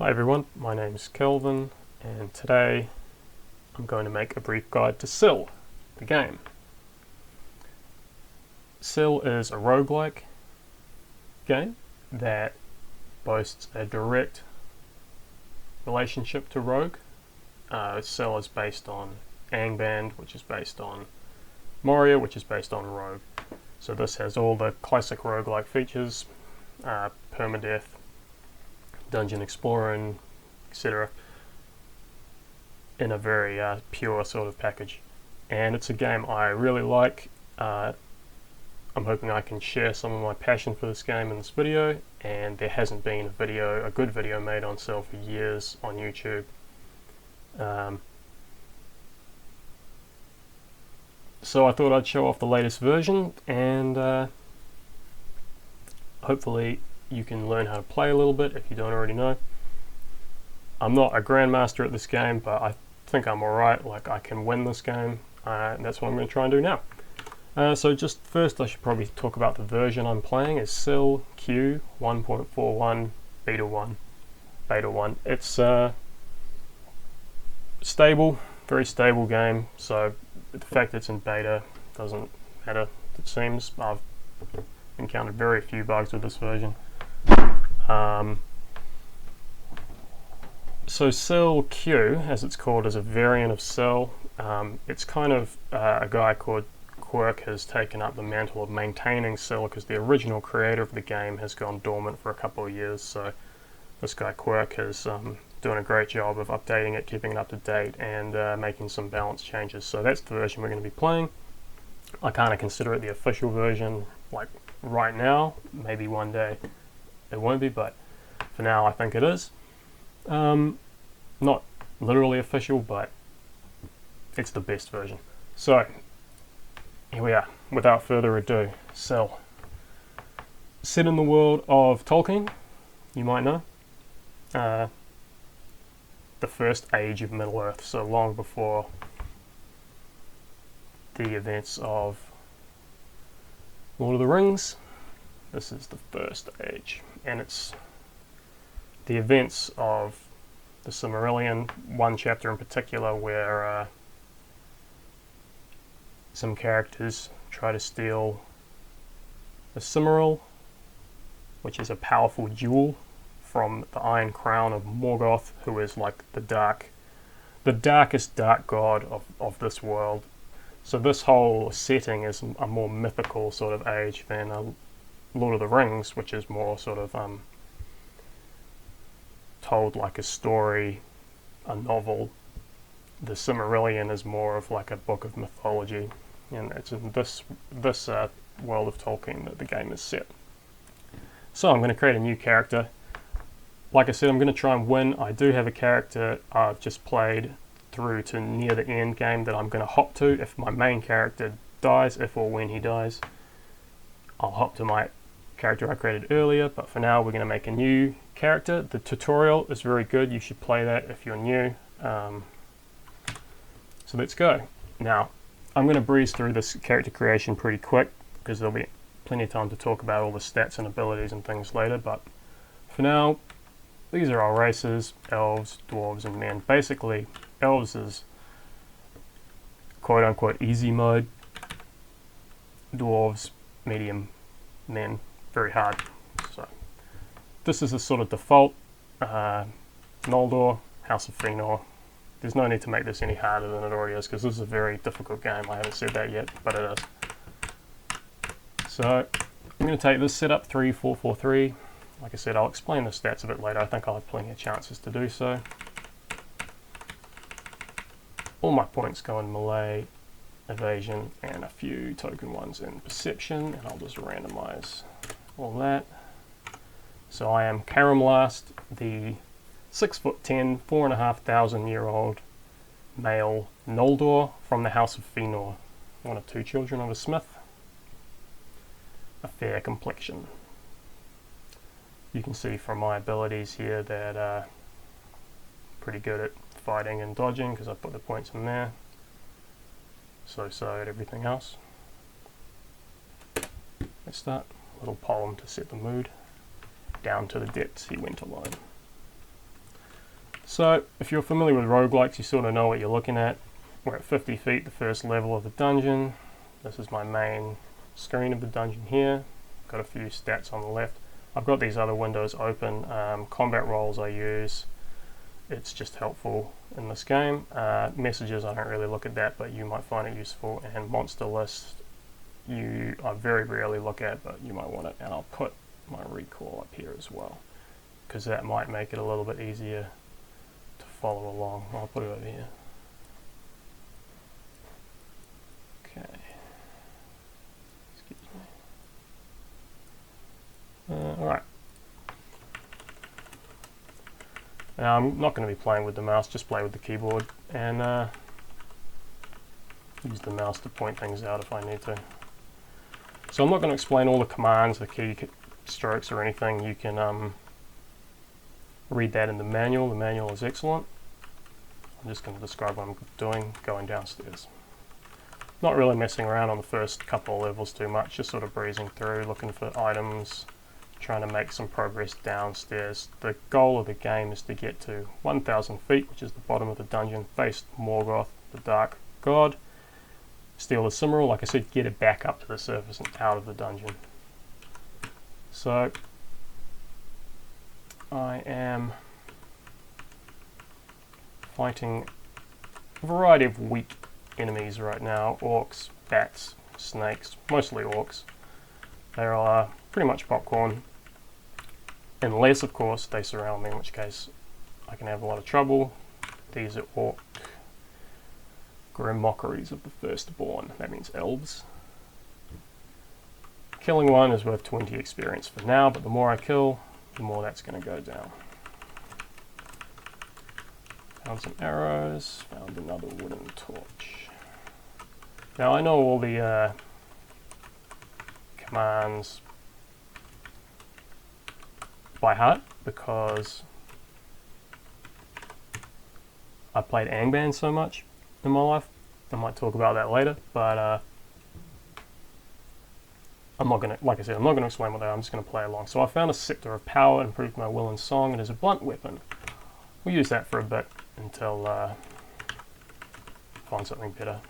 Hi everyone, my name's Kelvin, and today I'm going to make a brief guide to Sil, the game. Sil is a roguelike game that boasts a direct relationship to Rogue. Sil is based on Angband, which is based on Moria, which is based on Rogue. So this has all the classic roguelike features, permadeath, dungeon exploring, etc. in a very pure sort of package. And it's a game I really like. I'm hoping I can share some of my passion for this game in this video, and there hasn't been a good video made on Sil for years on YouTube. So I thought I'd show off the latest version, and hopefully you can learn how to play a little bit if you don't already know. I'm not a grandmaster at this game, but I think I'm alright. Like, I can win this game, and that's what I'm going to try and do now. So just first I should probably talk about the version I'm playing. Is Sil-Q 1.41 Beta 1. It's stable, very stable game, so the fact it's in beta doesn't matter, it seems. I've encountered very few bugs with this version. So Sil-Q, as it's called, is a variant of Sil. It's kind of a guy called Quirk has taken up the mantle of maintaining Sil, because the original creator of the game has gone dormant for a couple of years. So this guy Quirk is doing a great job of updating it, keeping it up to date, and making some balance changes. So that's the version we're going to be playing. I kind of consider it the official version, like right now. Maybe one day it won't be, but for now I think it is. Not literally official, but it's the best version. So here we are, without further ado. Sil. Set in the world of Tolkien, you might know. The first age of Middle-earth, so long before the events of Lord of the Rings. This is the first age, and it's the events of the Silmarillion, one chapter in particular where some characters try to steal the Silmaril, which is a powerful jewel from the Iron Crown of Morgoth, who is like the darkest dark god of this world. So this whole setting is a more mythical sort of age than Lord of the Rings, which is more sort of told like a story, a novel. The Silmarillion is more of like a book of mythology, and it's in this world of Tolkien that the game is set. So I'm going to create a new character. Like I said, I'm going to try and win. I do have a character I've just played through to near the end game that I'm going to hop to if my main character dies, if or when he dies. I'll hop to my character I created earlier, but for now we're going to make a new character. The tutorial is very good. You should play that if you're new. So let's go. Now, I'm going to breeze through this character creation pretty quick, because there'll be plenty of time to talk about all the stats and abilities and things later, but for now, these are our races: elves, dwarves, and men. Basically, elves is quote-unquote easy mode, dwarves, medium, men, very hard. So this is the sort of default. Noldor, House of Fëanor. There's no need to make this any harder than it already is, because this is a very difficult game. I haven't said that yet, but it is. So I'm going to take this setup 3-4-4-3. Like I said, I'll explain the stats a bit later. I think I'll have plenty of chances to do so. All my points go in melee, evasion, and a few token ones in perception, and I'll just randomize all that. So I am Karamlast, the 6'10", 4,500-year-old male Noldor from the House of Fëanor, one of two children of a smith, a fair complexion. You can see from my abilities here that pretty good at fighting and dodging, because I put the points in there. So at everything else. Let's start. A little poem to set the mood. Down to the depths he went alone. So if you're familiar with roguelikes, you sort of know what you're looking at. We're at 50 feet, the first level of the dungeon. This is my main screen of the dungeon here. Got a few stats on the left. I've got these other windows open. Combat rolls I use. It's just helpful in this game. Messages, I don't really look at that, but you might find it useful. And monster list, I very rarely look at, but you might want it. And I'll put my recall up here as well, because that might make it a little bit easier to follow along. I'll put it over here. Okay. Excuse me. Alright. Now I'm not going to be playing with the mouse, just play with the keyboard and use the mouse to point things out if I need to. So I'm not going to explain all the commands, the key strokes or anything. You can read that in the manual. The manual is excellent. I'm just going to describe what I'm doing going downstairs. Not really messing around on the first couple of levels too much, just sort of breezing through, looking for items, trying to make some progress downstairs. The goal of the game is to get to 1,000 feet, which is the bottom of the dungeon, face Morgoth, the Dark God, steal the Cimmeral, like I said, get it back up to the surface and out of the dungeon. So I am fighting a variety of weak enemies right now. Orcs, bats, snakes, mostly orcs. They are pretty much popcorn, unless of course they surround me, in which case I can have a lot of trouble. These are orc grim mockeries of the firstborn. That means elves. Killing one is worth 20 experience for now, but the more I kill, the more that's going to go down. Found some arrows, found another wooden torch. Now I know all the commands by heart because I played Angband so much in my life. I might talk about that later, but I'm not going to, like I said, I'm not going to explain what they are, I'm just going to play along. So I found a Scepter of Power, improved my will and song, and is a blunt weapon. We'll use that for a bit until I find something better.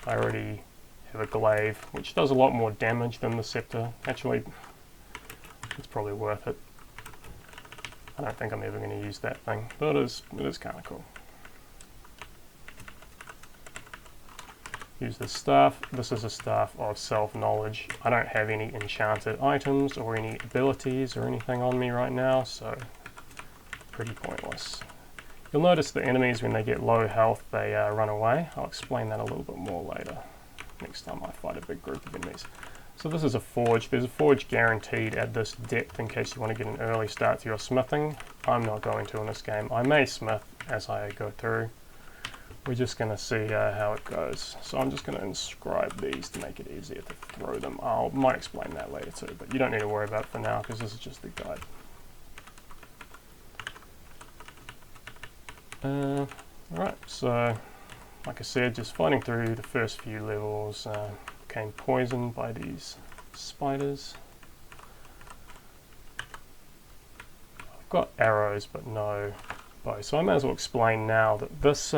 I already have a glaive, which does a lot more damage than the scepter. Actually, it's probably worth it. I don't think I'm ever going to use that thing, but it is kind of cool. Use the staff. This is a staff of self-knowledge. I don't have any enchanted items or any abilities or anything on me right now, so pretty pointless. You'll notice the enemies, when they get low health, they run away. I'll explain that a little bit more later, next time I fight a big group of enemies. So this is a forge. There's a forge guaranteed at this depth in case you want to get an early start to your smithing. I'm not going to in this game. I may smith as I go through. We're just going to see how it goes. So I'm just going to inscribe these to make it easier to throw them. I might explain that later too, but you don't need to worry about it for now because this is just the guide. Alright, so like I said, just fighting through the first few levels, became poisoned by these spiders. I've got arrows but no bow, so I may as well explain now that this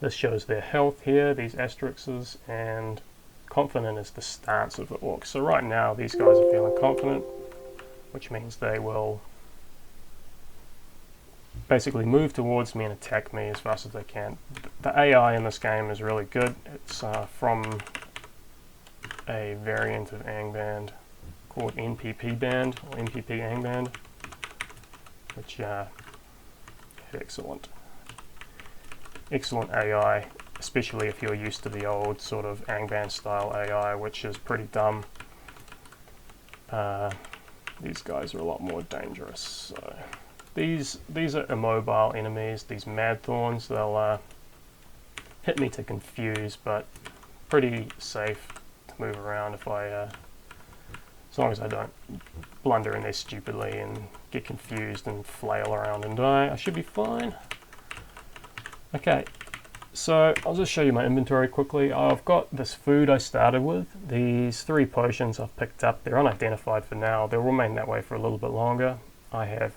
this shows their health here, these asterisks, and confident is the stance of the orcs. So right now these guys are feeling confident, which means they will basically move towards me and attack me as fast as they can. The AI in this game is really good. It's from a variant of Angband called NPP Band, or NPP Angband, which is excellent. Excellent AI, especially if you're used to the old sort of Angband style AI, which is pretty dumb. These guys are a lot more dangerous. So these are immobile enemies, these mad thorns. They'll hit me to confuse, but pretty safe to move around if I, as long as I don't blunder in there stupidly and get confused and flail around and die, I should be fine. Okay, so I'll just show you my inventory quickly. I've got this food I started with. These 3 potions I've picked up. They're unidentified for now. They'll remain that way for a little bit longer. I have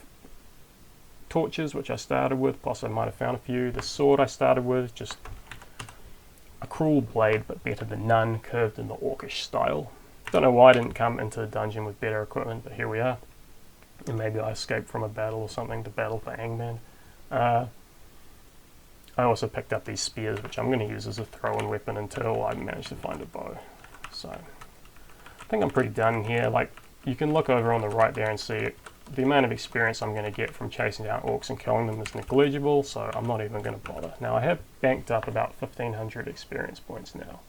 torches, which I started with, plus I might have found a few. The sword I started with, just a cruel blade, but better than none, curved in the orcish style. Don't know why I didn't come into the dungeon with better equipment, but here we are. And maybe I escaped from a battle or something to battle for Angband. I also picked up these spears, which I'm going to use as a throw-in weapon until I manage to find a bow. So, I think I'm pretty done here. Like, you can look over on the right there and see the amount of experience I'm going to get from chasing down orcs and killing them is negligible, so I'm not even going to bother. Now, I have banked up about 1,500 experience points now.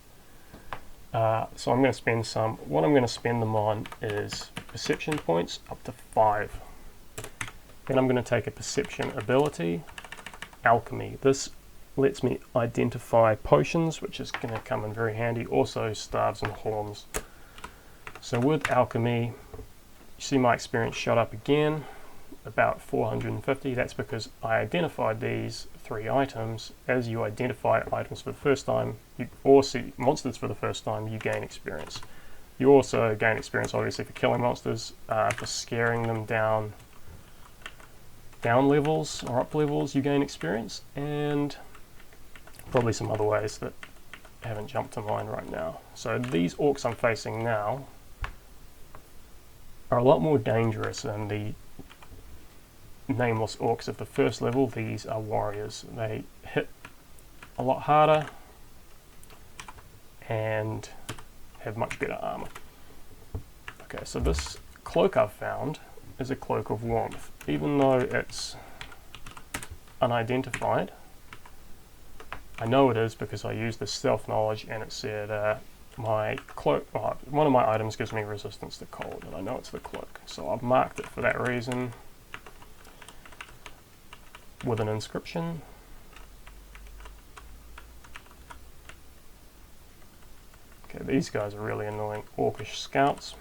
So I'm going to spend some. What I'm going to spend them on is perception points, up to 5. Then I'm going to take a perception ability, alchemy. This lets me identify potions, which is going to come in very handy. Also staves and horns. So with alchemy, you see my experience shot up again, about 450. That's because I identified these 3 items. As you identify items for the first time, or see monsters for the first time, you gain experience. You also gain experience, obviously, for killing monsters, for scaring them down levels or up levels, you gain experience, and probably some other ways that haven't jumped to mind right now. So these orcs I'm facing now are a lot more dangerous than the nameless orcs of the first level. These are warriors. They hit a lot harder and have much better armor. Okay, so this cloak I've found is a cloak of warmth. Even though it's unidentified, I know it is because I used the stealth knowledge and it said my cloak, one of my items gives me resistance to cold, and I know it's the cloak. So I've marked it for that reason with an inscription. Okay, these guys are really annoying orcish scouts.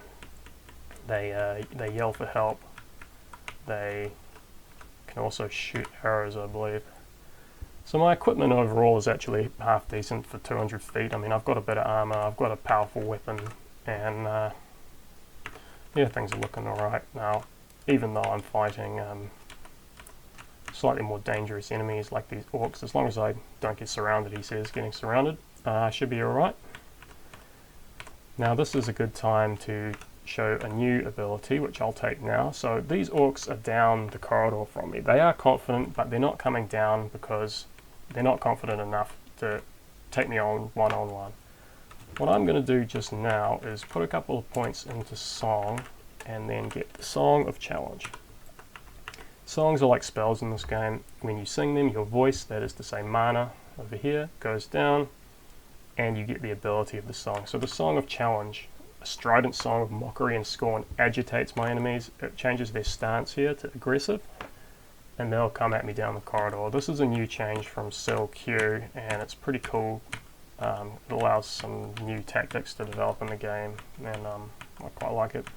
They yell for help. They can also shoot arrows, I believe. So my equipment overall is actually half decent for 200 feet. I mean, I've got a bit of armor, I've got a powerful weapon, and yeah, things are looking alright now. Even though I'm fighting slightly more dangerous enemies like these orcs, as long as I don't get surrounded, he says, getting surrounded, I should be alright. Now this is a good time to show a new ability, which I'll take now. So these orcs are down the corridor from me. They are confident, but they're not coming down because they're not confident enough to take me on one-on-one. What I'm going to do just now is put a couple of points into song and then get the Song of Challenge. Songs are like spells in this game. When you sing them, your voice, that is to say mana over here, goes down and you get the ability of the song. So the Song of Challenge, a strident song of mockery and scorn, agitates my enemies. It changes their stance here to aggressive, and they'll come at me down the corridor. This is a new change from Sil-Q, and it's pretty cool. It allows some new tactics to develop in the game, and I quite like it.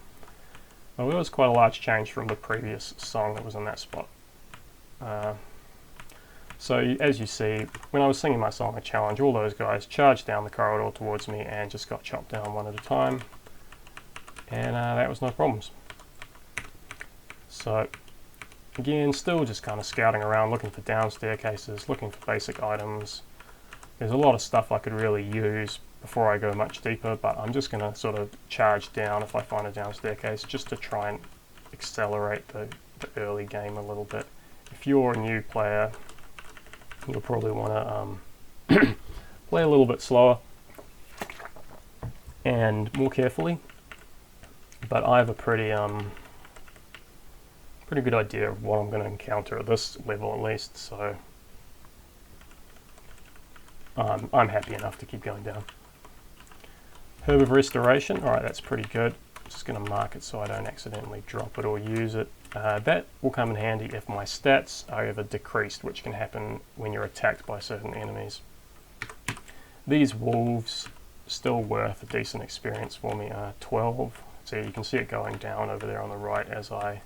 Well, it was quite a large change from the previous song that was in that spot. So as you see, when I was singing my Song of Challenge, all those guys charged down the corridor towards me and just got chopped down one at a time, and that was no problems. So again, still just kind of scouting around, looking for down staircases, looking for basic items. There's a lot of stuff I could really use before I go much deeper, but I'm just going to sort of charge down if I find a down staircase, just to try and accelerate the early game a little bit. If you're a new player, you'll probably want to play a little bit slower and more carefully, but I have a pretty good idea of what I'm going to encounter at this level at least, so I'm happy enough to keep going down. Herb of Restoration, alright, that's pretty good. I'm just going to mark it so I don't accidentally drop it or use it. That will come in handy if my stats are ever decreased, which can happen when you're attacked by certain enemies. These wolves still worth a decent experience for me, 12. So you can see it going down over there on the right as I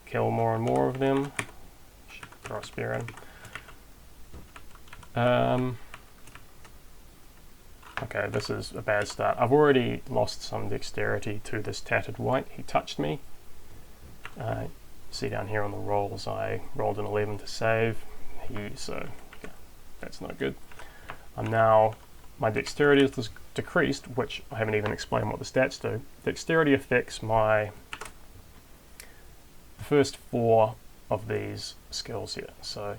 kill more and more of them. Throw a spear at them. Okay, this is a bad start. I've already lost some dexterity to this tattered wight. He touched me. See down here on the rolls, I rolled an 11 to save. So yeah, that's not good. I'm now, my dexterity is decreased, which I haven't even explained what the stats do. Dexterity affects my first 4 of these skills here. So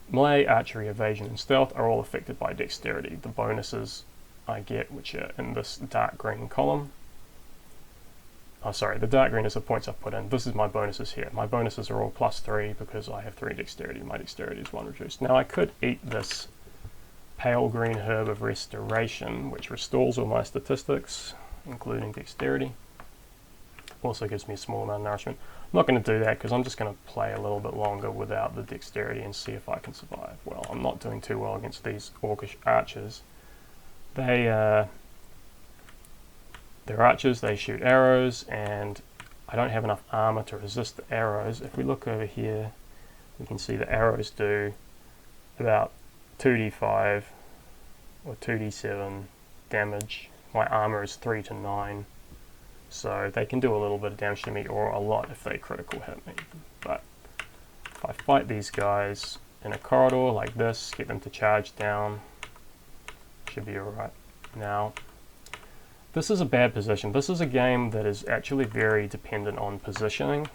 melee, archery, evasion, and stealth are all affected by dexterity. The bonuses I get, which are in this dark green column. Oh, sorry, the dark green is the points I've put in. This is my bonuses here. My bonuses are all +3 because I have 3 dexterity. My dexterity is 1 reduced. Now I could eat this pale green herb of restoration, which restores all my statistics, including dexterity. Also gives me a small amount of nourishment. I'm not going to do that because I'm just going to play a little bit longer without the dexterity and see if I can survive. Well, I'm not doing too well against these orcish archers. They're archers, they shoot arrows, and I don't have enough armor to resist the arrows. If we look over here, we can see the arrows do about 2d5 or 2d7 damage. My armor is 3 to 9, so they can do a little bit of damage to me, or a lot if they critical hit me. But if I fight these guys in a corridor like this, get them to charge down, should be alright. Now, this is a bad position. This is a game that is actually very dependent on positioning.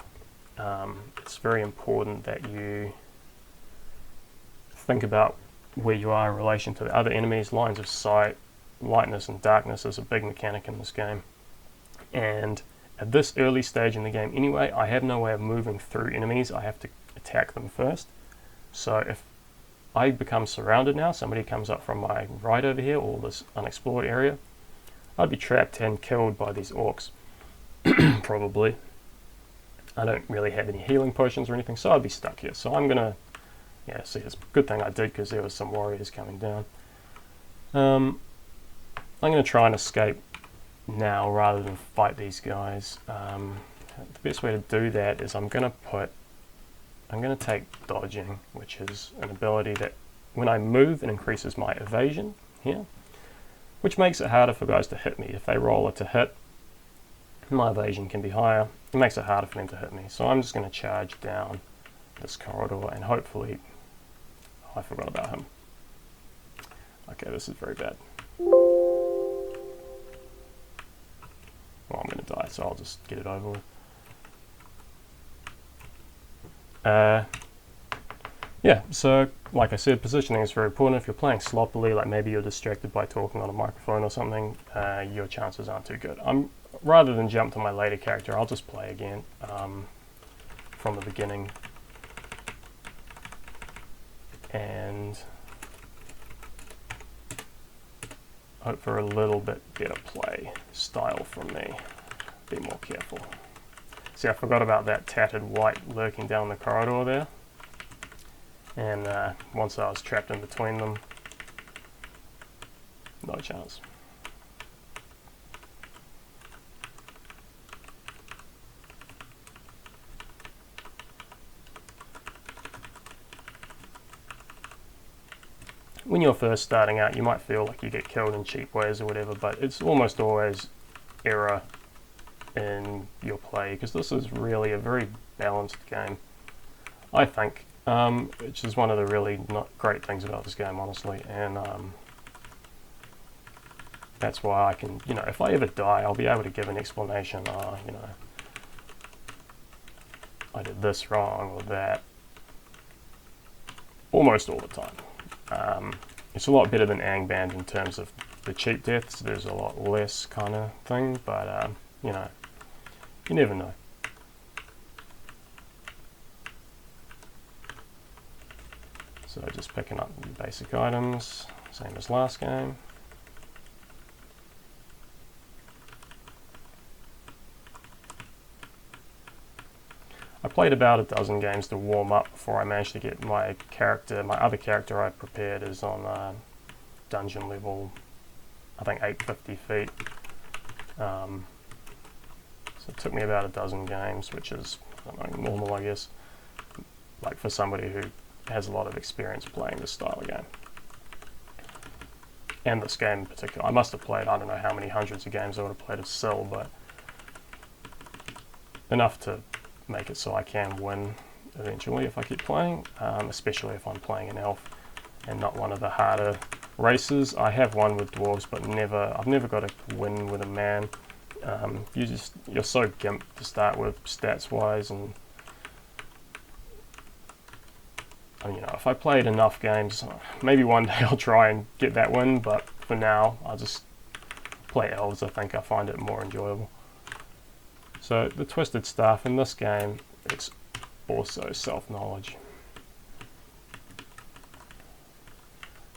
It's very important that you think about where you are in relation to the other enemies. Lines of sight, lightness and darkness is a big mechanic in this game. And at this early stage in the game anyway, I have no way of moving through enemies. I have to attack them first. So if I become surrounded now, somebody comes up from my right over here, or this unexplored area, I'd be trapped and killed by these orcs, probably. I don't really have any healing potions or anything, so I'd be stuck here. So I'm gonna, yeah, see, it's a good thing I did because there was some warriors coming down. I'm gonna try and escape now rather than fight these guys. The best way to do that is I'm gonna take dodging, which is an ability that when I move, it increases my evasion here, which makes it harder for guys to hit me. If they roll it to hit, my evasion can be higher. It makes it harder for them to hit me. So I'm just going to charge down this corridor and hopefully... Oh, I forgot about him. Okay, this is very bad. Well, I'm going to die, so I'll just get it over with. Yeah, so like I said, positioning is very important. If you're playing sloppily, like maybe you're distracted by talking on a microphone or something, your chances aren't too good. Rather than jump to my later character, I'll just play again from the beginning. And hope for a little bit better play style from me. Be more careful. See, I forgot about that tattered wight lurking down the corridor there. And once I was trapped in between them, no chance. When you're first starting out, you might feel like you get killed in cheap ways or whatever, but it's almost always error in your play, because this is really a very balanced game, I think. Which is one of the really not great things about this game, honestly, and that's why I can, you know, if I ever die, I'll be able to give an explanation. You know, I did this wrong or that, almost all the time. It's a lot better than Angband in terms of the cheap deaths. There's a lot less kind of thing, but you know, you never know. So just picking up the basic items, same as last game. I played about a dozen games to warm up before I managed to get my character. My other character I prepared is on dungeon level, I think 850 feet. So it took me about a dozen games, which is, I don't know, normal, I guess, like for somebody who has a lot of experience playing this style of game. And this game in particular. I must have played, I don't know how many hundreds of games I would have played of Sil, but enough to make it so I can win eventually if I keep playing, especially if I'm playing an elf and not one of the harder races. I have won with dwarves, but I've never got to win with a man. You're so gimped to start with, stats wise, and you know, if I played enough games, maybe one day I'll try and get that win, but for now I'll just play elves. I think I find it more enjoyable. So the Twisted Staff in this game, it's also self-knowledge.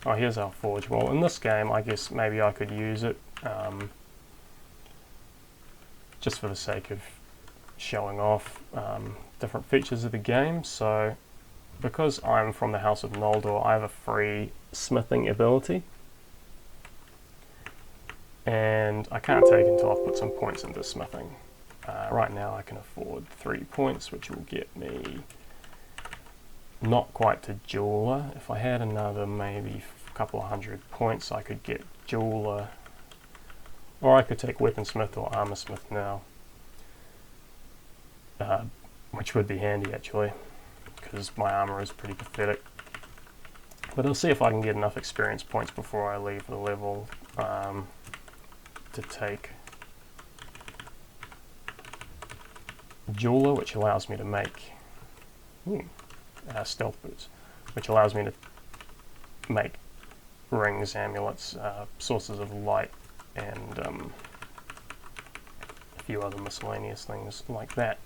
Oh, here's our forge. Well, in this game, I guess maybe I could use it just for the sake of showing off different features of the game. So because I'm from the House of Noldor, I have a free smithing ability. And I can't take until I've put some points into smithing. Right now I can afford 3 points, which will get me not quite to jeweler. If I had another maybe a couple of 100 points, I could get jeweler, or I could take weaponsmith or armorsmith now, which would be handy actually, because my armor is pretty pathetic. But I'll see if I can get enough experience points before I leave the level to take jeweler, which allows me to make stealth boots, which allows me to make rings, amulets, sources of light, and a few other miscellaneous things like that.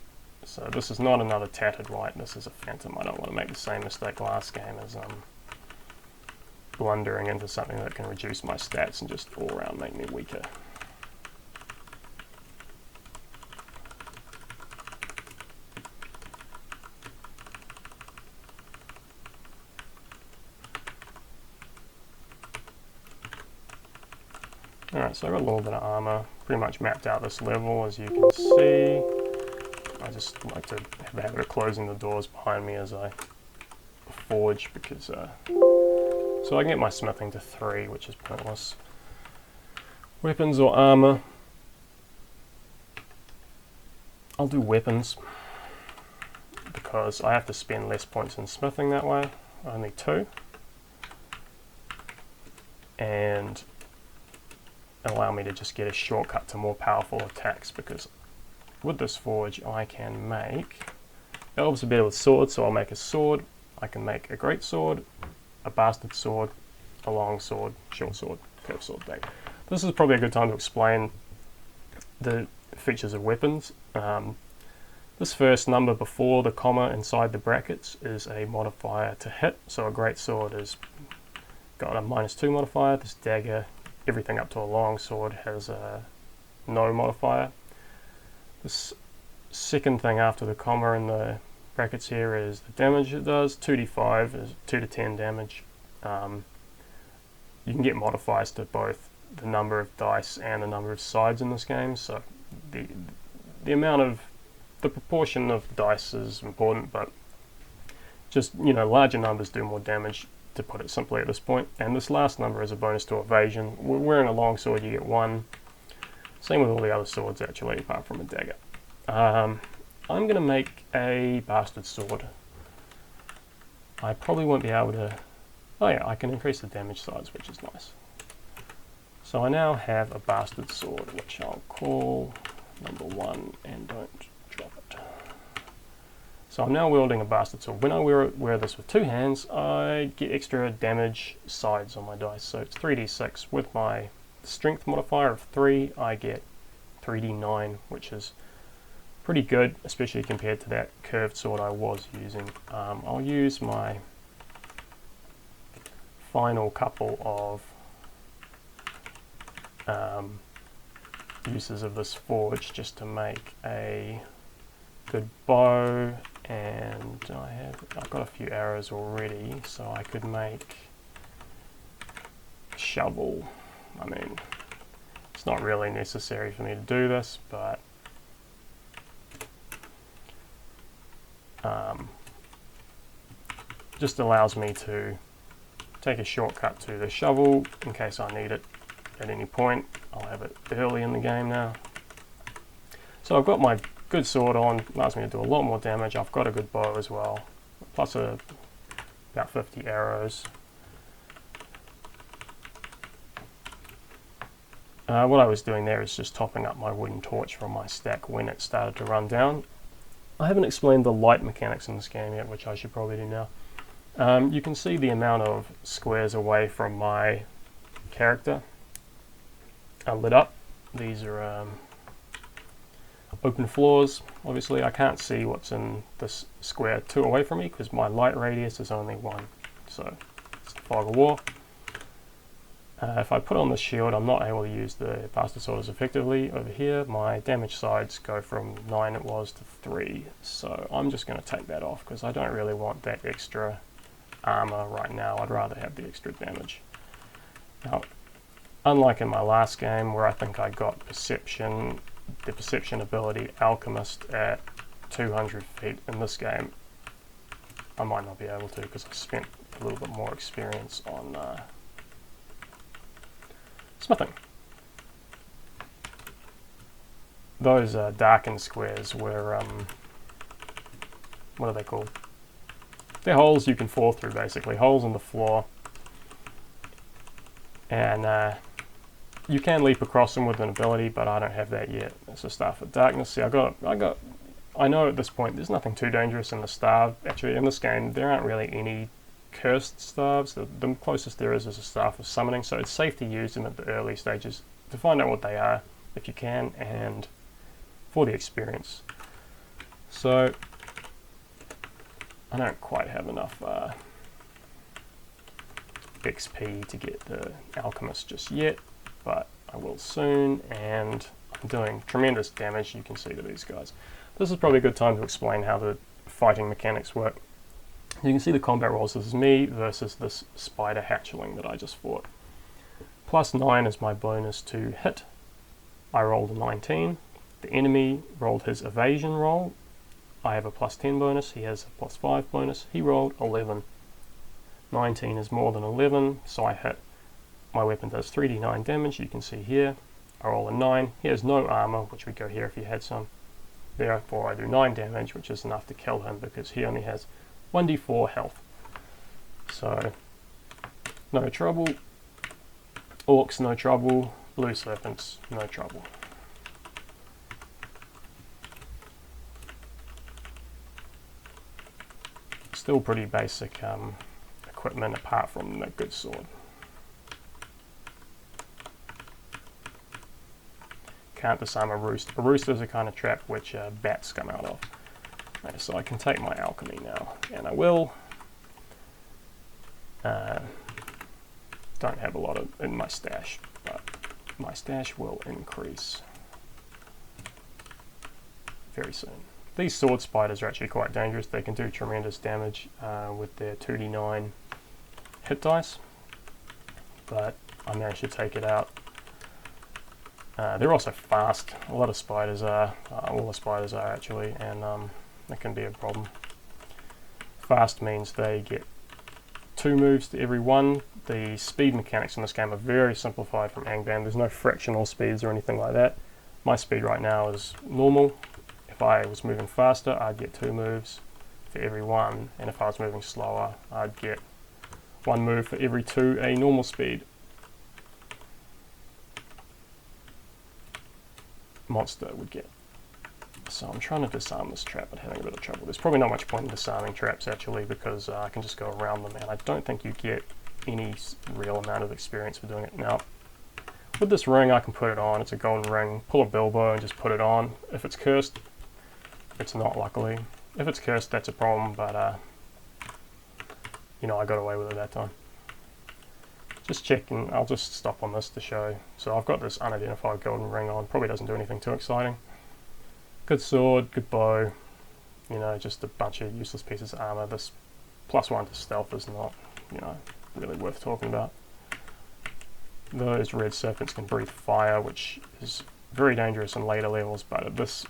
So this is not another tattered light, this is a phantom. I don't want to make the same mistake last game as blundering into something that can reduce my stats and just all around make me weaker. Alright, so I've got a little bit of armor, pretty much mapped out this level as you can see. I just like to have the habit of closing the doors behind me as I forge, because so I can get my smithing to 3, which is pointless. Weapons or armor? I'll do weapons, because I have to spend less points in smithing that way, only 2. And allow me to just get a shortcut to more powerful attacks, because with this forge I can make, elves are better with swords, so I'll make a sword. I can make a great sword, a bastard sword, a long sword, short sword, curved sword dagger. This is probably a good time to explain the features of weapons. This first number before the comma inside the brackets is a modifier to hit, so a great sword has got a -2 modifier. This dagger, everything up to a long sword, has a no modifier. This second thing after the comma in the brackets here is the damage it does. 2d5 is 2 to 10 damage. You can get modifiers to both the number of dice and the number of sides in this game, so the amount of, the proportion of dice is important, but just, you know, larger numbers do more damage, to put it simply at this point. And this last number is a bonus to evasion. Wearing a long sword you get 1. Same with all the other swords actually, apart from a dagger. I'm going to make a bastard sword. I probably won't be able to, oh yeah, I can increase the damage size, which is nice. So I now have a bastard sword, which I'll call number 1, and don't drop it. So I'm now wielding a bastard sword. When I wear this with 2 hands, I get extra damage sides on my dice. So it's 3d6. With my strength modifier of 3, I get 3d9, which is pretty good, especially compared to that curved sword I was using. I'll use my final couple of uses of this forge just to make a good bow, and I've got a few arrows already, so I could make a shovel. I mean, it's not really necessary for me to do this, but just allows me to take a shortcut to the shovel in case I need it at any point. I'll have it early in the game now. So I've got my good sword on, allows me to do a lot more damage. I've got a good bow as well, plus about 50 arrows. What I was doing there is just topping up my wooden torch from my stack when it started to run down. I haven't explained the light mechanics in this game yet, which I should probably do now. You can see the amount of squares away from my character are lit up. These are open floors. Obviously I can't see what's in this square 2 away from me because my light radius is only 1. So it's the fog of war. If I put on the shield, I'm not able to use the Bastard Sword as effectively. Over here, my damage sides go from 9 it was to 3. So I'm just going to take that off because I don't really want that extra armor right now. I'd rather have the extra damage. Now, unlike in my last game where I think I got perception, the perception ability Alchemist at 200 feet, in this game I might not be able to because I spent a little bit more experience on smithing. Those darkened squares were, what are they called? They're holes you can fall through, basically, holes in the floor. And you can leap across them with an ability, but I don't have that yet. It's a Staff of Darkness. See, I know at this point there's nothing too dangerous in the staff. Actually, in this game, there aren't really any cursed staves. The closest there is a Staff of Summoning, so it's safe to use them at the early stages to find out what they are, if you can, and for the experience. So I don't quite have enough XP to get the Alchemist just yet, but I will soon, and I'm doing tremendous damage, you can see, to these guys. This is probably a good time to explain how the fighting mechanics work. You can see the combat rolls. This is me versus this spider hatchling that I just fought. Plus 9 is my bonus to hit. I rolled a 19. The enemy rolled his evasion roll. I have a plus 10 bonus. He has a plus 5 bonus. He rolled 11. 19 is more than 11, so I hit. My weapon does 3d9 damage, you can see here. I roll a 9. He has no armor, which would go here if he had some. Therefore I do 9 damage, which is enough to kill him because he only has 1d4 health. So, no trouble. Orcs, no trouble. Blue serpents, no trouble. Still pretty basic equipment apart from the good sword. Can't disarm a roost. A roost is a kind of trap which bats come out of. Okay, so I can take my alchemy now, and I will. Don't have a lot in my stash, but my stash will increase very soon. These sword spiders are actually quite dangerous. They can do tremendous damage with their 2d9 hit dice, but I managed to take it out. They're also fast. A lot of spiders are, all the spiders are actually, and that can be a problem. Fast means they get 2 moves to every 1. The speed mechanics in this game are very simplified from Angband. There's no fractional speeds or anything like that. My speed right now is normal. If I was moving faster, I'd get 2 moves for every 1, and if I was moving slower, I'd get 1 move for every 2 a normal speed monster would get. So I'm trying to disarm this trap, but having a bit of trouble. There's probably not much point in disarming traps actually, because I can just go around them, and I don't think you get any real amount of experience for doing it. Now, with this ring, I can put it on. It's a golden ring. Pull a Bilbo and just put it on. If it's cursed, it's not, luckily. If it's cursed, that's a problem, but you know, I got away with it that time. Just checking, I'll just stop on this to show. So I've got this unidentified golden ring on. Probably doesn't do anything too exciting. Good sword, good bow, you know, just a bunch of useless pieces of armor. This +1 to stealth is not, you know, really worth talking about. Those red serpents can breathe fire, which is very dangerous in later levels, but at this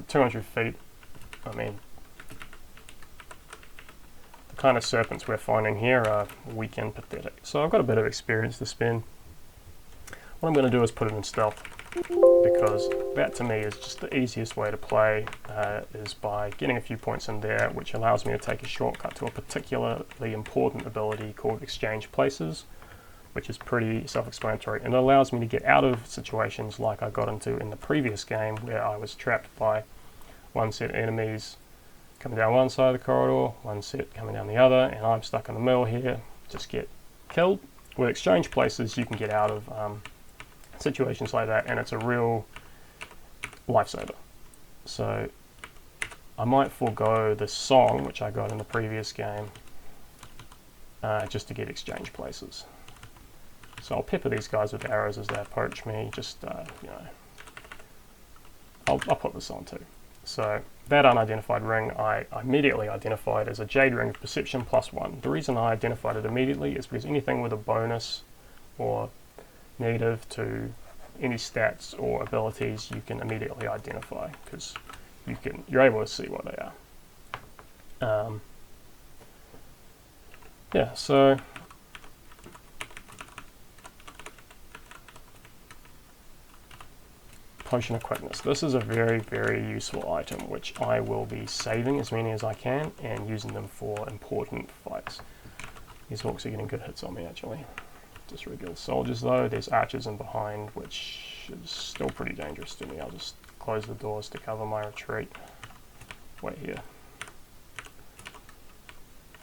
200 feet, I mean, the kind of serpents we're finding here are weak and pathetic. So I've got a bit of experience to spend. What I'm going to do is put it in stealth. because that to me is just the easiest way to play, is by getting a few points in there, which allows me to take a shortcut to a particularly important ability called Exchange Places, which is pretty self-explanatory, and it allows me to get out of situations like I got into in the previous game where I was trapped by one set of enemies coming down one side of the corridor, one set coming down the other, and I'm stuck in the middle here, just get killed. With Exchange Places you can get out of situations like that, and it's a real lifesaver. So I might forego the song which I got in the previous game just to get Exchange Places. So I'll pepper these guys with arrows as they approach me, just, you know, I'll put this on too. So that unidentified ring I immediately identified as a Jade Ring of Perception +1. The reason I identified it immediately is because anything with a bonus or negative to any stats or abilities you can immediately identify, because you're able to see what they are. Yeah, so Potion of Quickness. This is a very, very useful item, which I will be saving as many as I can and using them for important fights. These orcs are getting good hits on me actually. Just regular soldiers though. There's archers in behind, which is still pretty dangerous to me. I'll just close the doors to cover my retreat. Wait here.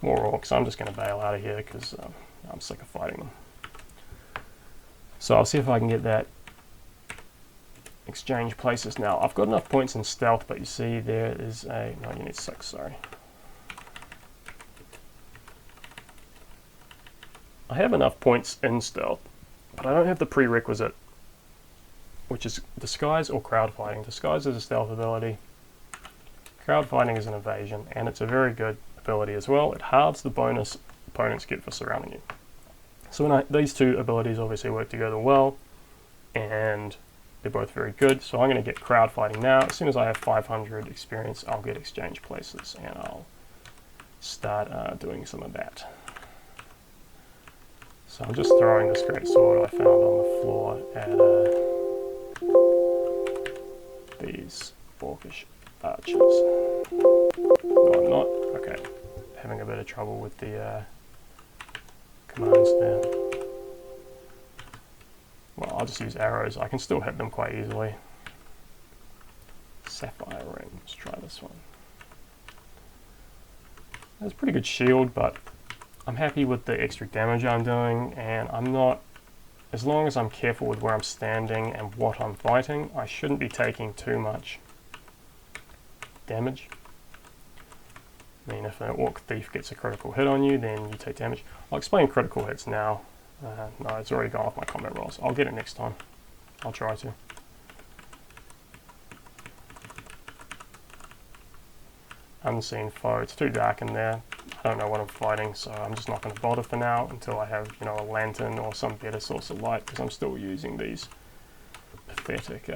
More orcs. I'm just going to bail out of here because I'm sick of fighting them. So I'll see if I can get that Exchange Places now. I've got enough points in stealth, but you see there is a... no, you need 6, sorry. I have enough points in stealth, but I don't have the prerequisite, which is Disguise or Crowd Fighting. Disguise is a stealth ability. Crowd Fighting is an evasion, and it's a very good ability as well. It halves the bonus opponents get for surrounding you. So these two abilities obviously work together well, and they're both very good. So I'm going to get Crowd Fighting now. As soon as I have 500 experience, I'll get Exchange Places, and I'll start doing some of that. So I'm just throwing this great sword I found on the floor at these orcish archers. No, I'm not. Okay. Having a bit of trouble with the commands there. Well, I'll just use arrows. I can still hit them quite easily. Sapphire Ring. Let's try this one. It's a pretty good shield, but I'm happy with the extra damage I'm doing, and I'm not, as long as I'm careful with where I'm standing and what I'm fighting, I shouldn't be taking too much damage. I mean, if an Orc Thief gets a critical hit on you, then you take damage. I'll explain critical hits now. No, it's already gone off my combat rolls. I'll get it next time. I'll try to. Unseen foe. It's too dark in there. I don't know what I'm fighting, so I'm just not going to bother for now until I have, you know, a lantern or some better source of light, because I'm still using these pathetic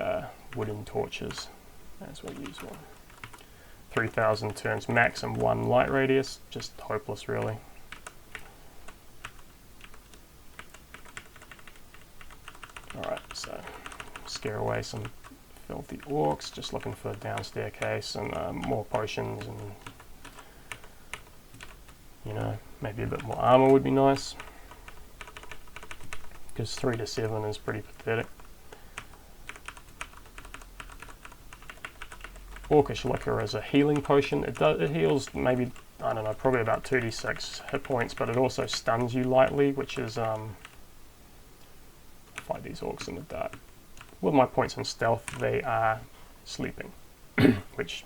wooden torches. As well use one. 3,000 turns max and 1 light radius. Just hopeless, really. Alright, so scare away some filthy orcs, just looking for a down staircase and more potions, and you know, maybe a bit more armor would be nice, because 3 to 7 is pretty pathetic. Orcish Liquor is a healing potion. It heals maybe, I don't know, probably about 2d6 hit points, but it also stuns you lightly, which is fight these orcs in the dark. With my points in stealth, they are sleeping, which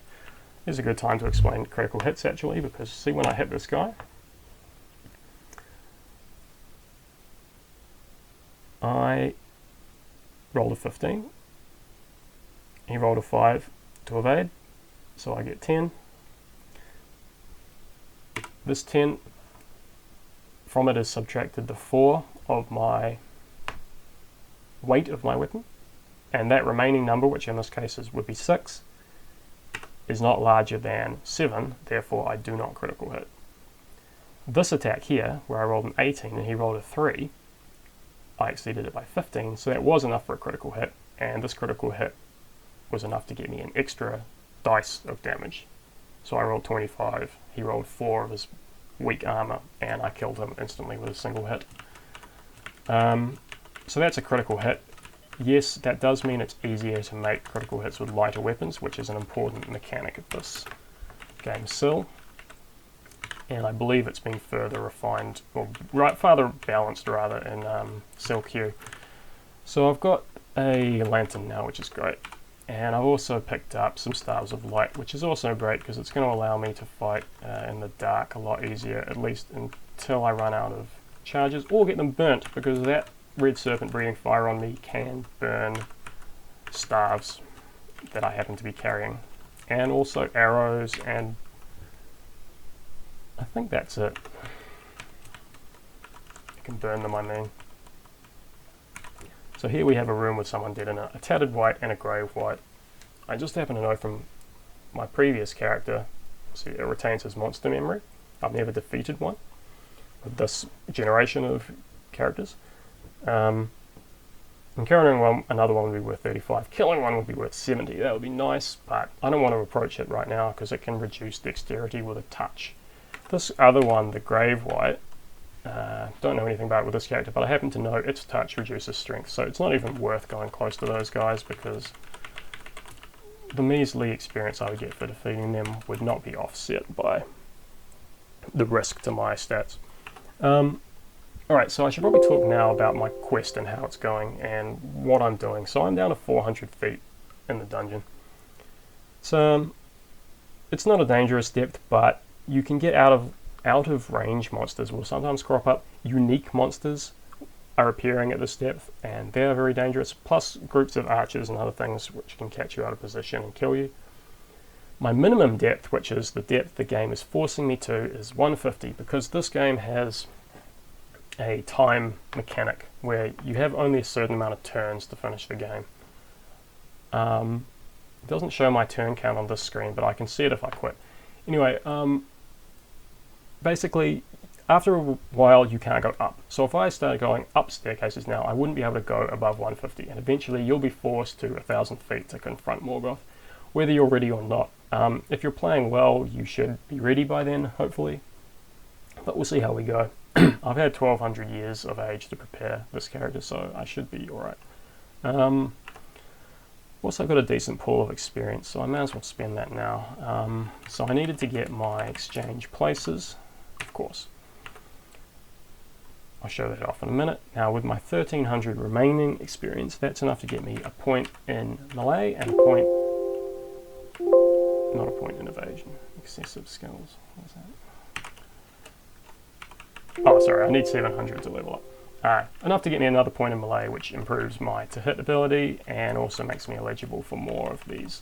is a good time to explain critical hits actually, because see, when I hit this guy, I rolled a 15, he rolled a 5 to evade, so I get 10. This 10, from it is subtracted the 4 of my weight of my weapon, and that remaining number, which in this case would be 6, is not larger than 7, therefore I do not critical hit. This attack here, where I rolled an 18 and he rolled a 3, I exceeded it by 15, so that was enough for a critical hit, and this critical hit was enough to get me an extra dice of damage. So I rolled 25, he rolled 4 of his weak armor, and I killed him instantly with a single hit. So that's a critical hit. Yes, that does mean it's easier to make critical hits with lighter weapons, which is an important mechanic of this game Sil. And I believe it's been further refined, or further balanced rather, in Sil-Q. So I've got a lantern now, which is great. And I've also picked up some Staves of Light, which is also great because it's going to allow me to fight in the dark a lot easier, at least until I run out of charges, or get them burnt, because that red serpent breathing fire on me can burn staves that I happen to be carrying. And also arrows, and I think that's it. I can burn them, I mean. So here we have a room with someone dead in it, a tattered wight and a grave wight. I just happen to know from my previous character, see, it retains his monster memory. I've never defeated one with this generation of characters. Encountering another one would be worth 35. Killing one would be worth 70. That would be nice, but I don't want to approach it right now because it can reduce dexterity with a touch. This other one, the grave wight, don't know anything about it with this character, but I happen to know its touch reduces strength, so it's not even worth going close to those guys because the measly experience I would get for defeating them would not be offset by the risk to my stats. Alright, so I should probably talk now about my quest and how it's going and what I'm doing. So I'm down to 400 feet in the dungeon. So it's not a dangerous depth, but you can get out of range monsters will sometimes crop up. Unique monsters are appearing at this depth, and they're very dangerous, plus groups of archers and other things which can catch you out of position and kill you. My minimum depth, which is the depth the game is forcing me to, is 150, because this game has a time mechanic where you have only a certain amount of turns to finish the game. It doesn't show my turn count on this screen, but I can see it if I quit. Anyway, basically, after a while you can't go up. So if I start going up staircases now, I wouldn't be able to go above 150, and eventually you'll be forced to 1,000 feet to confront Morgoth, whether you're ready or not. If you're playing well, you should be ready by then, hopefully, but we'll see how we go. I've had 1200 years of age to prepare this character, so I should be alright. Also got a decent pool of experience, so I may as well spend that now. So I needed to get my exchange places, of course. I'll show that off in a minute. Now with my 1300 remaining experience, that's enough to get me a point in melee and a point, not a point in evasion, excessive skills. What was that? Oh, sorry, I need 700 to level up. Enough to get me another point in melee, which improves my to-hit ability and also makes me eligible for more of these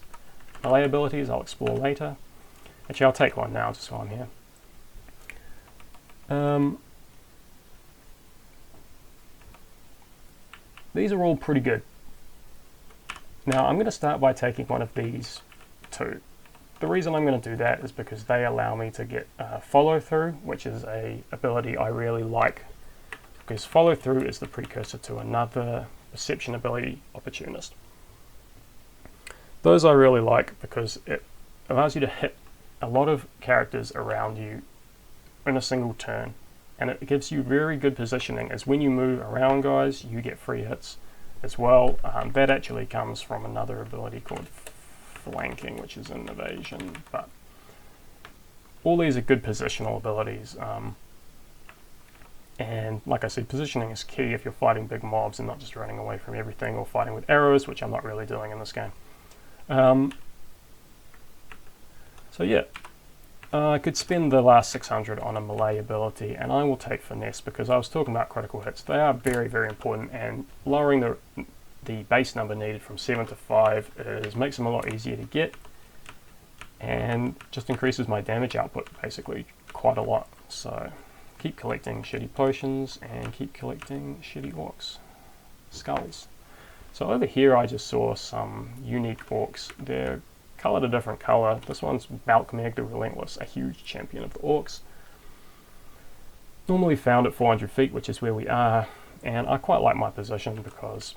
melee abilities I'll explore later. Actually, I'll take one now just while I'm here. These are all pretty good. Now, I'm going to start by taking one of these two. The reason I'm going to do that is because they allow me to get follow through, which is a ability I really like, because follow through is the precursor to another perception ability, opportunist. Those I really like because it allows you to hit a lot of characters around you in a single turn, and it gives you very good positioning, as when you move around guys you get free hits as well. That actually comes from another ability called flanking, which is an evasion, but all these are good positional abilities, and like I said, positioning is key if you're fighting big mobs and not just running away from everything or fighting with arrows, which I'm not really doing in this game. So yeah, I could spend the last 600 on a melee ability, and I will take finesse because I was talking about critical hits. They are very, very important, and lowering the base number needed from 7 to 5 makes them a lot easier to get, and just increases my damage output basically quite a lot. So keep collecting shitty potions and keep collecting shitty orcs skulls. So over here I just saw some unique orcs. They're coloured a different colour. This one's Balkmeg the Relentless, a huge champion of the orcs. Normally found at 400 feet, which is where we are, and I quite like my position because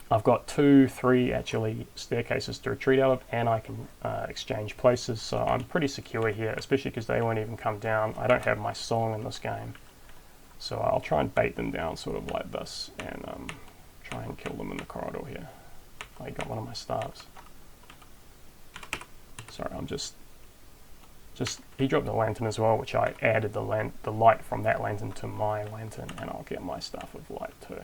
I've got 3 actually staircases to retreat out of, and I can exchange places, so I'm pretty secure here, especially because they won't even come down. I don't have my song in this game, so I'll try and bait them down sort of like this, and try and kill them in the corridor here. I got one of my stars. Sorry, I'm just he dropped the lantern as well, which I added the light from that lantern to my lantern, and I'll get my stuff of light too.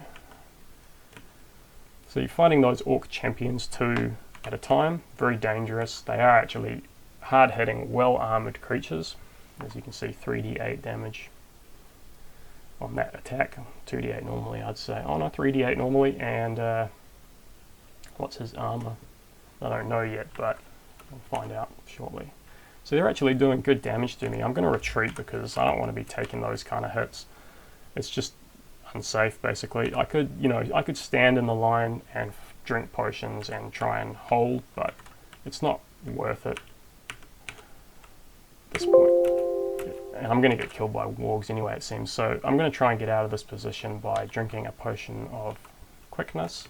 So you're fighting those orc champions 2 at a time, very dangerous. They are actually hard-hitting, well-armoured creatures. As you can see, 3d8 damage on that attack. 2d8 normally, I'd say. Oh no, 3d8 normally, and what's his armour? I don't know yet, but we'll find out shortly. So they're actually doing good damage to me. I'm going to retreat because I don't want to be taking those kind of hits. It's just unsafe, basically. I could, I could stand in the line and drink potions and try and hold, but it's not worth it at this point. And I'm going to get killed by wargs anyway, it seems. So I'm going to try and get out of this position by drinking a potion of quickness,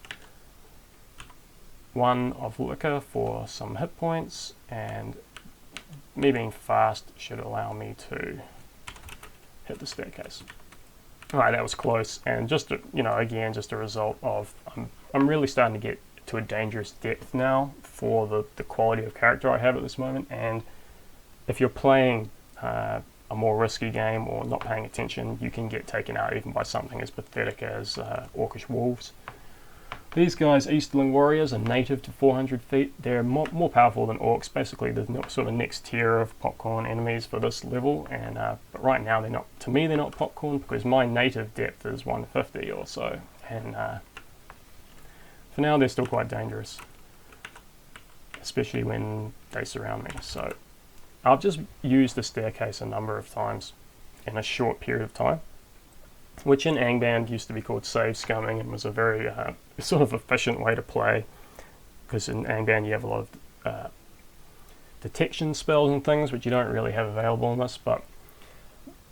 1 of liquor for some hit points, and me being fast should allow me to hit the staircase. Alright, that was close, and just, again, just a result of, I'm really starting to get to a dangerous depth now for the quality of character I have at this moment, and if you're playing a more risky game or not paying attention, you can get taken out even by something as pathetic as orcish wolves. These guys, Easterling warriors, are native to 400 feet. They're more powerful than orcs, basically the sort of next tier of popcorn enemies for this level. And but right now they're not. To me, they're not popcorn because my native depth is 150 or so. And for now, they're still quite dangerous, especially when they surround me. So I've just used the staircase a number of times in a short period of time, which in Angband used to be called save scumming and was a very sort of efficient way to play, because in Angband you have a lot of detection spells and things which you don't really have available in this, but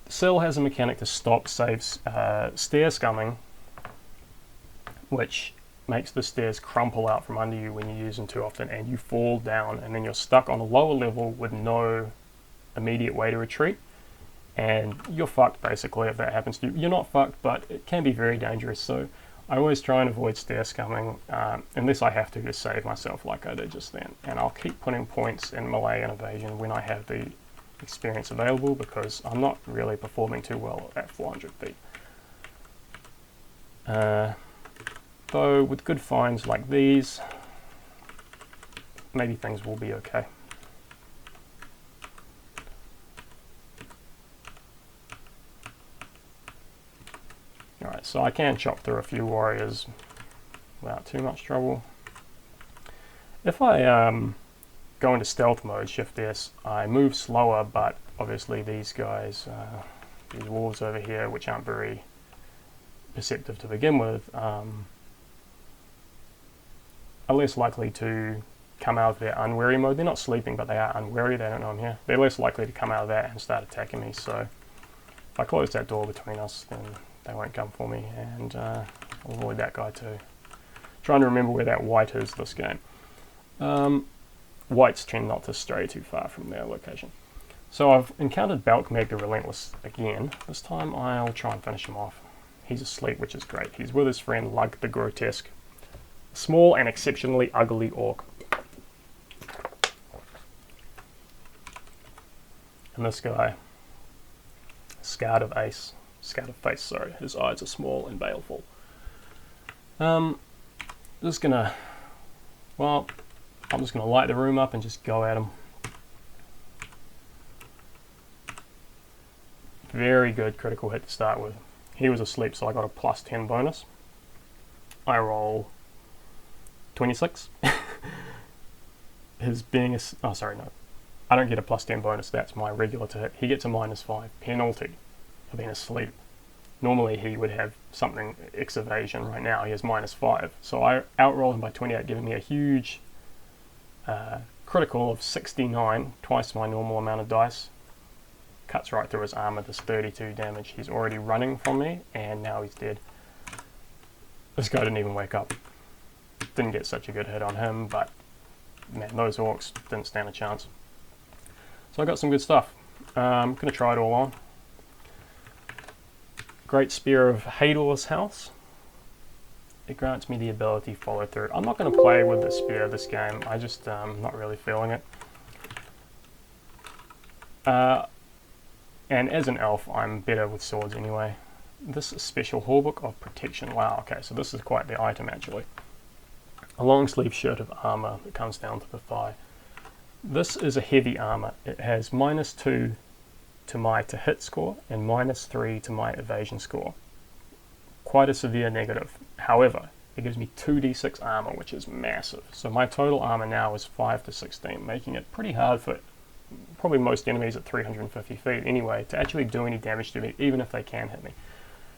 Sil has a mechanic to stop stair scumming, which makes the stairs crumple out from under you when you use them too often, and you fall down, and then you're stuck on a lower level with no immediate way to retreat. And you're fucked basically if that happens to you. You're not fucked, but it can be very dangerous. So I always try and avoid stair scumming unless I have to save myself like I did just then. And I'll keep putting points in melee and evasion when I have the experience available, because I'm not really performing too well at 400 feet. Though with good finds like these, maybe things will be okay. Alright, so I can chop through a few warriors without too much trouble. If I go into stealth mode, Shift S, I move slower, but obviously these guys, these wolves over here, which aren't very perceptive to begin with, are less likely to come out of their unwary mode. They're not sleeping, but they are unwary, they don't know I'm here. They're less likely to come out of that and start attacking me, so if I close that door between us, then they won't come for me, and I'll avoid that guy too. Trying to remember where that white is this game. Whites tend not to stray too far from their location. So I've encountered Balkmeg the Relentless again. This time I'll try and finish him off. He's asleep, which is great. He's with his friend Lug the Grotesque. Small and exceptionally ugly orc. And this guy, scarred of face, sorry. His eyes are small and baleful. Just gonna, well, I'm just gonna light the room up and just go at him. Very good critical hit to start with. He was asleep, so I got a +10 bonus. I roll 26. His being a, oh sorry, no. I don't get a +10 bonus, that's my regular to hit. He gets a -5 penalty for being asleep. Normally he would have something X evasion. Right now he has -5. So I outrolled him by 28, giving me a huge critical of 69, twice my normal amount of dice. Cuts right through his armor, does 32 damage. He's already running from me, and now he's dead. This guy didn't even wake up. didn't get such a good hit on him, but man, those orcs didn't stand a chance. So I got some good stuff. I'm going to try it all on. Great Spear of Hador's House. It grants me the ability to follow through. I'm not going to play with the spear this game. I just not really feeling it. And as an elf, I'm better with swords anyway. This is Special Hallbook of Protection. Wow, okay, so this is quite the item actually. A long sleeve shirt of armor that comes down to the thigh. This is a heavy armor. It has -2 to my to hit score and -3 to my evasion score. Quite a severe negative. However, it gives me 2d6 armor, which is massive. So my total armor now is 5 to 16, making it pretty hard for probably most enemies at 350 feet anyway to actually do any damage to me, even if they can hit me.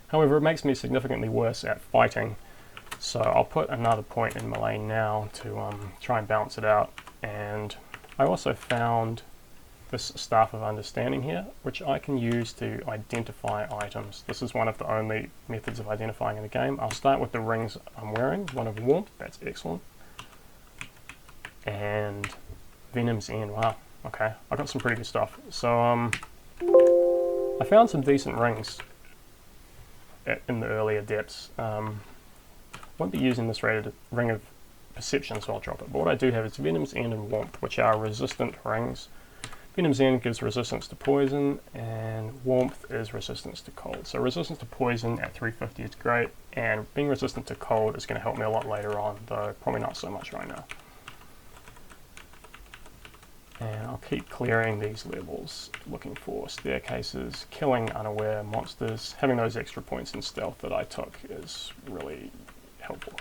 However, it makes me significantly worse at fighting, so I'll put another point in melee now to try and balance it out. And I also found this Staff of Understanding here, which I can use to identify items. This is one of the only methods of identifying in the game. I'll start with the rings I'm wearing, one of Warmth, that's excellent. And Venom's End, wow, okay, I got some pretty good stuff. So I found some decent rings in the earlier depths. Won't be using this rated Ring of Perception, so I'll drop it. But what I do have is Venom's End and Warmth, which are resistant rings. Venom's End gives resistance to poison, and Warmth is resistance to cold. So resistance to poison at 350 is great, and being resistant to cold is going to help me a lot later on, though probably not so much right now. And I'll keep clearing these levels, looking for staircases, killing unaware monsters. Having those extra points in stealth that I took is really helpful.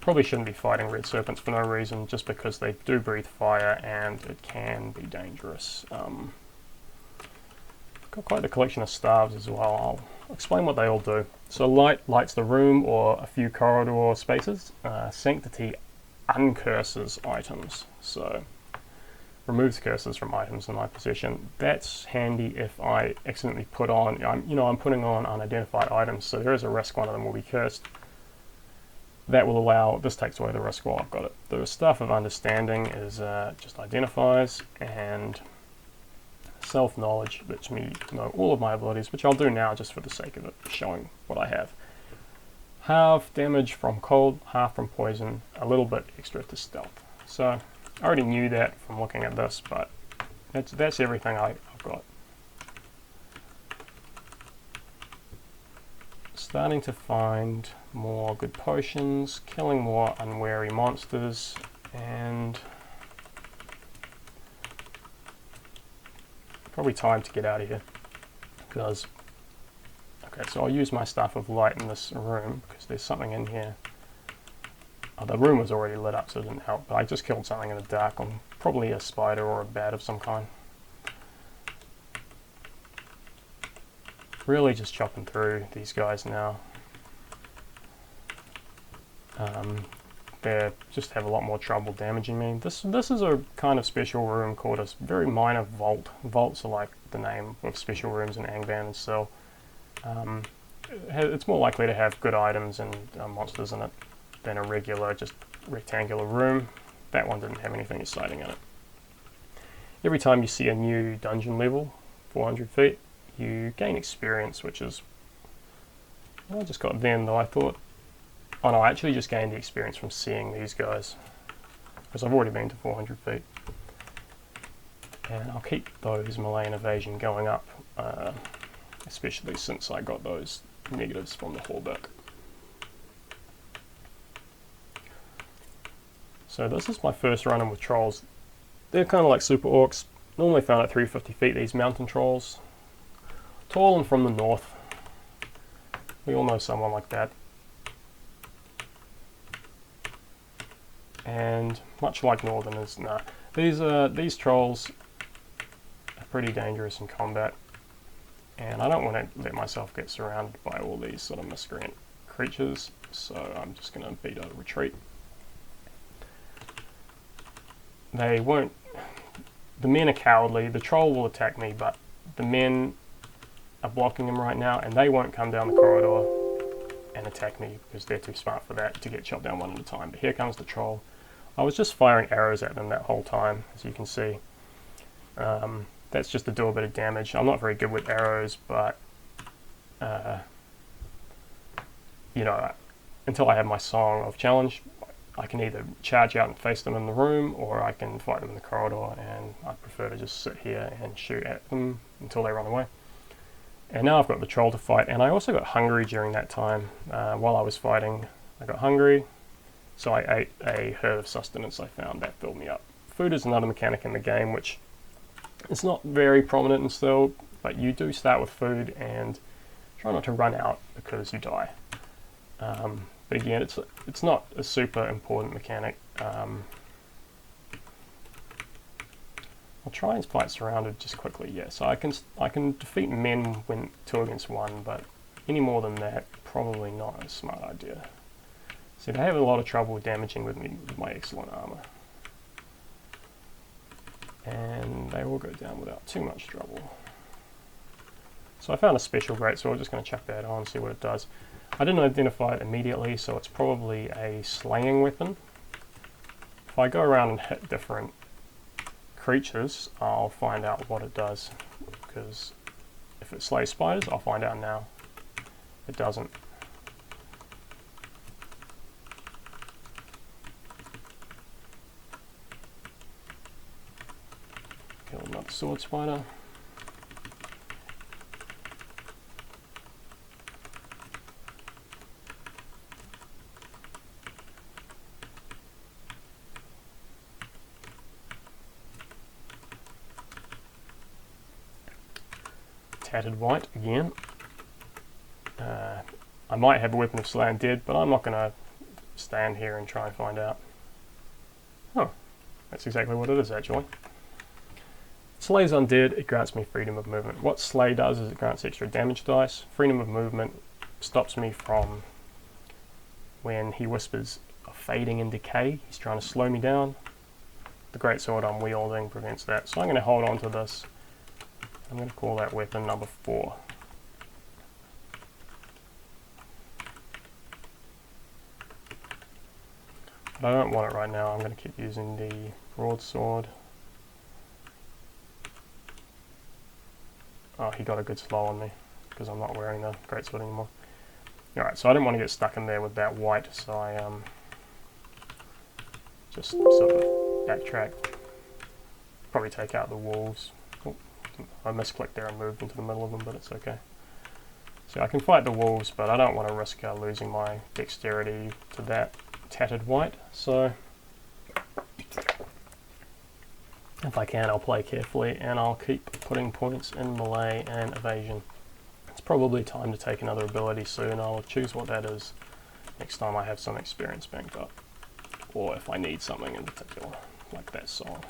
Probably shouldn't be fighting red serpents for no reason, just because they do breathe fire and it can be dangerous. Got quite the collection of staves as well. I'll explain what they all do. So light lights the room or a few corridor spaces. Sanctity uncurses items, so removes curses from items in my possession. That's handy if I accidentally put on, I'm putting on unidentified items, so there is a risk one of them will be cursed. That will allow, this takes away the risk while I've got it. The Staff of Understanding is just identifies, and Self-Knowledge lets me know all of my abilities, which I'll do now just for the sake of it, showing what I have. Half damage from cold, half from poison, a little bit extra to stealth. So I already knew that from looking at this, but that's everything I've got. Starting to find more good potions, killing more unwary monsters, and probably time to get out of here, because okay, so I'll use my Staff of Light in this room because there's something in here. Oh, the room was already lit up, so it didn't help, but I just killed something in the dark. Probably a spider or a bat of some kind. Really just chopping through these guys now. They just have a lot more trouble damaging me. This is a kind of special room called a very minor vault. Vaults are like the name of special rooms in Angband and Sil. It's more likely to have good items and monsters in it than a regular, just rectangular room. That one didn't have anything exciting in it. Every time you see a new dungeon level, 400 feet, you gain experience, which is, well, I just got then though I thought, oh no, I actually just gained the experience from seeing these guys, because I've already been to 400 feet. And I'll keep those melee and evasion going up, especially since I got those negatives from the hallback. So this is my first run-in with trolls. They're kind of like super orcs, normally found at 350 feet, these mountain trolls. Tall and from the north. We all know someone like that. And much like northerners, nah. These trolls are pretty dangerous in combat. And I don't want to let myself get surrounded by all these sort of miscreant creatures, so I'm just going to beat a retreat. They won't... The men are cowardly, the troll will attack me, but the men are blocking him right now, and they won't come down the corridor and attack me because they're too smart for that to get shot down one at a time. But here comes the troll. I was just firing arrows at them that whole time, as you can see. That's just to do a bit of damage. I'm not very good with arrows, but you know, until I have my Song of Challenge, I can either charge out and face them in the room, or I can fight them in the corridor, and I prefer to just sit here and shoot at them until they run away. And now I've got the troll to fight, and I also got hungry during that time. While I was fighting, I got hungry, so I ate a herb of sustenance I found. That filled me up. Food is another mechanic in the game, which is not very prominent in Sil, but you do start with food, and try not to run out because you die. But again, it's not a super important mechanic. I'll try and fight surrounded just quickly. Yeah, so I can defeat men when 2 against 1, but any more than that, probably not a smart idea. See, they have a lot of trouble damaging with me with my excellent armor, and they will go down without too much trouble. So I found a special great, so I'm just going to chuck that on, see what it does. I didn't identify it immediately, so it's probably a slaying weapon. If I go around and hit different creatures, I'll find out what it does, because if it slays spiders, I'll find out now. It doesn't. Kill another sword spider. Tattered white again. I might have a weapon of Slay Undead, but I'm not going to stand here and try and find out. Oh, that's exactly what it is actually. Slays Undead, it grants me freedom of movement. What Slay does is it grants extra damage dice. Freedom of movement stops me from, when he whispers of fading and decay, he's trying to slow me down. The greatsword I'm wielding prevents that, so I'm going to hold on to this. I'm going to call that weapon number 4. But I don't want it right now. I'm going to keep using the broadsword. Oh, he got a good slow on me because I'm not wearing the greatsword anymore. Alright, so I didn't want to get stuck in there with that white, so I just sort of backtrack. Probably take out the wolves. Oh, I misclicked there and moved into the middle of them, but it's okay. So I can fight the wolves, but I don't want to risk losing my dexterity to that tattered white, so if I can, I'll play carefully, and I'll keep putting points in melee and evasion. It's probably time to take another ability soon. I'll choose what that is next time I have some experience banked up, or if I need something in particular, like that song.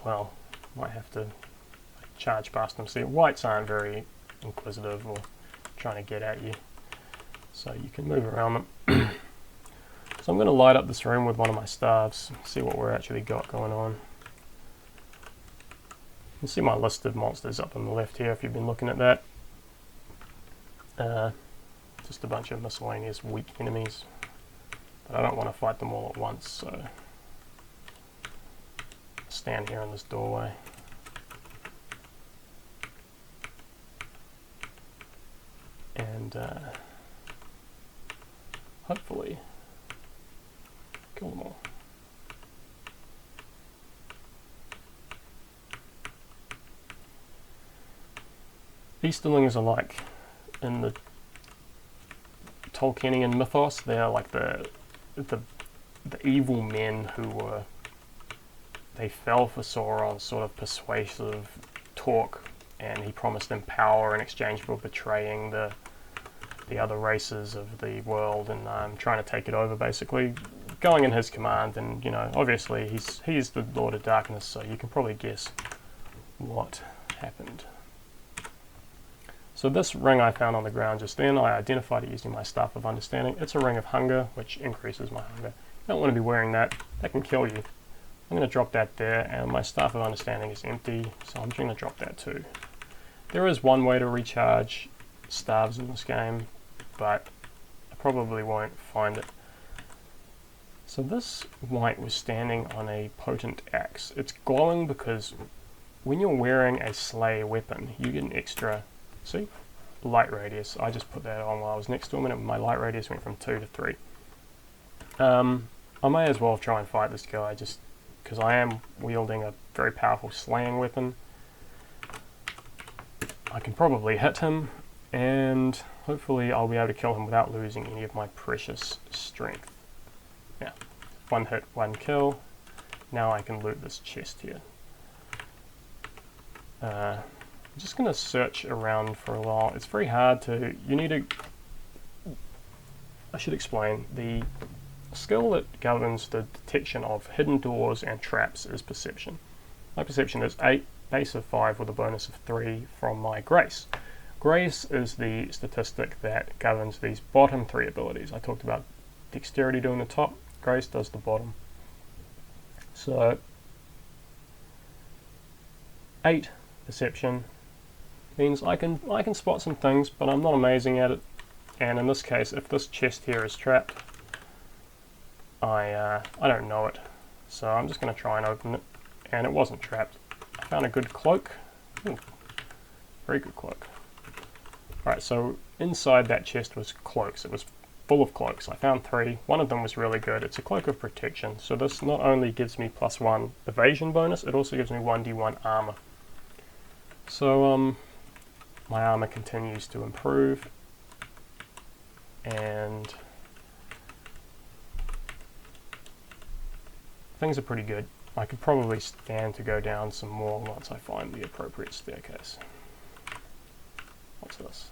Well, might have to charge past them. See, whites aren't very inquisitive or trying to get at you, so you can move around them. So I'm going to light up this room with one of my staves, see what we're actually got going on. You can see my list of monsters up on the left here if you've been looking at that. Just a bunch of miscellaneous weak enemies, but I don't want to fight them all at once, so stand here in this doorway. And hopefully kill them all. Easterlings are like, in the Tolkienian mythos, they're like the evil men who were, they fell for Sauron's sort of persuasive talk, and he promised them power in exchange for betraying the other races of the world and trying to take it over, basically, going in his command. And you know, obviously he's the Lord of Darkness, so you can probably guess what happened. So this ring I found on the ground just then, I identified it using my Staff of Understanding. It's a ring of hunger, which increases my hunger. Don't want to be wearing that. That can kill you. I'm going to drop that there, and my Staff of Understanding is empty, so I'm just going to drop that too. There is one way to recharge staves in this game, but I probably won't find it. So this wight was standing on a potent axe. It's glowing because when you're wearing a Slayer weapon, you get an extra, see, light radius. I just put that on while I was next to him, and my light radius went from 2 to 3. I may as well try and fight this guy, just because I am wielding a very powerful slaying weapon. I can probably hit him, and hopefully I'll be able to kill him without losing any of my precious strength. Yeah, 1 hit, 1 kill. Now I can loot this chest here. I'm just going to search around for a while. It's very hard to, I should explain, the skill that governs the detection of hidden doors and traps is perception. My perception is 8, base of 5 with a bonus of 3 from my grace. Grace is the statistic that governs these bottom 3 abilities. I talked about dexterity doing the top, grace does the bottom. So 8 perception means I can spot some things, but I'm not amazing at it. And in this case, if this chest here is trapped, I don't know it, so I'm just going to try and open it, and it wasn't trapped. I found a good cloak. Ooh, very good cloak. Alright, so inside that chest was cloaks. It was full of cloaks. I found 3. One of them was really good. It's a cloak of protection, so this not only gives me +1 evasion bonus, it also gives me 1d1 armor. So my armor continues to improve, and things are pretty good. I could probably stand to go down some more once I find the appropriate staircase. What's this?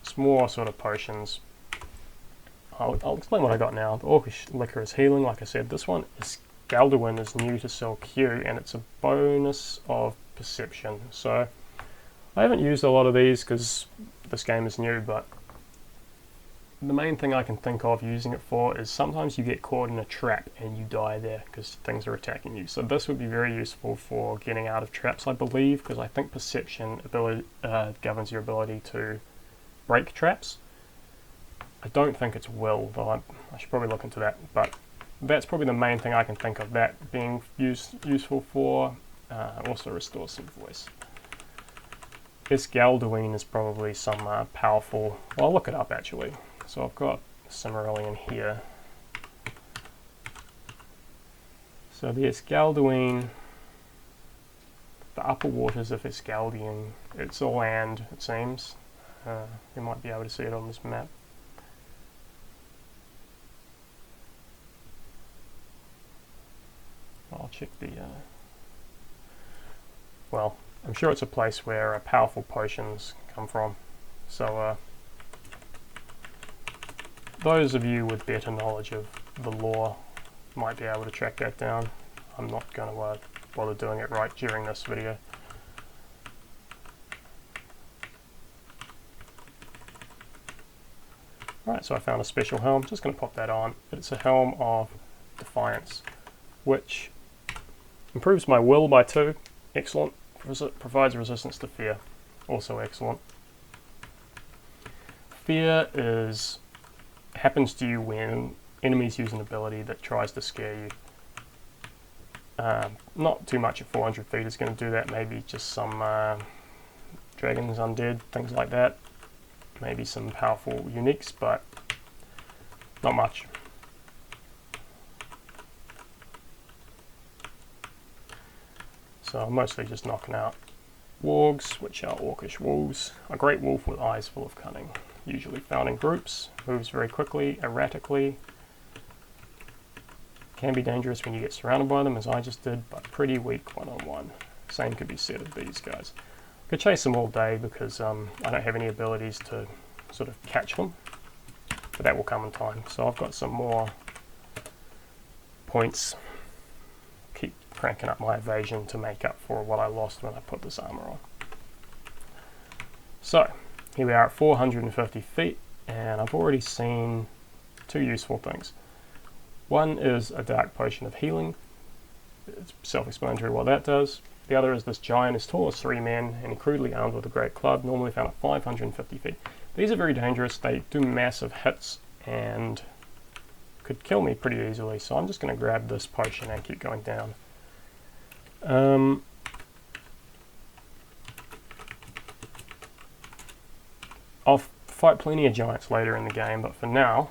Just more sort of potions. I'll explain what I got now. The Orcish Liquor is healing, like I said. This one is Galdwin is new to Sil-Q, and it's a bonus of perception. So I haven't used a lot of these because this game is new, but the main thing I can think of using it for is sometimes you get caught in a trap and you die there because things are attacking you. So this would be very useful for getting out of traps, I believe, because I think perception ability governs your ability to break traps. I don't think it's will, though I should probably look into that, but that's probably the main thing I can think of that being useful for. Also restores some voice. This Galduin is probably some powerful, well, I'll look it up actually. So I've got Silmarillion here. So the Escalduin, the upper waters of Escaldian, it's a land, it seems. You might be able to see it on this map. I'll check the, well, I'm sure it's a place where powerful potions come from. So those of you with better knowledge of the lore might be able to track that down. I'm not going to bother doing it right during this video. Alright, so I found a special helm. Just going to pop that on. It's a helm of Defiance, which improves my will by 2. Excellent. Provides resistance to fear. Also excellent. Fear happens to you when enemies use an ability that tries to scare you. Not too much at 400 feet is going to do that. Maybe just some dragons, undead, things like that. Maybe some powerful uniques, but not much. So I'm mostly just knocking out wargs, which are orcish wolves. A great wolf with eyes full of cunning. Usually found in groups, moves very quickly, erratically. Can be dangerous when you get surrounded by them, as I just did, but pretty weak one-on-one. Same could be said of these guys. I could chase them all day because I don't have any abilities to sort of catch them, but that will come in time. So I've got some more points. Keep cranking up my evasion to make up for what I lost when I put this armor on. So here we are at 450 feet, and I've already seen 2 useful things. One is a dark potion of healing. It's self-explanatory what that does. The other is this giant is tall as 3 men and crudely armed with a great club, normally found at 550 feet. These are very dangerous. They do massive hits and could kill me pretty easily, so I'm just going to grab this potion and keep going down. I'll fight plenty of giants later in the game, but for now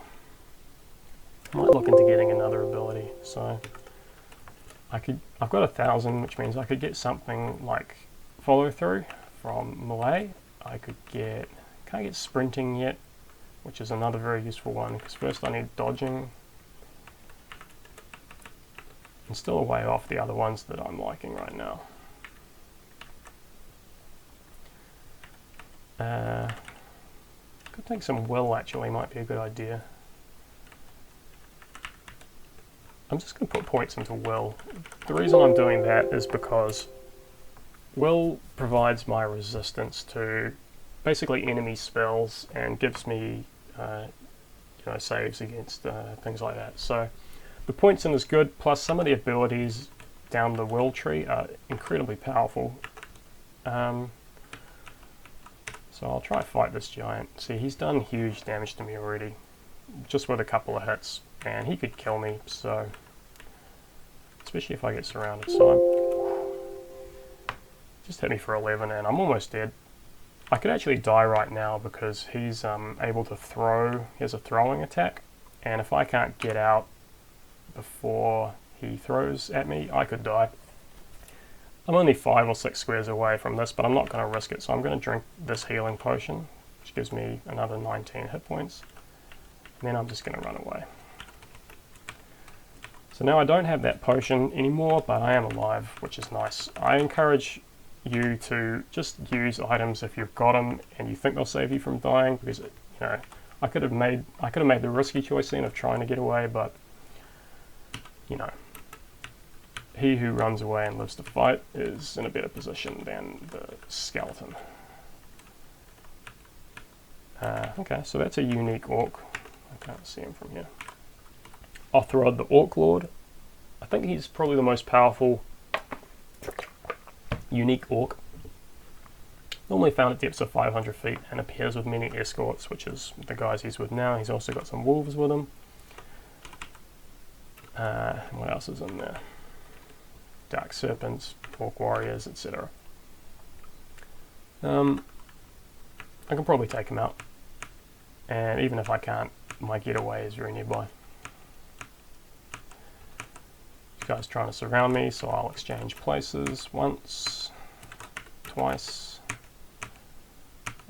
I might look into getting another ability. So I've got 1,000, which means I could get something like follow through from melee. Can't get sprinting yet, which is another very useful one, because first I need dodging. I'm still a way off the other ones that I'm liking right now. Could take some will, actually, might be a good idea. I'm just going to put points into will. The reason I'm doing that is because will provides my resistance to basically enemy spells and gives me saves against things like that. So the points in is good, plus some of the abilities down the will tree are incredibly powerful. So I'll try to fight this giant. See, he's done huge damage to me already, just with a couple of hits, and he could kill me, so especially if I get surrounded. So just hit me for 11 and I'm almost dead. I could actually die right now because he's able to throw. He has a throwing attack, and if I can't get out before he throws at me, I could die. I'm only 5 or 6 squares away from this, but I'm not going to risk it, so I'm going to drink this healing potion, which gives me another 19 hit points, and then I'm just going to run away. So now I don't have that potion anymore, but I am alive, which is nice. I encourage you to just use items if you've got them and you think they'll save you from dying, because I could have made the risky choice then of trying to get away, but he who runs away and lives to fight is in a better position than the skeleton. Okay, so that's a unique orc. I can't see him from here. Othrod the Orc Lord. I think he's probably the most powerful unique orc. Normally found at depths of 500 feet and appears with many escorts, which is the guys he's with now. He's also got some wolves with him. What else is in there? Dark serpents, orc warriors, etc. I can probably take him out, and even if I can't, my getaway is very nearby. This guy's trying to surround me, so I'll exchange places once, twice,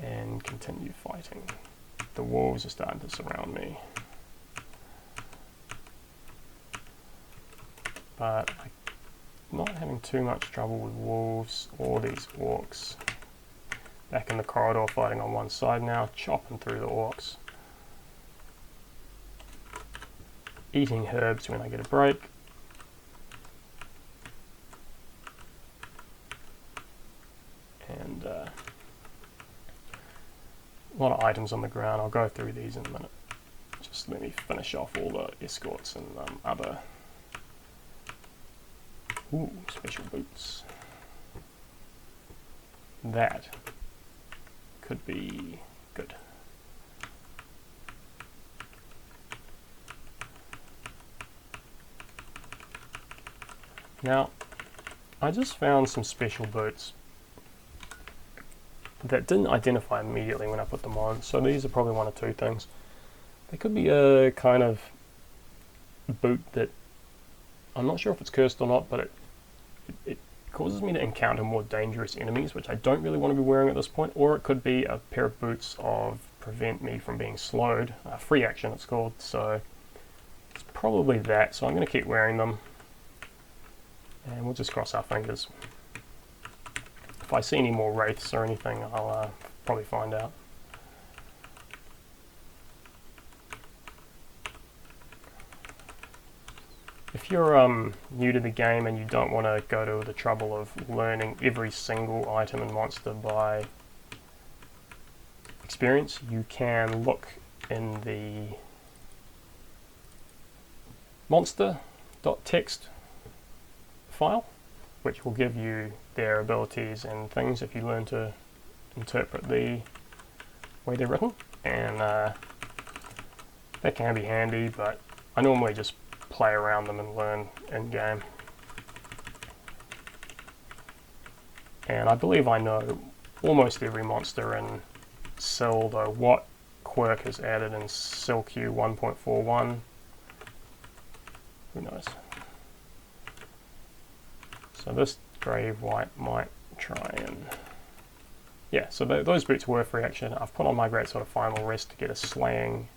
and continue fighting. The wolves are starting to surround me, but I'm not having too much trouble with wolves or these orcs. Back in the corridor fighting on one side now, chopping through the orcs. Eating herbs when I get a break. And a lot of items on the ground. I'll go through these in a minute. Just let me finish off all the escorts and other... Ooh, special boots. That could be good. Now, I just found some special boots that didn't identify immediately when I put them on, so these are probably one of two things. They could be a kind of boot that, I'm not sure if it's cursed or not, but it causes me to encounter more dangerous enemies, which I don't really want to be wearing at this point, or it could be a pair of boots of prevent me from being slowed, free action it's called, so it's probably that, so I'm going to keep wearing them, and we'll just cross our fingers. If I see any more wraiths or anything, I'll probably find out. If you're new to the game and you don't want to go to the trouble of learning every single item and monster by experience, you can look in the monster.txt file, which will give you their abilities and things if you learn to interpret the way they're written, and that can be handy, but I normally just play around them and learn in game. And I believe I know almost every monster in Sil, though what quirk is added in Sil-Q 1.41, who knows. So this Grave Wight might try and... yeah, so those boots were for reaction. I've put on my Great Sword of Final Rest to get a slaying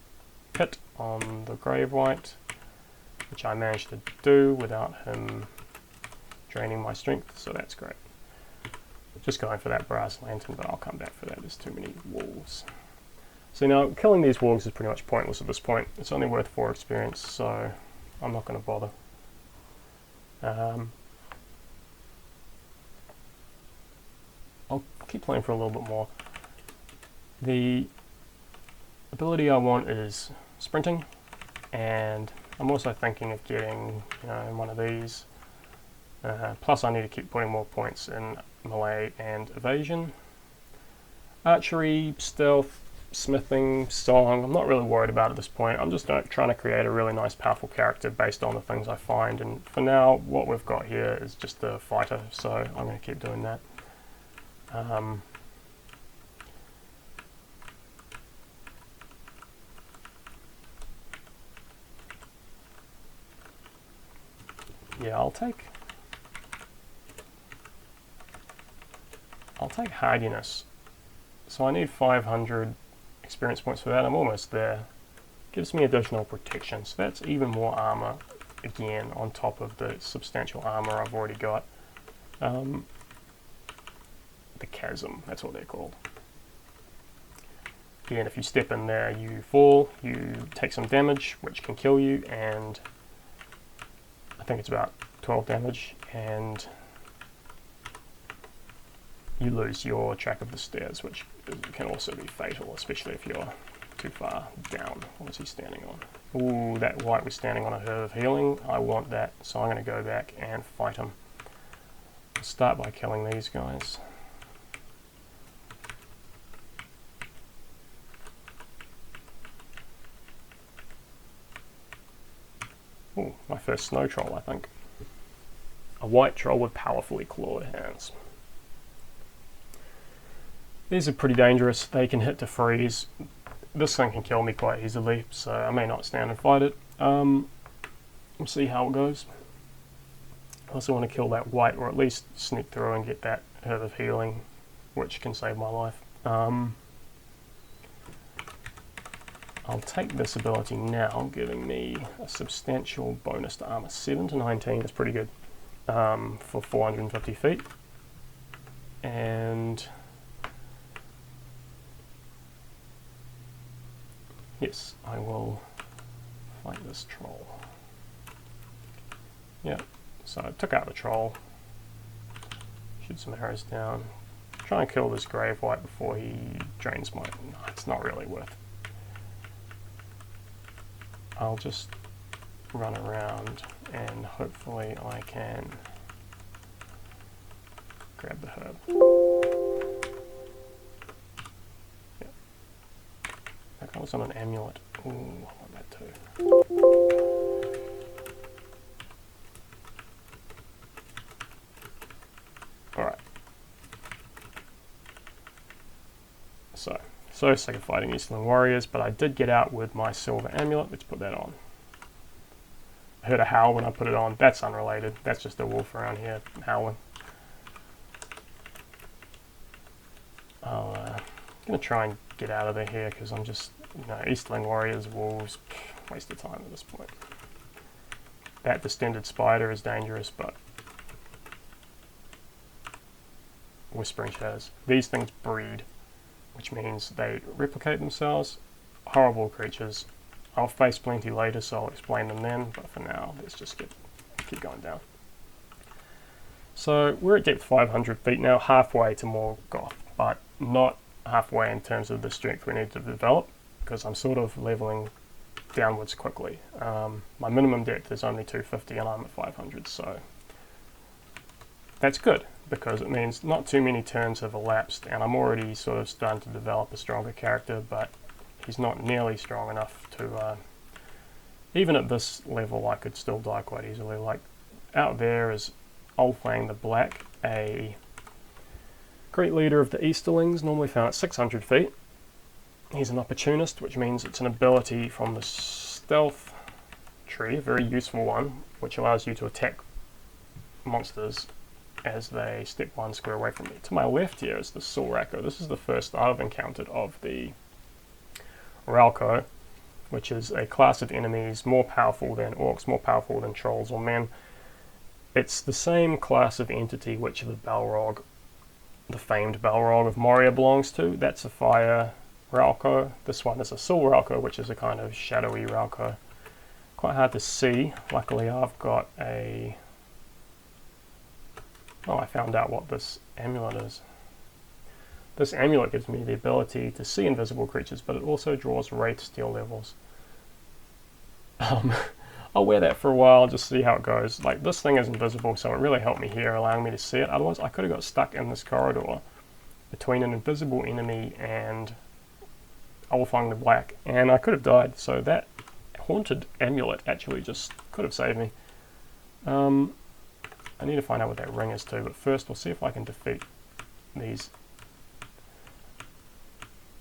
hit on the Grave Wight, which I managed to do without him draining my strength, so that's great. Just going for that brass lantern, but I'll come back for that. There's too many wolves. So now, killing these wolves is pretty much pointless at this point. It's only worth 4 experience, so I'm not going to bother. I'll keep playing for a little bit more. The ability I want is sprinting, and I'm also thinking of getting, one of these. Plus I need to keep putting more points in melee and evasion. Archery, stealth, smithing, song, I'm not really worried about at this point. I'm just trying to create a really nice powerful character based on the things I find, and for now what we've got here is just a fighter, so I'm going to keep doing that. Yeah, I'll take hardiness. So I need 500 experience points for that. I'm almost there. Gives me additional protection, so that's even more armor again on top of the substantial armor I've already got. The chasm, that's what they're called. Again, if you step in there, you fall, you take some damage, which can kill you, and I think it's about 12 damage, and you lose your track of the stairs, which can also be fatal, especially if you're too far down. What is he standing on? Ooh, that wight was standing on a herb of healing. I want that, so I'm going to go back and fight him. I'll start by killing these guys. Ooh, my first snow troll, I think. A white troll with powerfully clawed hands. These are pretty dangerous. They can hit to freeze. This thing can kill me quite easily, so I may not stand and fight it. We'll see how it goes. I also want to kill that white, or at least sneak through and get that herb of healing, which can save my life. I'll take this ability now, giving me a substantial bonus to armor. 7 to 19 is pretty good for 450 feet. And yes, I will fight this troll. Yeah, so I took out the troll. Shoot some arrows down. Try and kill this Grave Wight before he drains my... No, it's not really worth it. I'll just run around and hopefully I can grab the herb. Yeah. That was on an amulet. Ooh, I want that too. Alright. So sick of fighting Eastland warriors, but I did get out with my silver amulet. Let's put that on. I heard a howl when I put it on. That's unrelated. That's just a wolf around here howling. I'm going to try and get out of there here because I'm just, Eastland warriors, wolves, waste of time at this point. That distended spider is dangerous, but Whispering Shadows. These things breed, which means they replicate themselves. Horrible creatures. I'll face plenty later, so I'll explain them then, but for now, let's just keep going down. So we're at depth 500 feet now, halfway to Morgoth, but not halfway in terms of the strength we need to develop, because I'm sort of leveling downwards quickly. My minimum depth is only 250 and I'm at 500, so that's good because it means not too many turns have elapsed and I'm already sort of starting to develop a stronger character, but he's not nearly strong enough to, even at this level I could still die quite easily. Like out there is Ulfang the Black, a great leader of the Easterlings, normally found at 600 feet. He's an opportunist, which means it's an ability from the stealth tree, a very useful one, which allows you to attack monsters as they step 1 square away from me. To my left here is the Sil-Q. This is the first I've encountered of the Ralco, which is a class of enemies more powerful than orcs, more powerful than trolls or men. It's the same class of entity which the Balrog, the famed Balrog of Moria belongs to. That's a fire Ralco. This one is a Sil-Q, which is a kind of shadowy Ralco. Quite hard to see. Luckily I've got a... Oh, I found out what this amulet is. This amulet gives me the ability to see invisible creatures, but it also draws Wraith Steel levels. I'll wear that for a while and just see how it goes. Like, this thing is invisible, so it really helped me here, allowing me to see it. Otherwise, I could have got stuck in this corridor between an invisible enemy and Ulfang the Black, and I could have died. So that haunted amulet actually just could have saved me. I need to find out what that ring is too, but first we'll see if I can defeat these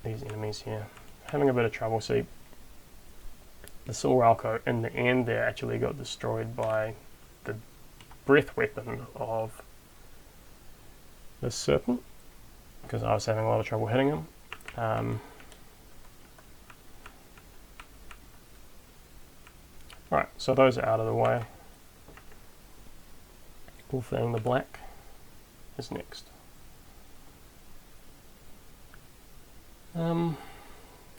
enemies here. Having a bit of trouble. See, the Sil-Q in the end there actually got destroyed by the breath weapon of the serpent, because I was having a lot of trouble hitting him. Alright, so those are out of the way. Ulfang the Black is next. I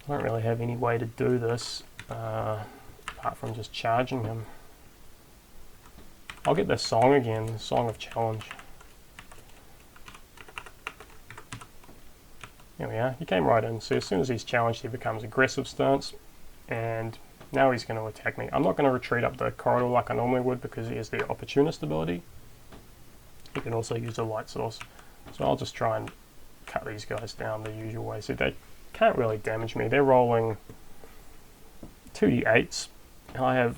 don't really have any way to do this apart from just charging him. I'll get this song again, the Song of Challenge. There we are, he came right in, so as soon as he's challenged he becomes aggressive stance, and now he's going to attack me. I'm not going to retreat up the corridor like I normally would because he has the opportunist ability. He can also use a light source, so I'll just try and cut these guys down the usual way. So they can't really damage me. They're rolling 2d8s, and I have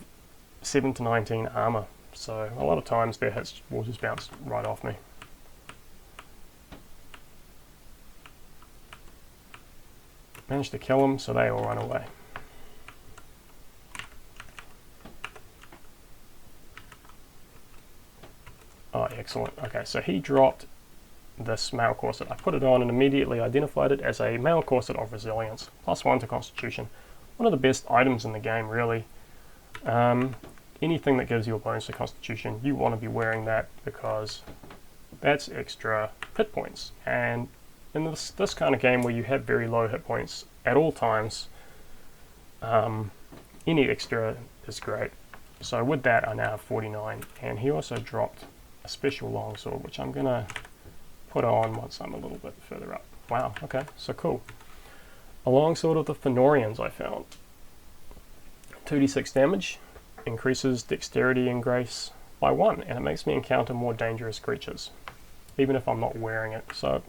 7 to 19 armor, so a lot of times their hits will just bounce right off me. Managed to kill them, so they all run away. Oh, excellent. Okay, so he dropped this mail corset. I put it on and immediately identified it as a mail corset of resilience, +1 to constitution. One of the best items in the game, really. Anything that gives you a bonus to constitution, you want to be wearing that because that's extra hit points. And in this kind of game where you have very low hit points at all times, any extra is great. So with that, I now have 49, and he also dropped a special longsword, which I'm gonna put on once I'm a little bit further up. Wow, okay, so cool. A longsword of the Fëanorians I found. 2d6 damage, increases dexterity and grace by 1, and it makes me encounter more dangerous creatures, even if I'm not wearing it. So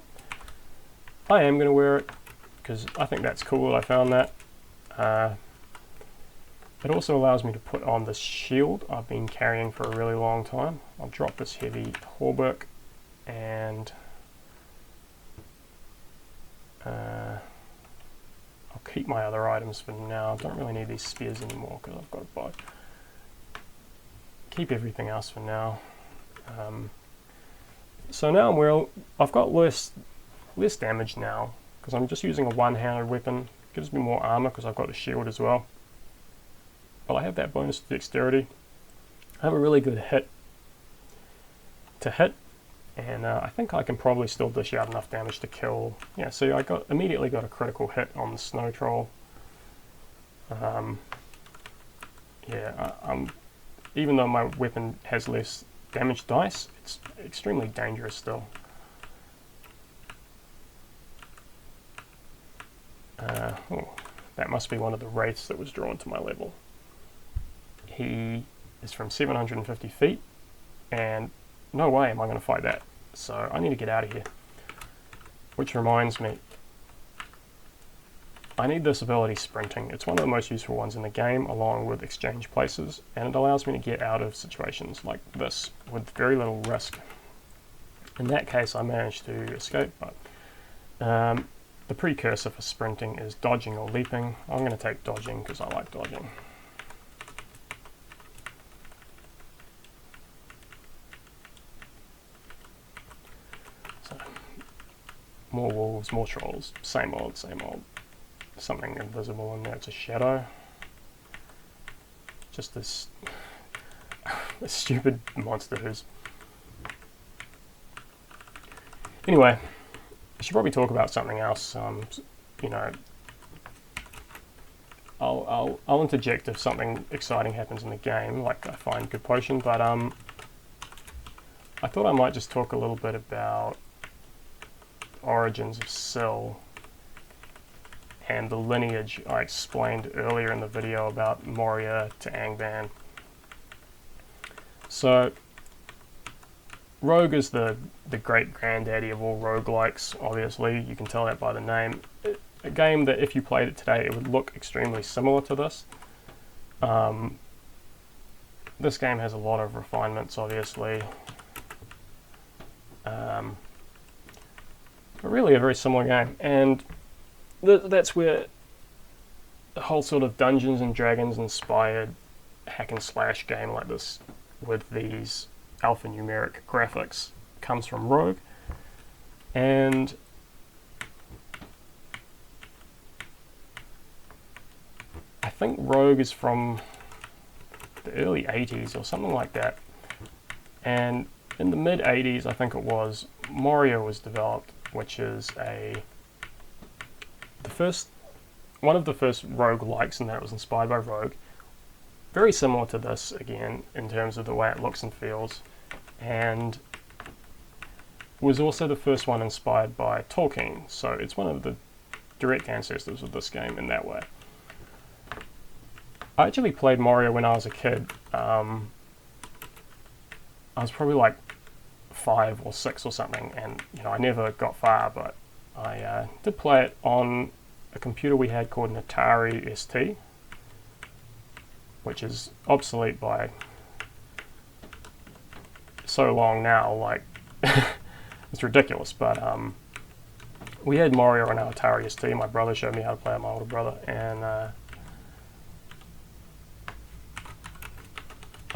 I am gonna wear it because I think that's cool that I found that. It also allows me to put on this shield I've been carrying for a really long time. I'll drop this heavy hauberk and I'll keep my other items for now. I don't really need these spears anymore because I've got a bow. Keep everything else for now. So now I've got less damage now because I'm just using a one-handed weapon. It gives me more armor because I've got a shield as well. But I have that bonus to dexterity. I have a really good hit, and I think I can probably still dish out enough damage to kill. Yeah, see, I immediately got a critical hit on the snow troll. Yeah, even though my weapon has less damage dice, it's extremely dangerous still. Oh, That must be one of the wraiths that was drawn to my level. He is from 750 feet, and no way am I going to fight that. So I need to get out of here. Which reminds me, I need this ability, Sprinting. It's one of the most useful ones in the game, along with Exchange Places, and it allows me to get out of situations like this with very little risk. In that case, I managed to escape, but the precursor for Sprinting is Dodging or Leaping. I'm going to take Dodging because I like dodging. So, more wolves, more trolls. Same old, same old. Something invisible in there, it's a shadow. Just this stupid monster who's... Anyway, I should probably talk about something else. You know, I'll interject if something exciting happens in the game, like I find good potion, but I thought I might just talk a little bit about origins of Sil and the lineage I explained earlier in the video about Moria to Angband. So, Rogue is the great granddaddy of all roguelikes, obviously. You can tell that by the name. A game that if you played it today, it would look extremely similar to this. This game has a lot of refinements, obviously. But really a very similar game. And that's where the whole sort of Dungeons and Dragons inspired hack and slash game like this with these alphanumeric graphics comes from Rogue. And I think Rogue is from the early 80s or something like that. And in the mid 80s, I think it was, Moria was developed, which is one of the first roguelikes, and that was inspired by Rogue. Very similar to this, again, in terms of the way it looks and feels, and was also the first one inspired by Tolkien, so it's one of the direct ancestors of this game in that way. I actually played Moria when I was a kid. I was probably like 5 or 6 or something, and you know, I never got far, but I did play it on a computer we had called an Atari ST, which is obsolete by so long now, like it's ridiculous. But we had Mario on our Atari ST. My brother showed me how to play it, my older brother, and I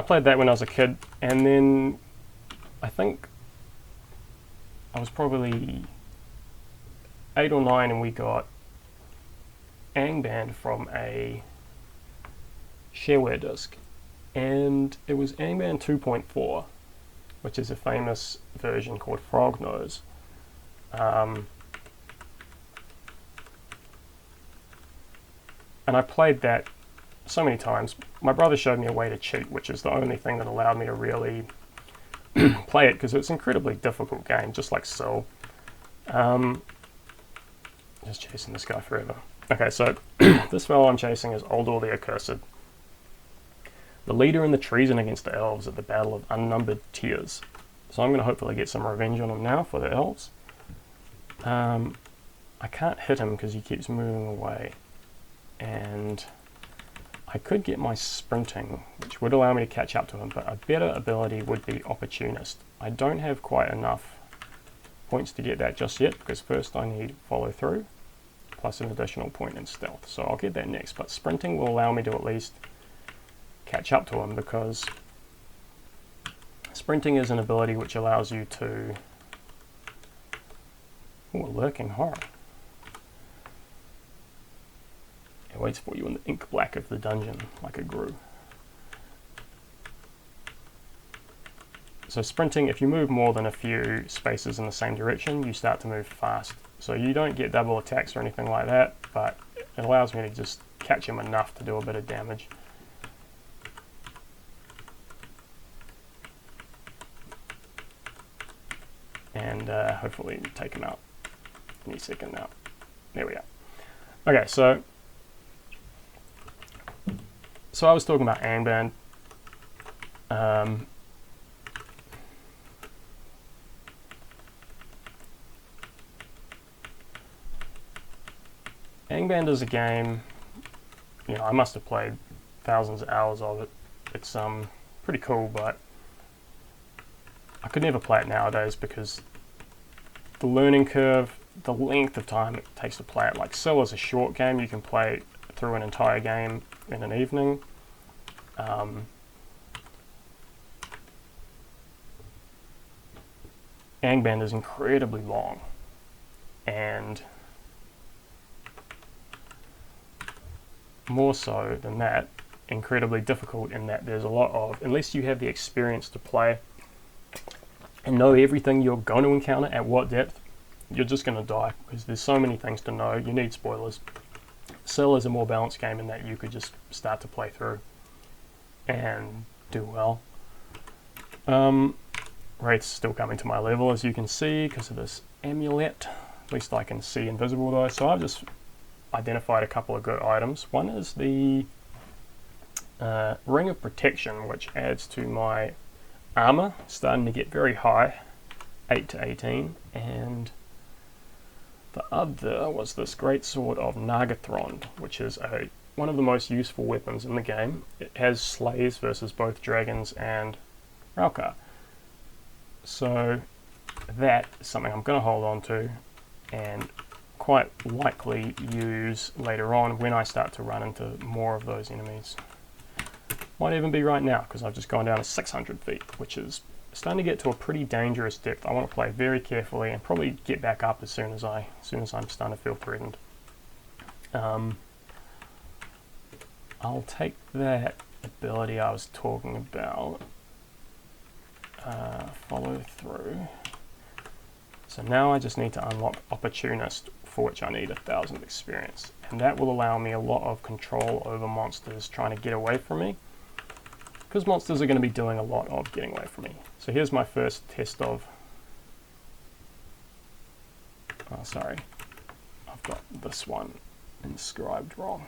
played that when I was a kid, and then I think I was probably 8 or 9 and we got Angband from a shareware disk, and it was Angband 2.4, which is a famous version called Frog Nose. And I played that so many times. My brother showed me a way to cheat, which is the only thing that allowed me to really play it, because it's an incredibly difficult game, just like Sil. Just chasing this guy forever. Okay, so this fellow I'm chasing is Oldor the Accursed, the leader in the treason against the elves at the Battle of Unnumbered Tears. So I'm going to hopefully get some revenge on him now for the elves. I can't hit him because he keeps moving away, and I could get my Sprinting, which would allow me to catch up to him, but a better ability would be Opportunist. I don't have quite enough points to get that just yet, because first I need Follow Through, plus an additional point in Stealth. So I'll get that next, but Sprinting will allow me to at least catch up to him, because Sprinting is an ability which allows you to... Ooh, a Lurking Horror. It waits for you in the ink black of the dungeon, like a grue. So Sprinting, if you move more than a few spaces in the same direction, you start to move fast. So you don't get double attacks or anything like that, but it allows me to just catch him enough to do a bit of damage. And hopefully take him out any second now. There we are. Okay, so So I was talking about Angband. Angband is a game, you know, I must have played thousands of hours of it. It's pretty cool, but I could never play it nowadays because the learning curve, the length of time it takes to play it. Like Sil is a short game, you can play through an entire game in an evening. Angband is incredibly long, and more so than that, incredibly difficult in that there's a lot of, unless you have the experience to play and know everything you're going to encounter at what depth, you're just going to die because there's so many things to know. You need spoilers. Sil is a more balanced game in that you could just start to play through and do well. Rate's still coming to my level, as you can see, because of this amulet. At least I can see invisible though. So I've just identified a couple of good items. One is the Ring of Protection, which adds to my armor, starting to get very high, 8 to 18, and the other was this Great Sword of Nargothrond, which is one of the most useful weapons in the game. It has slays versus both dragons and Raukar. So that is something I'm going to hold on to and quite likely use later on when I start to run into more of those enemies. Might even be right now because I've just gone down to 600 feet, which is starting to get to a pretty dangerous depth. I want to play very carefully and probably get back up as soon as I'm starting to feel threatened. I'll take that ability I was talking about. Follow through. So now I just need to unlock Opportunist, for which I need 1,000 experience, and that will allow me a lot of control over monsters trying to get away from me, because monsters are going to be doing a lot of getting away from me. So here's my first test of... oh, sorry, I've got this one inscribed wrong.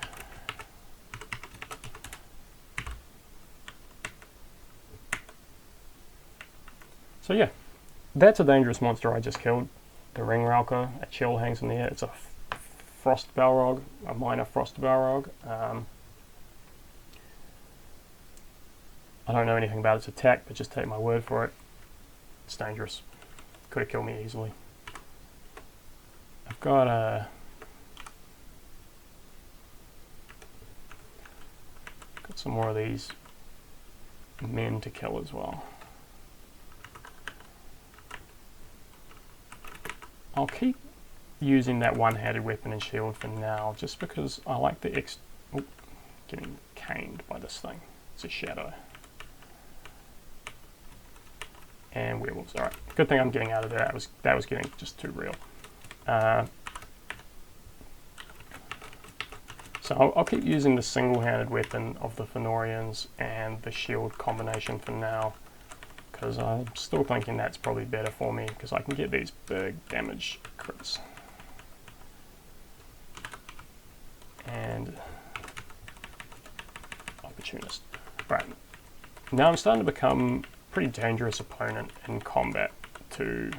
So yeah, that's a dangerous monster I just killed. The Ring Raukar, a chill hangs in the air. It's a Frost Balrog, a minor Frost Balrog. I don't know anything about its attack, but just take my word for it. It's dangerous. Could have killed me easily. I've got some more of these men to kill as well. I'll keep using that one-handed weapon and shield for now, just because I like the getting caned by this thing. It's a shadow. And werewolves. Alright, good thing I'm getting out of there. That was getting just too real. So I'll keep using the single-handed weapon of the Fëanorians and the shield combination for now, because I'm still thinking that's probably better for me, because I can get these big damage crits. And Opportunist. Right, now I'm starting to become a pretty dangerous opponent in combat to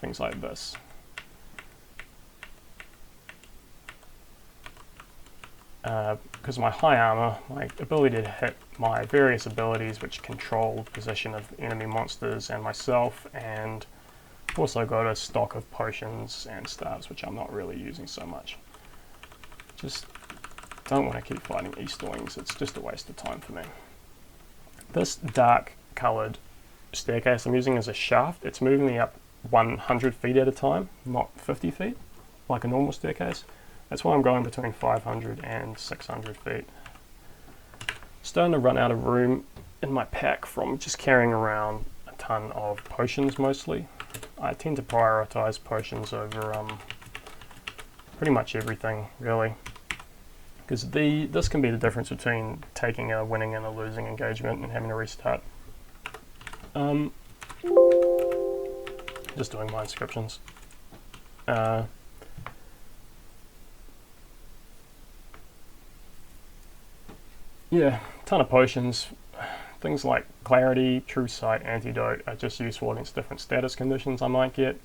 things like this. Because my high armor, my ability to hit my various abilities which control the position of enemy monsters and myself, and also got a stock of potions and stars which I'm not really using so much. Just don't want to keep fighting Easterlings, it's just a waste of time for me. This dark coloured staircase I'm using as a shaft. It's moving me up 100 feet at a time, not 50 feet like a normal staircase. That's why I'm going between 500 and 600 feet. Starting to run out of room in my pack from just carrying around a ton of potions mostly. I tend to prioritize potions over pretty much everything really, because this can be the difference between taking a winning and a losing engagement and having to restart. Just doing my inscriptions. So yeah, ton of potions. Things like Clarity, True Sight, Antidote are just useful against different status conditions I might get.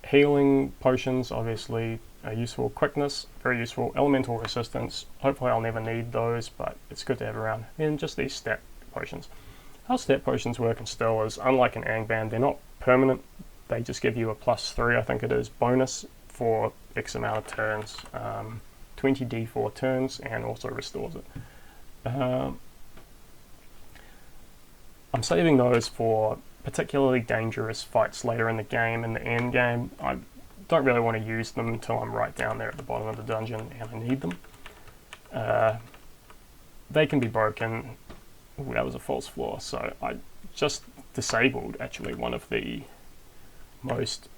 Healing potions, obviously, are useful. Quickness, very useful. Elemental Resistance, hopefully I'll never need those, but it's good to have around. And just these stat potions. How stat potions work in Still is, unlike an Angband, they're not permanent. They just give you a +3, I think it is, bonus for X amount of turns. 20d4 turns, and also restores it. I'm saving those for particularly dangerous fights later in the game, in the end game. I don't really want to use them until I'm right down there at the bottom of the dungeon and I need them. They can be broken. Ooh, that was a false floor, so I just disabled actually one of the most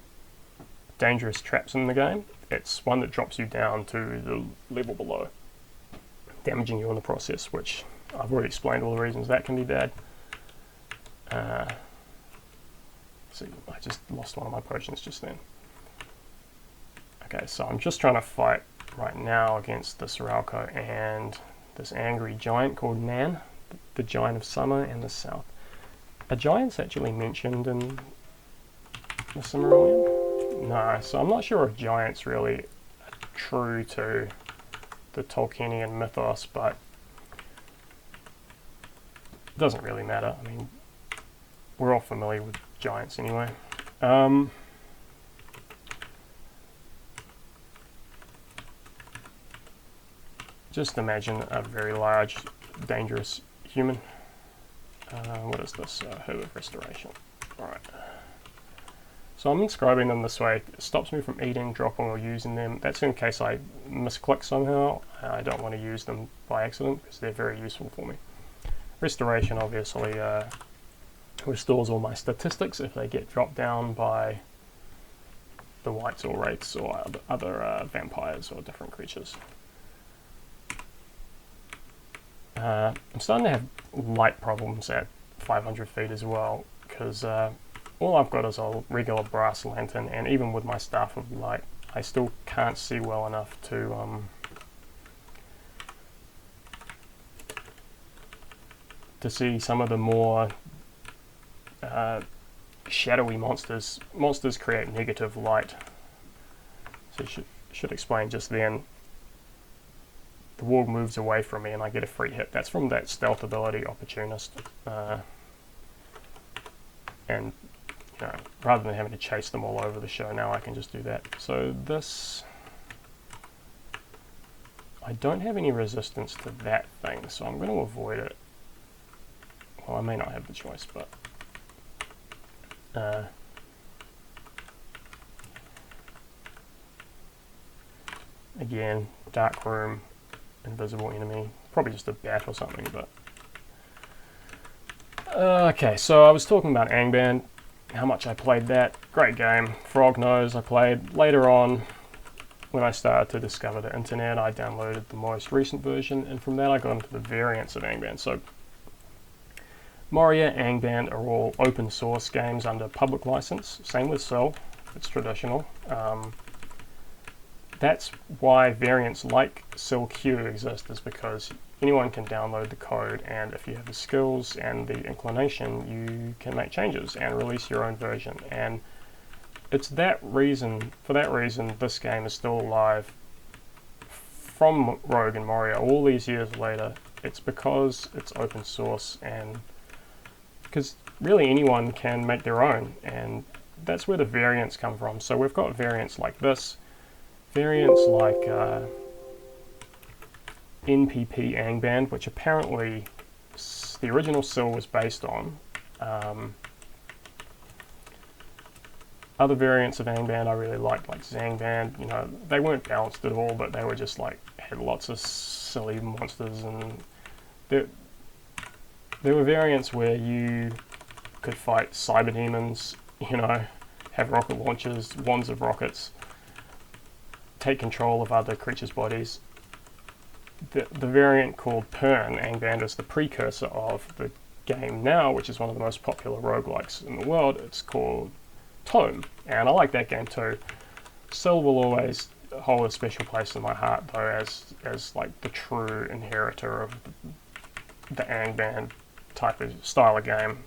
dangerous traps in the game. It's one that drops you down to the level below, damaging you in the process, which I've already explained all the reasons that can be bad. See, I just lost one of my potions just then. Okay, so I'm just trying to fight right now against this Sil-Q and this angry giant called Nan, the giant of summer and the south. Are giants actually mentioned in the Silmarillion? No, so I'm not sure if giants really are true to the Tolkienian mythos, but it doesn't really matter. I mean, we're all familiar with giants anyway. Just imagine a very large, dangerous human. What is this? Herb of Restoration. Alright. So I'm inscribing them this way. It stops me from eating, dropping, or using them. That's in case I misclick somehow. I don't want to use them by accident because they're very useful for me. Restoration obviously restores all my statistics if they get dropped down by the wights or wraiths or other vampires or different creatures. I'm starting to have light problems at 500 feet as well, because all I've got is a regular brass lantern, and even with my Staff of Light, I still can't see well enough to see some of the more shadowy monsters. Monsters create negative light. So should explain just then. The wall moves away from me and I get a free hit. That's from that stealth ability, Opportunist. And you know, rather than having to chase them all over the show, now I can just do that. So this, I don't have any resistance to that thing, so I'm going to avoid it. Well, I may not have the choice, but again, dark room, invisible enemy, probably just a bat or something, but okay, so I was talking about Angband, how much I played that. Great game. Frog knows I played. Later on, when I started to discover the internet, I downloaded the most recent version, and from that I got into the variants of Angband. So Moria, Angband are all open source games under public license. Same with Sil, it's traditional. That's why variants like Sil-Q exist, is because anyone can download the code, and if you have the skills and the inclination, you can make changes and release your own version. And it's that reason, for that reason, this game is still alive from Rogue and Moria all these years later. It's because it's open source, and because really anyone can make their own, and that's where the variants come from. So we've got variants like this, variants like NPP Angband, which apparently the original Sil was based on. Other variants of Angband I really liked, like Zangband. You know, they weren't balanced at all, but they were just like, had lots of silly monsters, and there were variants where you could fight cyber demons, you know, have rocket launchers, wands of rockets, take control of other creatures' bodies. The variant called Pern Angband is the precursor of the game now, which is one of the most popular roguelikes in the world. It's called Tome, and I like that game too. Sil will always hold a special place in my heart though, as like the true inheritor of the Angband type of style of game.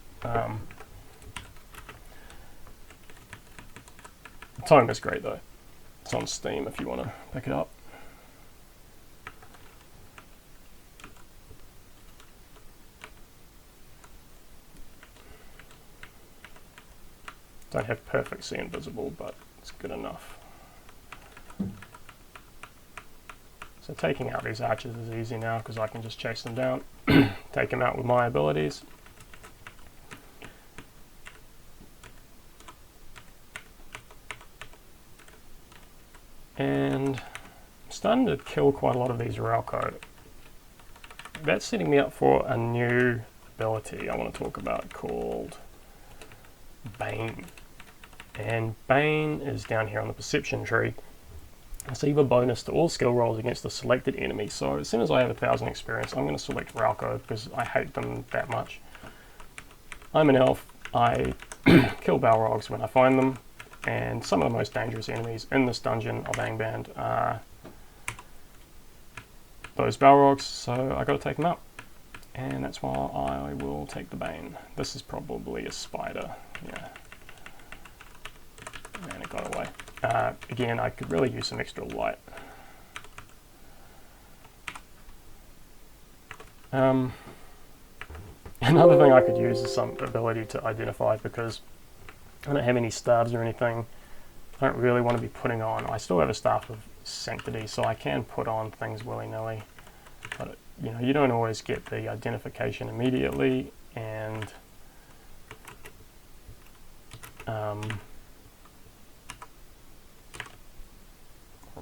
Tome is great though. It's on Steam if you want to pick it up. Don't have perfect see invisible, but it's good enough. So taking out these archers is easy now because I can just chase them down, take them out with my abilities. And I'm starting to kill quite a lot of these Ralco. That's setting me up for a new ability I want to talk about called Bane. And Bane is down here on the perception tree. Receive a bonus to all skill rolls against the selected enemy. So as soon as I have 1,000 experience, I'm going to select Ralco because I hate them that much. I'm an elf. I kill Balrogs when I find them, and some of the most dangerous enemies in this dungeon of Angband are those Balrogs, so I got to take them out. And that's why I will take the Bane. This is probably a spider. Yeah. And it got away. Again, I could really use some extra light. Another thing I could use is some ability to identify, because I don't have any staves or anything. I don't really want to be putting on. I still have a staff of sanctity, so I can put on things willy-nilly. But you know, you don't always get the identification immediately, and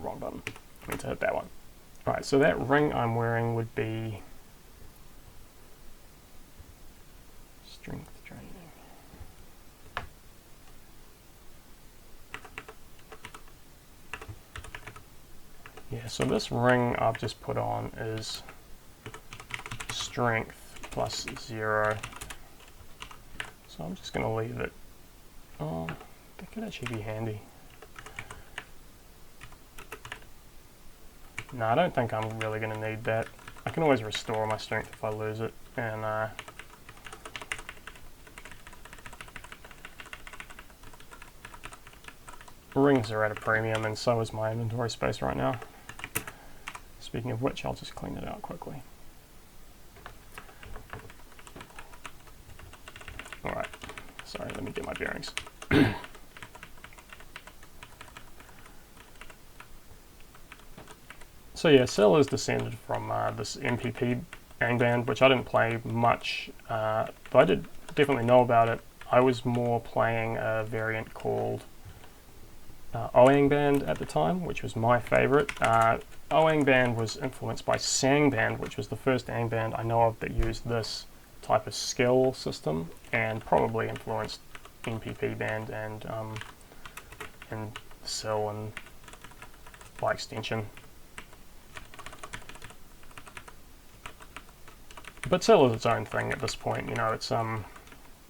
wrong button. I need to hit that one. Alright, so that ring I'm wearing would be strength training. Yeah, so this ring I've just put on is strength plus 0. So I'm just going to leave it. Oh, that could actually be handy. No, I don't think I'm really going to need that. I can always restore my strength if I lose it. And rings are at a premium, and so is my inventory space right now. Speaking of which, I'll just clean it out quickly. Alright, sorry, let me get my bearings. So yeah, Sil is descended from this MPP Angband, which I didn't play much, but I did definitely know about it. I was more playing a variant called Angband at the time, which was my favourite. Angband was influenced by Sangband, which was the first Angband I know of that used this type of skill system, and probably influenced MPP Band and Sil and by extension. But Sil is its own thing at this point. You know, it's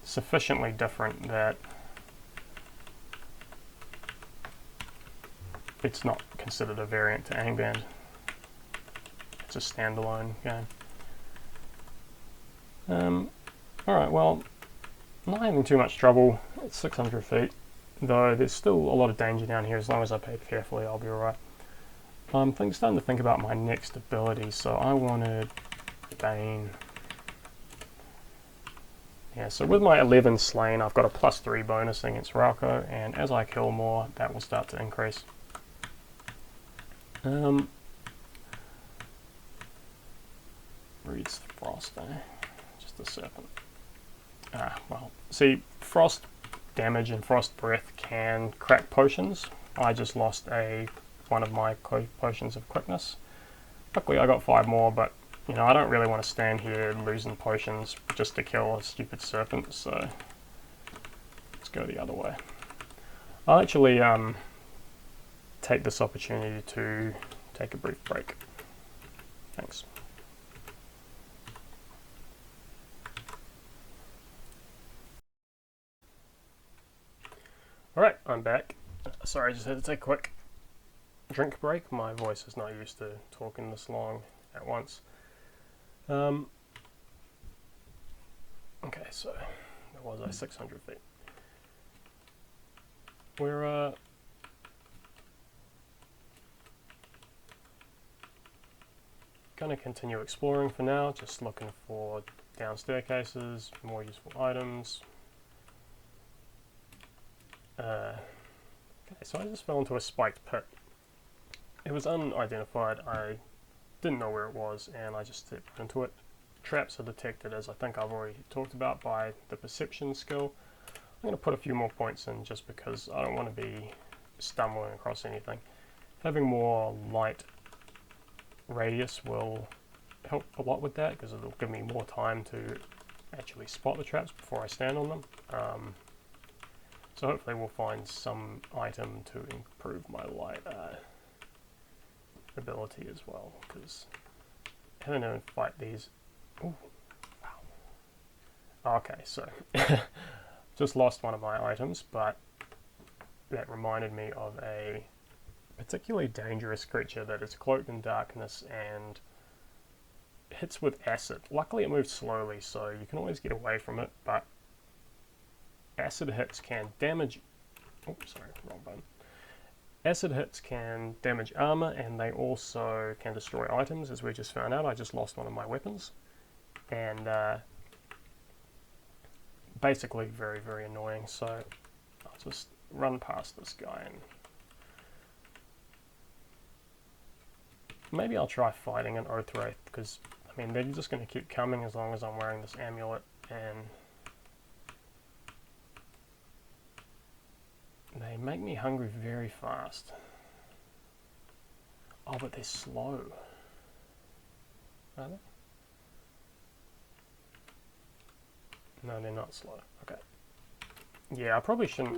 sufficiently different that it's not considered a variant to Angband. It's a standalone game. Alright, well, I'm not having too much trouble. It's 600 feet, though there's still a lot of danger down here. As long as I play carefully, I'll be alright. I'm starting to think about my next ability, so I wanted Bane. Yeah, so with my 11 slain, I've got a +3 bonus against Ralco, and as I kill more, that will start to increase. Breeds frost, eh? Just a serpent. Well, see, frost damage and frost breath can crack potions. I just lost one of my potions of quickness. Luckily I got 5 more, but you know, I don't really want to stand here losing potions just to kill a stupid serpent, so let's go the other way. I'll actually take this opportunity to take a brief break. Thanks. Alright, I'm back. Sorry, I just had to take a quick drink break. My voice is not used to talking this long at once. Okay, so that was 600 feet. We're going to continue exploring for now, just looking for down staircases, more useful items. Okay, so I just fell into a spiked pit. It was unidentified, I didn't know where it was, and I just stepped into it. Traps are detected, as I think I've already talked about, by the perception skill. I'm going to put a few more points in just because I don't want to be stumbling across anything. Having more light radius will help a lot with that because it'll give me more time to actually spot the traps before I stand on them. So hopefully we'll find some item to improve my light ability as well, because having to fight these... Ooh, wow. Okay, so just lost one of my items, but that reminded me of a particularly dangerous creature that is cloaked in darkness and hits with acid. Luckily it moves slowly, so you can always get away from it, but acid hits can damage... Oh, sorry, wrong button. Acid hits can damage armor, and they also can destroy items, as we just found out. I just lost one of my weapons, and basically very, very annoying. So I'll just run past this guy, and maybe I'll try fighting an Oath Wraith, because I mean they're just going to keep coming as long as I'm wearing this amulet, and they make me hungry very fast. Oh, but they're slow. Are they? No, they're not slow. Okay. Yeah, I probably shouldn't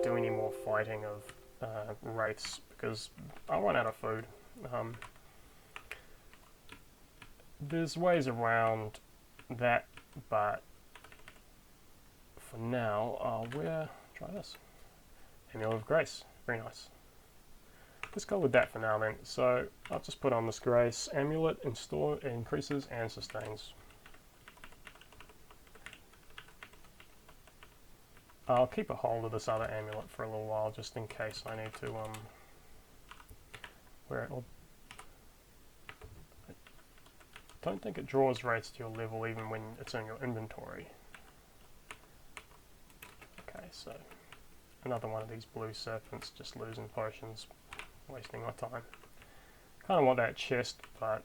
do any more fighting of wraiths because I'll run out of food. There's ways around that, but for now, try this. Amulet of Grace. Very nice. Let's go with that for now then. So I'll just put on this Grace amulet and store increases and sustains. I'll keep a hold of this other amulet for a little while just in case I need to wear it. I don't think it draws rates to your level even when it's in your inventory. Okay, so another one of these blue serpents, just losing potions, wasting my time. Kind of want that chest, but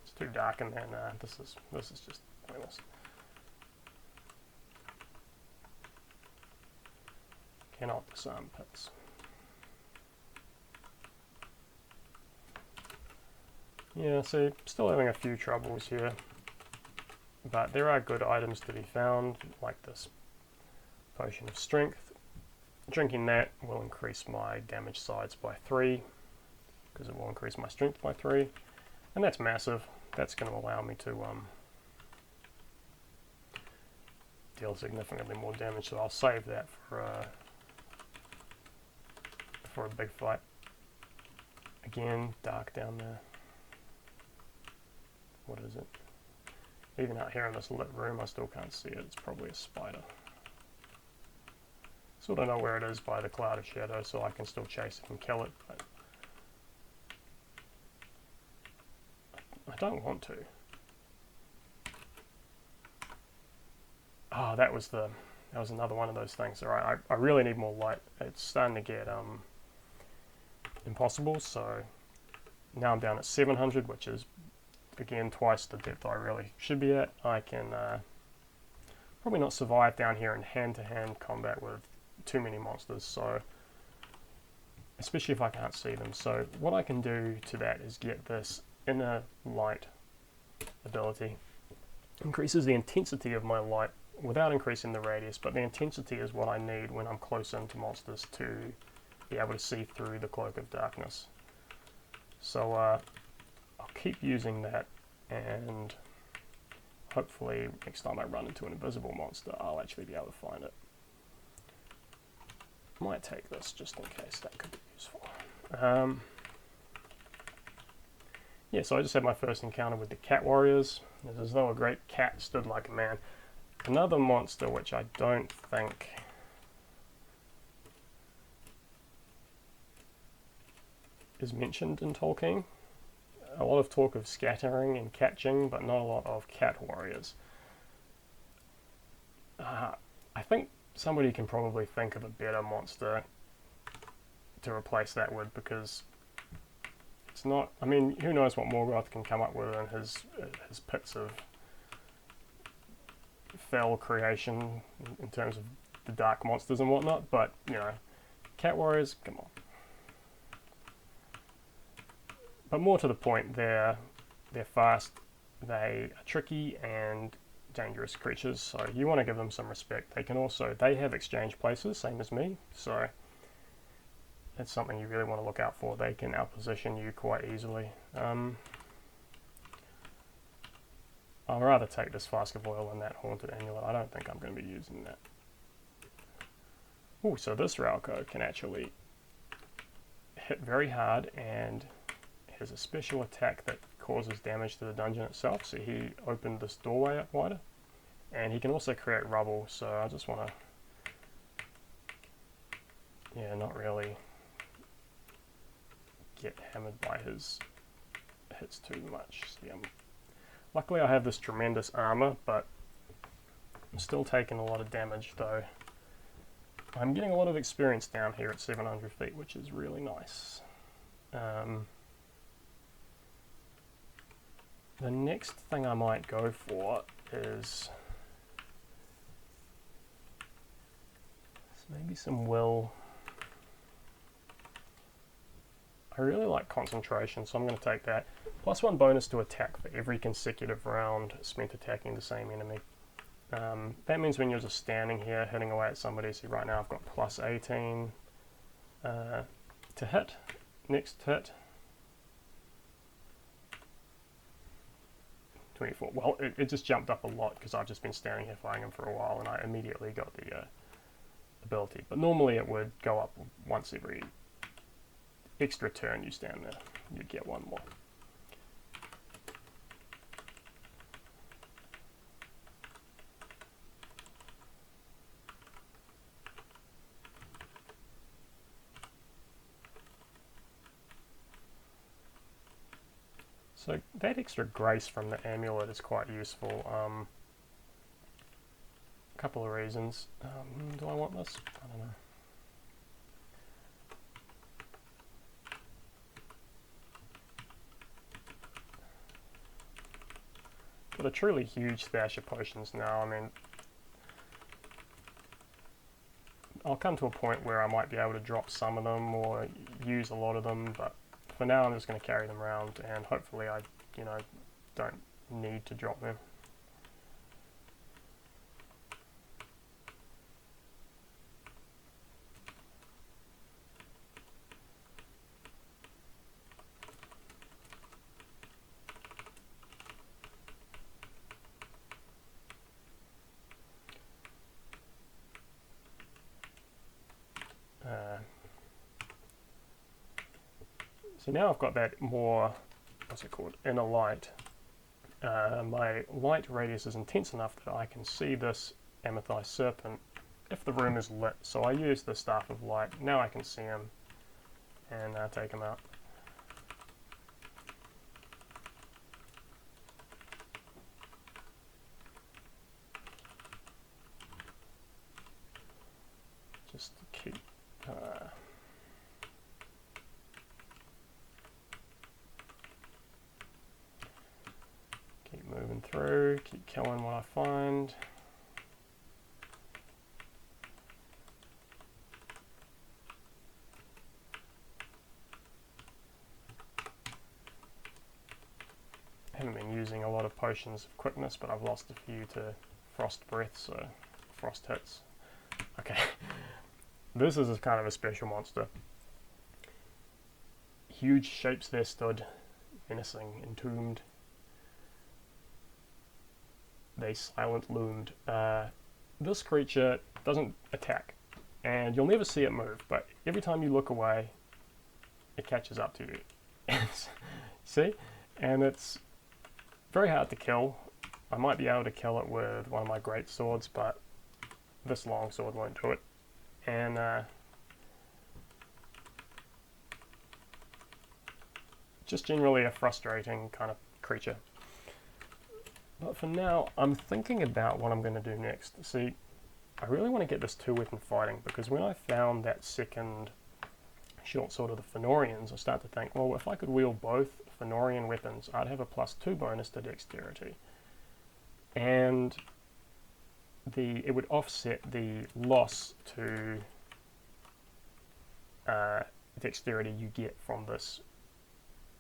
it's too dark in there. Nah, this is just pointless. Cannot disarm pits. Yeah, see, still having a few troubles here, but there are good items to be found, like this potion of strength. Drinking that will increase my damage sides by 3, because it will increase my strength by 3, and that's massive. That's going to allow me to deal significantly more damage, so I'll save that for a big fight. Again, dark down there. What is it? Even out here in this lit room, I still can't see it. It's probably a spider. Sort of know where it is by the cloud of shadow, so I can still chase it and kill it, but I don't want to. Oh, that was another one of those things. Alright, I really need more light. It's starting to get impossible, so now I'm down at 700, which is again twice the depth I really should be at. I can probably not survive down here in hand-to-hand combat with too many monsters, so especially if I can't see them. So what I can do to that is get this inner light ability. Increases the intensity of my light without increasing the radius, but the intensity is what I need when I'm close into monsters to be able to see through the cloak of darkness. So I'll keep using that, and hopefully next time I run into an invisible monster I'll actually be able to find it. Might take this just in case, that could be useful. yeah, so I just had my first encounter with the cat warriors. It's as though a great cat stood like a man. Another monster which I don't think is mentioned in Tolkien. A lot of talk of scattering and catching, but not a lot of cat warriors. I think somebody can probably think of a better monster to replace that with, because it's not, I mean, who knows what Morgoth can come up with in his pits of fell creation in terms of the dark monsters and whatnot, but, you know, cat warriors, come on. But more to the point, they're fast, they are tricky and dangerous creatures, so you want to give them some respect. They have exchange places, same as me, so it's something you really want to look out for. They can outposition you quite easily. I'll rather take this flask of oil than that haunted amulet. I don't think I'm going to be using that. Ooh, so this Ralco can actually hit very hard and has a special attack that causes damage to the dungeon itself. So he opened this doorway up wider, and he can also create rubble, so I just want to, yeah, not really get hammered by his hits too much. So, yeah, luckily I have this tremendous armor, but I'm still taking a lot of damage, though I'm getting a lot of experience down here at 700 feet, which is really nice. The next thing I might go for is maybe some will. I really like concentration, so I'm going to take that. +1 bonus to attack for every consecutive round spent attacking the same enemy. That means when you're just standing here hitting away at somebody, so right now I've got +18 to hit. Next hit, 24. Well, it just jumped up a lot because I've just been standing here fighting him for a while, and I immediately got the ability. But normally it would go up once every extra turn you stand there. You'd get one more. So that extra grace from the amulet is quite useful. A couple of reasons. Do I want this? I don't know. Got a truly huge stash of potions now. I mean, I'll come to a point where I might be able to drop some of them or use a lot of them, but for now I'm just going to carry them around, and hopefully I, don't need to drop them. So now I've got that more, what's it called, inner light. My light radius is intense enough that I can see this amethyst serpent if the room is lit. So I use the staff of light. Now I can see him and take him out. Just to keep keep moving through, keep killing what I find. I haven't been using a lot of potions of quickness, but I've lost a few to frost breath, so frost hits. Okay, this is kind of a special monster. Huge shapes there stood, menacing, entombed. They silent loomed. This creature doesn't attack, and you'll never see it move, but every time you look away, it catches up to you. See? And it's very hard to kill. I might be able to kill it with one of my great swords, but this long sword won't do it. And just generally a frustrating kind of creature. But for now, I'm thinking about what I'm going to do next. See, I really want to get this two-weapon fighting, because when I found that second short sword of the Fëanorians, I start to think, well, if I could wield both Fëanorian weapons, I'd have a +2 bonus to dexterity. And it would offset the loss to dexterity you get from this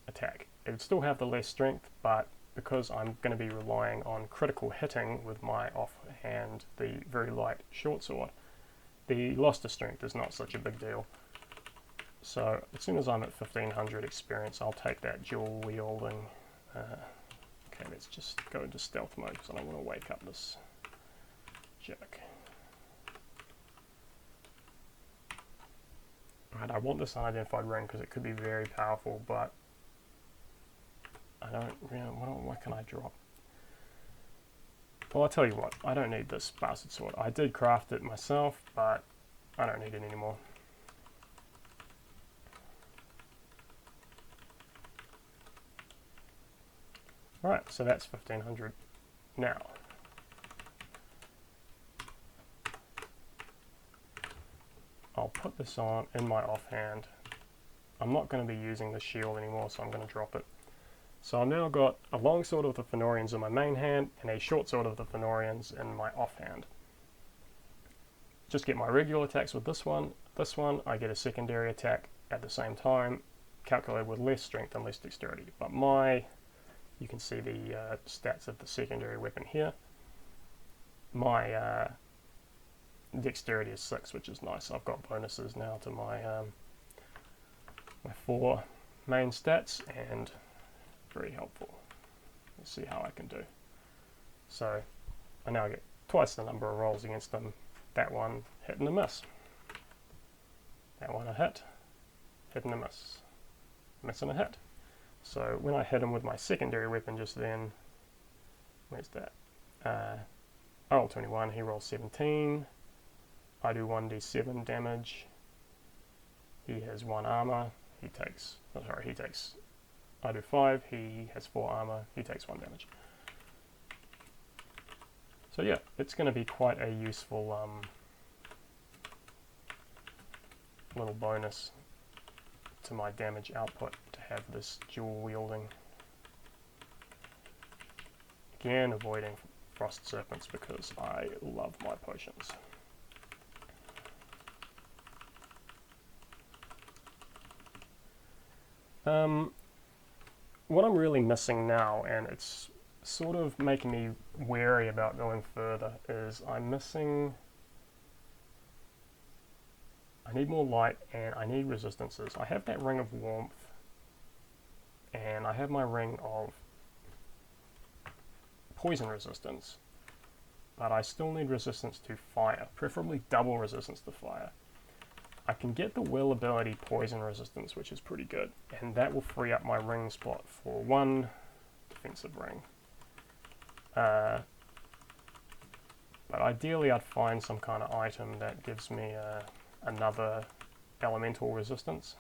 attack. It would still have the less strength, but because I'm going to be relying on critical hitting with my offhand, the very light short sword, the loss to strength is not such a big deal. So as soon as I'm at 1500 experience, I'll take that dual wielding. Okay, let's just go into stealth mode because I don't want to wake up this jerk. Alright, I want this unidentified ring because it could be very powerful, but I don't really, what can I drop? Well, I'll tell you what, I don't need this bastard sword. I did craft it myself, but I don't need it anymore. Alright, so that's 1500 now. I'll put this on in my offhand. I'm not going to be using the shield anymore, so I'm going to drop it. So I've now got a long sword of the Fëanorians in my main hand and a short sword of the Fëanorians in my offhand. Just get my regular attacks with this one. This one, I get a secondary attack at the same time, calculated with less strength and less dexterity. But you can see the stats of the secondary weapon here. My dexterity is 6, which is nice. I've got bonuses now to my my 4 main stats, and very helpful. Let's see how I can do. So I now get twice the number of rolls against them. That one hit and a miss. That one a hit and a miss. Miss and a hit. So when I hit him with my secondary weapon just then, where's that? I roll 21, he rolls 17. I do 1d7 damage. He has 1 armor. I do 5, he has 4 armor, he takes 1 damage. So yeah, it's going to be quite a useful little bonus to my damage output to have this dual wielding. Again, avoiding frost serpents because I love my potions. What I'm really missing now, and it's sort of making me wary about going further, is I need more light and I need resistances. I have that ring of warmth and I have my ring of poison resistance, but I still need resistance to fire, preferably double resistance to fire. I can get the will ability poison resistance, which is pretty good, and that will free up my ring spot for 1 defensive ring. But ideally I'd find some kind of item that gives me another elemental resistance,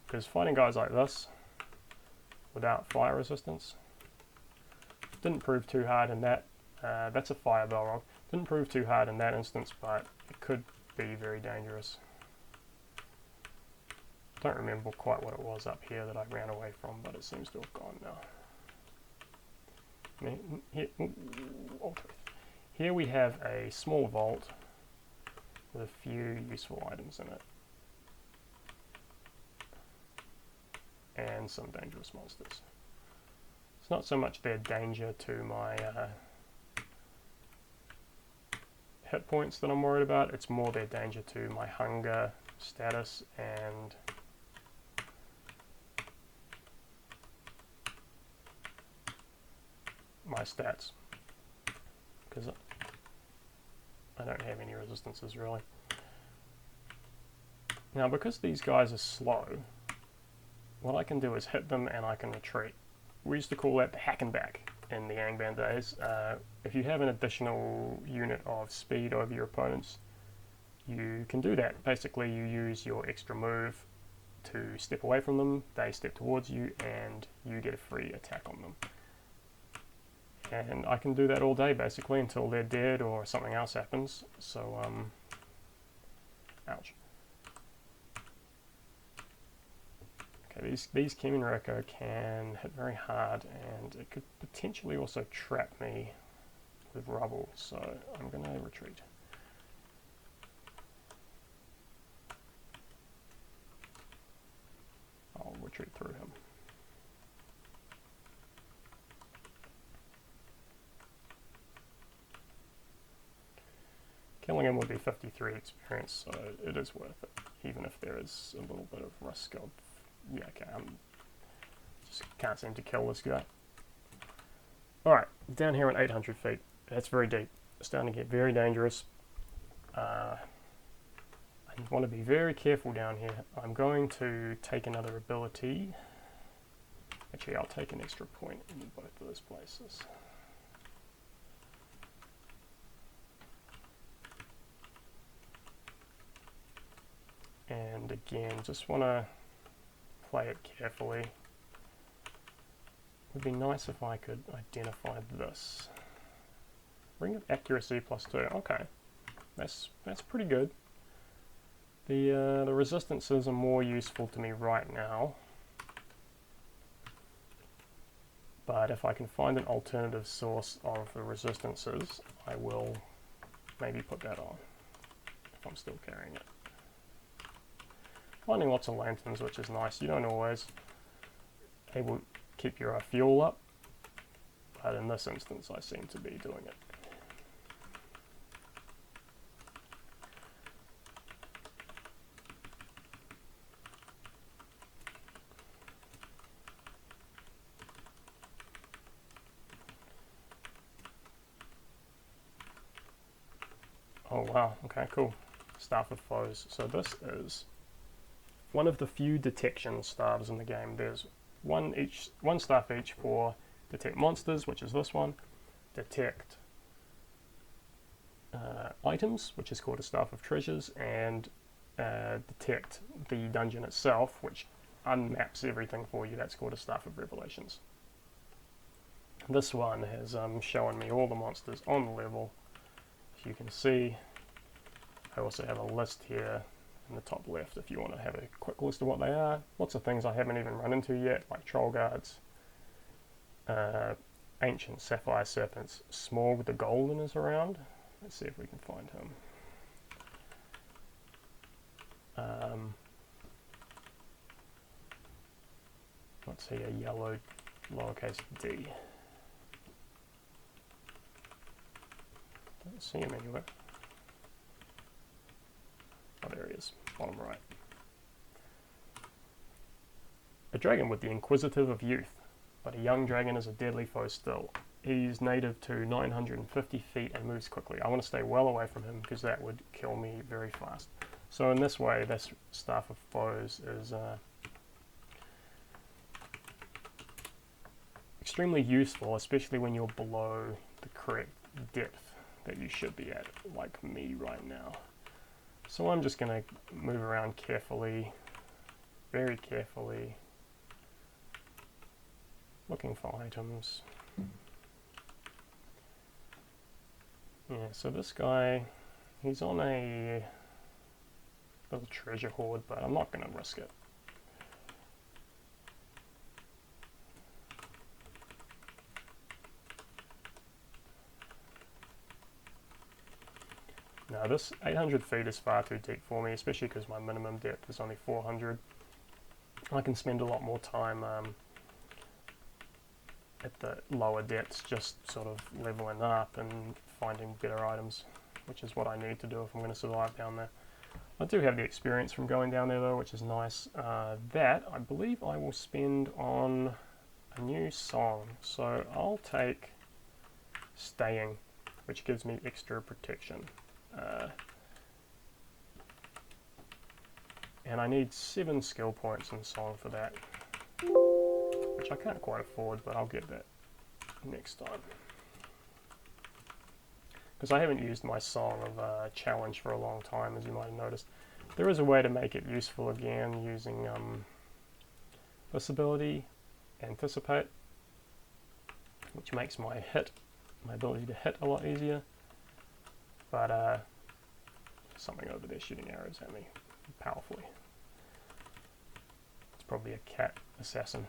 because fighting guys like this without fire resistance didn't prove too hard in that. That's a fire Balrog. Didn't prove too hard in that instance, but it could be very dangerous. Don't remember quite what it was up here that I ran away from, but it seems to have gone now. Here we have a small vault with a few useful items in it, and some dangerous monsters. It's not so much their danger to my hit points that I'm worried about, it's more their danger to my hunger status and my stats, because I don't have any resistances really. Now because these guys are slow, what I can do is hit them and I can retreat. we used to call that the hack and back in the Angband days. If you have an additional unit of speed over your opponents, you can do that. Basically, you use your extra move to step away from them, they step towards you, and you get a free attack on them. And I can do that all day, basically, until they're dead or something else happens. So, ouch. Okay, these Kemenreka can hit very hard, and it could potentially also trap me with rubble, so I'm going to retreat. I'll retreat through him. Killing him would be 53 experience, so it is worth it, even if there is a little bit of risk of, yeah, okay, just can't seem to kill this guy. Alright, down here at 800 feet, that's very deep. It's starting to get very dangerous. I want to be very careful down here. I'm going to take another ability. Actually, I'll take an extra point in both of those places. And again, just want to play it carefully. It would be nice if I could identify this. Ring of accuracy +2. Okay, that's pretty good. The resistances are more useful to me right now, but if I can find an alternative source of the resistances, I will maybe put that on if I'm still carrying it. Finding lots of lanterns, which is nice. You don't always able to keep your fuel up, but in this instance I seem to be doing it. Oh wow, okay, cool. Staff of Foes. So this is one of the few detection staves in the game. There's one staff each for detect monsters, which is this one, detect items, which is called a Staff of Treasures, and detect the dungeon itself, which unmaps everything for you. That's called a Staff of Revelations. This one has shown me all the monsters on the level. As you can see, I also have a list here in the top left if you want to have a quick list of what they are. Lots of things I haven't even run into yet, like troll guards, ancient sapphire serpents, Smog the Golden is around. Let's see if we can find him. Let's see, a yellow lowercase d. Don't see him anywhere. Oh, there he is, bottom right. A dragon with the inquisitive of youth, but a young dragon is a deadly foe still. He's native to 950 feet and moves quickly. I want to stay well away from him because that would kill me very fast. So in this way, this Staff of Foes is extremely useful, especially when you're below the correct depth that you should be at, like me right now. So I'm just going to move around carefully, very carefully, looking for items. Yeah, so this guy, he's on a little treasure hoard, but I'm not going to risk it. Now this 800 feet is far too deep for me, especially because my minimum depth is only 400. I can spend a lot more time at the lower depths just sort of leveling up and finding better items, which is what I need to do if I'm going to survive down there. I do have the experience from going down there though, which is nice. That I believe I will spend on a new song, so I'll take Staying, which gives me extra protection. And I need 7 skill points in song for that. which I can't quite afford, but I'll get that next time. Because I haven't used my Song of Challenge for a long time, as you might have noticed. There is a way to make it useful again using this ability, Anticipate, which makes my ability to hit a lot easier. But something over there shooting arrows at me powerfully. It's probably a cat assassin.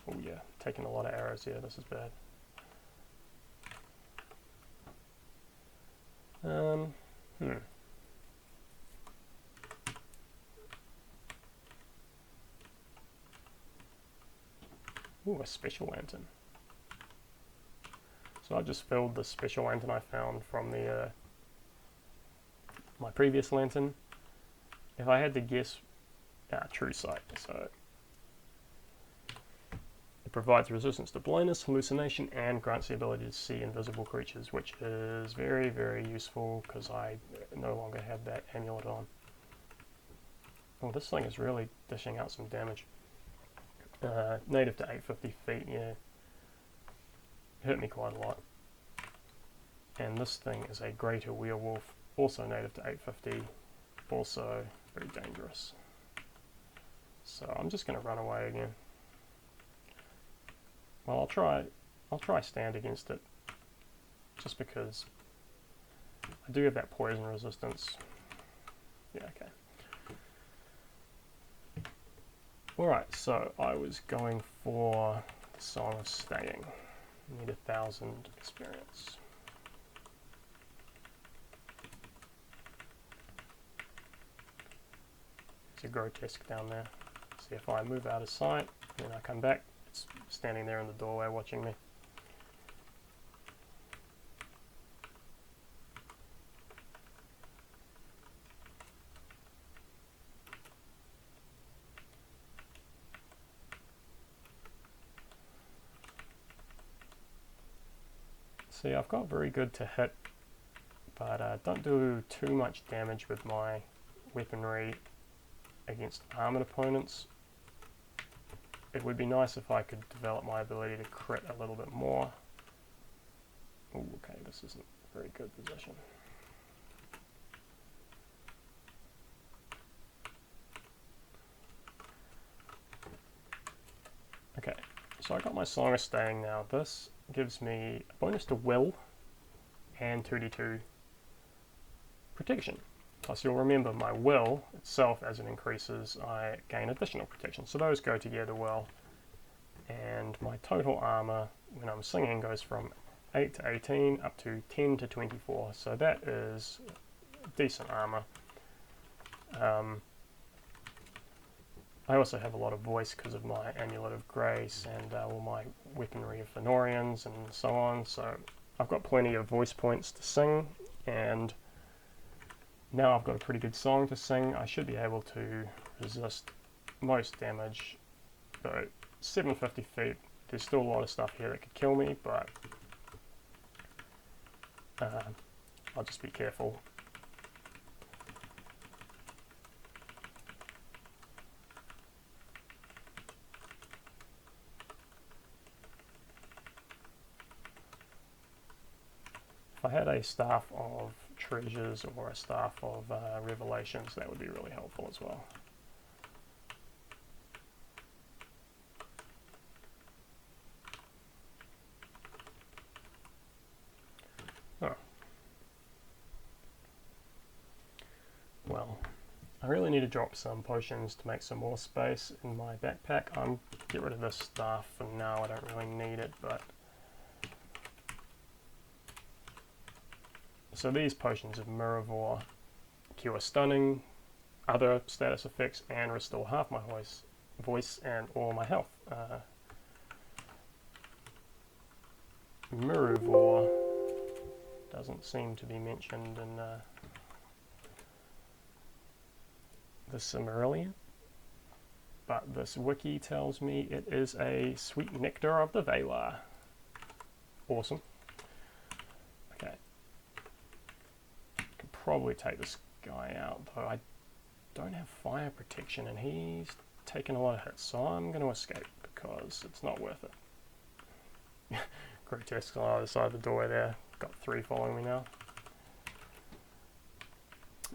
Oh yeah, taking a lot of arrows here, this is bad. Ooh, a special lantern. So I've just filled the special lantern I found from the my previous lantern. If I had to guess, True Sight. So it provides resistance to blindness, hallucination, and grants the ability to see invisible creatures, which is very, very useful because I no longer have that amulet on. Oh, this thing is really dishing out some damage. Native to 850 feet, yeah. Hurt me quite a lot. And this thing is a greater werewolf, also native to 850, also very dangerous. So I'm just going to run away again. Well, I'll try stand against it, just because I do have that poison resistance. Yeah, okay. Alright, so I was going for the Song of Staying. Need 1,000 experience. There's a grotesque down there. See, if I move out of sight, and then I come back, it's standing there in the doorway watching me. See, I've got very good to hit, but don't do too much damage with my weaponry against armored opponents. It would be nice if I could develop my ability to crit a little bit more. Ooh, okay, this isn't a very good position. Okay, so I got my Song of Staying now. This gives me a bonus to will and 2d2 protection. Plus you'll remember my will itself, as it increases, I gain additional protection. So those go together well. And my total armor when I'm singing goes from 8 to 18 up to 10 to 24. So that is decent armor. I also have a lot of voice because of my Amulet of Grace and all my weaponry of Fenorians and so on. So I've got plenty of voice points to sing, and now I've got a pretty good song to sing. I should be able to resist most damage. Though 750 feet, there's still a lot of stuff here that could kill me, but I'll just be careful. If I had a Staff of Treasures or a Staff of Revelations, that would be really helpful as well. Oh. Well, I really need to drop some potions to make some more space in my backpack. I'm get rid of this staff for now, I don't really need it, but so these potions of Mirrorvore cure stunning, other status effects, and restore half my voice and all my health. Mirrorvore doesn't seem to be mentioned in the Silmarillion, but this wiki tells me it is a sweet nectar of the Valar. Awesome. Okay. Could probably take this guy out, though I don't have fire protection and he's taken a lot of hits, so I'm going to escape because it's not worth it. Grotesque on either side of the door there. Got 3 following me now.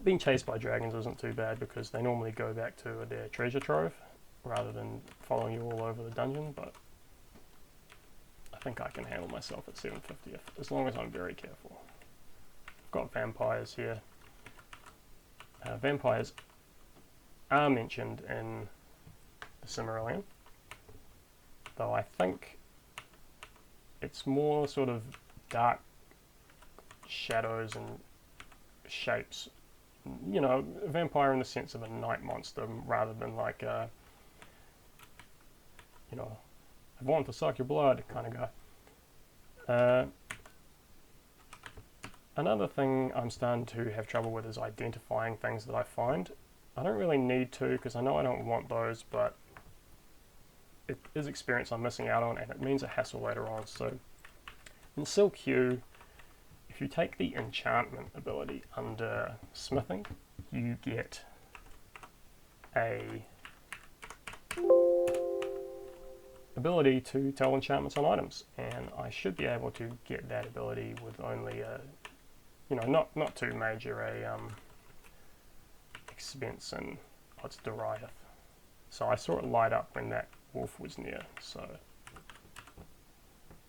Being chased by dragons isn't too bad because they normally go back to their treasure trove rather than following you all over the dungeon, but I think I can handle myself at 750 as long as I'm very careful. I've got vampires here. Vampires are mentioned in the Silmarillion, though I think it's more sort of dark shadows and shapes. You know, a vampire in the sense of a night monster rather than like a, you know, I want to suck your blood kind of guy. Another thing I'm starting to have trouble with is identifying things that I find. I don't really need to because I know I don't want those, but it is experience I'm missing out on and it means a hassle later on. So in Sil-Q, if you take the enchantment ability under smithing, you get a ability to tell enchantments on items, and I should be able to get that ability with only a, you know, not too major a expense, and it's Doriath. So I saw it light up when that wolf was near, so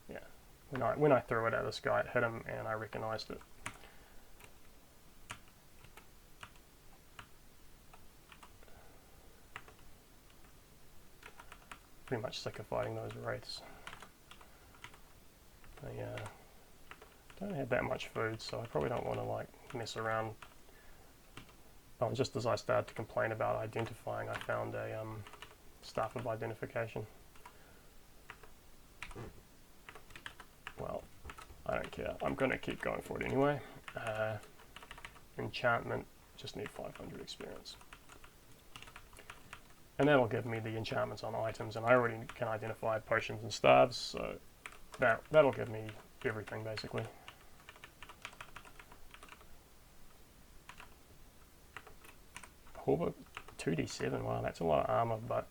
yeah. When I threw it at this guy, it hit him and I recognised it. Pretty much sick of fighting those wraiths. They don't have that much food, so I probably don't want to like mess around. Oh, just as I started to complain about identifying, I found a staff of identification. Well, I don't care. I'm going to keep going for it anyway. Enchantment, just need 500 experience. And that'll give me the enchantments on items, and I already can identify potions and staves, so that'll give me everything basically. Hauberk 2d7, wow, that's a lot of armor, but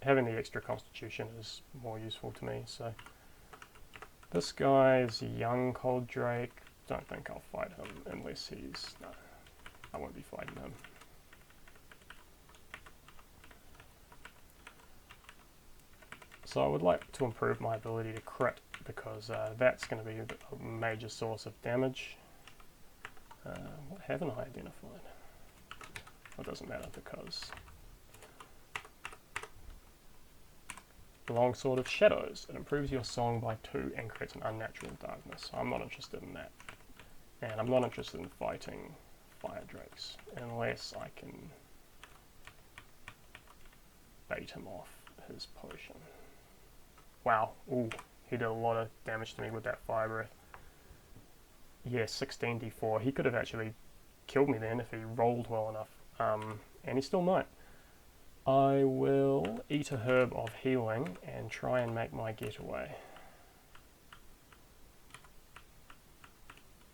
having the extra constitution is more useful to me. So this guy's a young cold drake. Don't think I'll fight him unless he's, no, I won't be fighting him. So I would like to improve my ability to crit because that's going to be a major source of damage. What haven't I identified? Well, it doesn't matter because Longsword of Shadows. It improves your song by 2 and creates an unnatural darkness. I'm not interested in that. And I'm not interested in fighting fire drakes unless I can bait him off his potion. Wow, ooh, he did a lot of damage to me with that fire breath. Yeah, 16d4. He could have actually killed me then if he rolled well enough. And he still might. I will eat a herb of healing and try and make my getaway.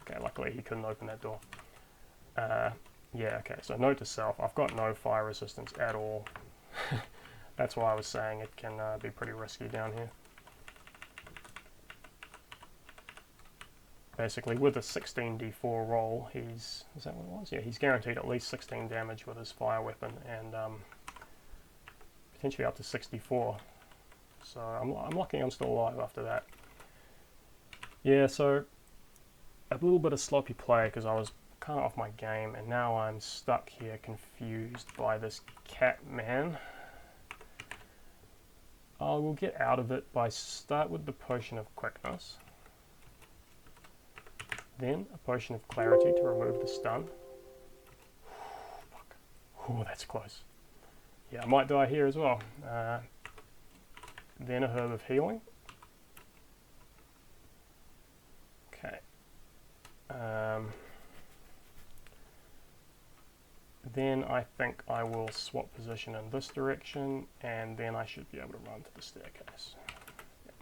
Okay, luckily he couldn't open that door. Yeah, okay, so note to self, I've got no fire resistance at all. That's why I was saying it can be pretty risky down here. Basically, with a 16d4 roll, is that what it was? Yeah, he's guaranteed at least 16 damage with his fire weapon, and potentially up to 64. So I'm lucky I'm still alive after that. Yeah, so a little bit of sloppy play because I was kind of off my game, and now I'm stuck here confused by this cat man. I will get out of it by start with the potion of quickness. Then a potion of clarity to remove the stun. Fuck. Oh, that's close. Yeah, I might die here as well. Then a herb of healing. Okay. Then I think I will swap position in this direction, and then I should be able to run to the staircase. Yep.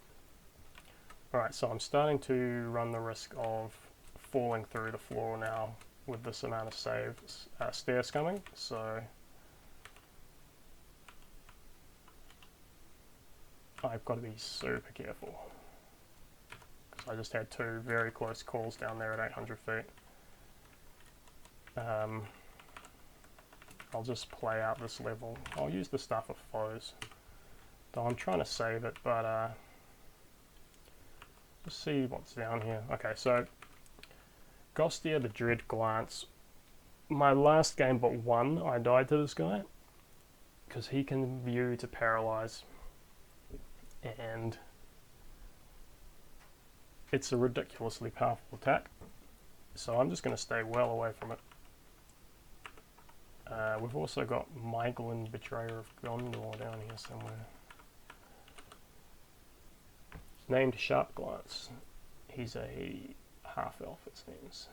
Alright, so I'm starting to run the risk of falling through the floor now with this amount of stairs coming, so I've got to be super careful, because I just had two very close calls down there at 800 feet. I'll just play out this level. I'll use the Staff of Foes, though I'm trying to save it, but just see what's down here. Okay, so Gostia the Dread Glance. My last game but one, I died to this guy, because he can view to paralyze, and it's a ridiculously powerful attack, so I'm just going to stay well away from it. We've also got Miglin, Betrayer of Gondor, down here somewhere. He's named Sharp Glance. He's a half-elf, it seems.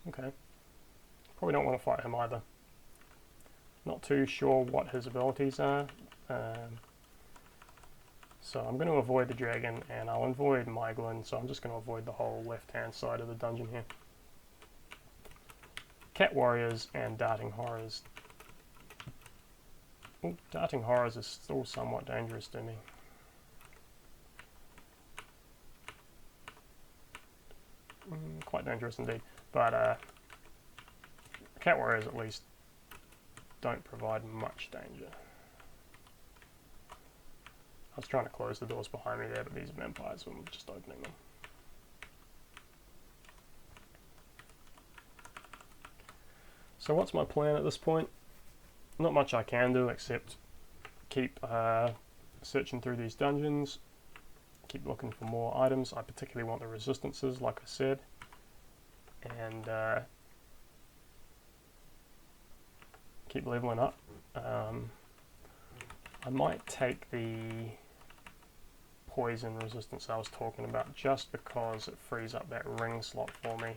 Okay. Probably don't want to fight him either. Not too sure what his abilities are. So I'm going to avoid the dragon, and I'll avoid Miglin, so I'm just going to avoid the whole left-hand side of the dungeon here. Cat Warriors and Darting Horrors. Ooh, Darting Horrors is still somewhat dangerous to me. Quite dangerous indeed, but Cat Warriors at least don't provide much danger. I was trying to close the doors behind me there, but these vampires were just opening them. So what's my plan at this point? Not much I can do except keep searching through these dungeons, keep looking for more items. I particularly want the resistances, like I said, and keep leveling up. I might take the poison resistance I was talking about, just because it frees up that ring slot for me.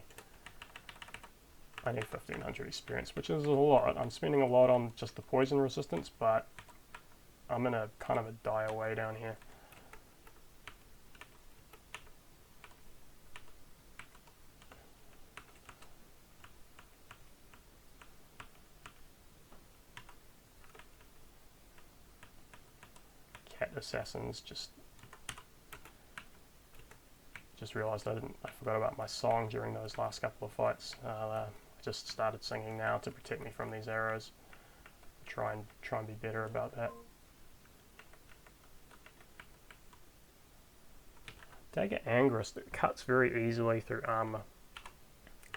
I need 1500 experience, which is a lot. I'm spending a lot on just the poison resistance, but I'm in a kind of a die away down here. Cat assassins, just realised I forgot about my song during those last couple of fights. I just started singing now to protect me from these arrows. Try and be better about that. Dagger Angrist that cuts very easily through armour.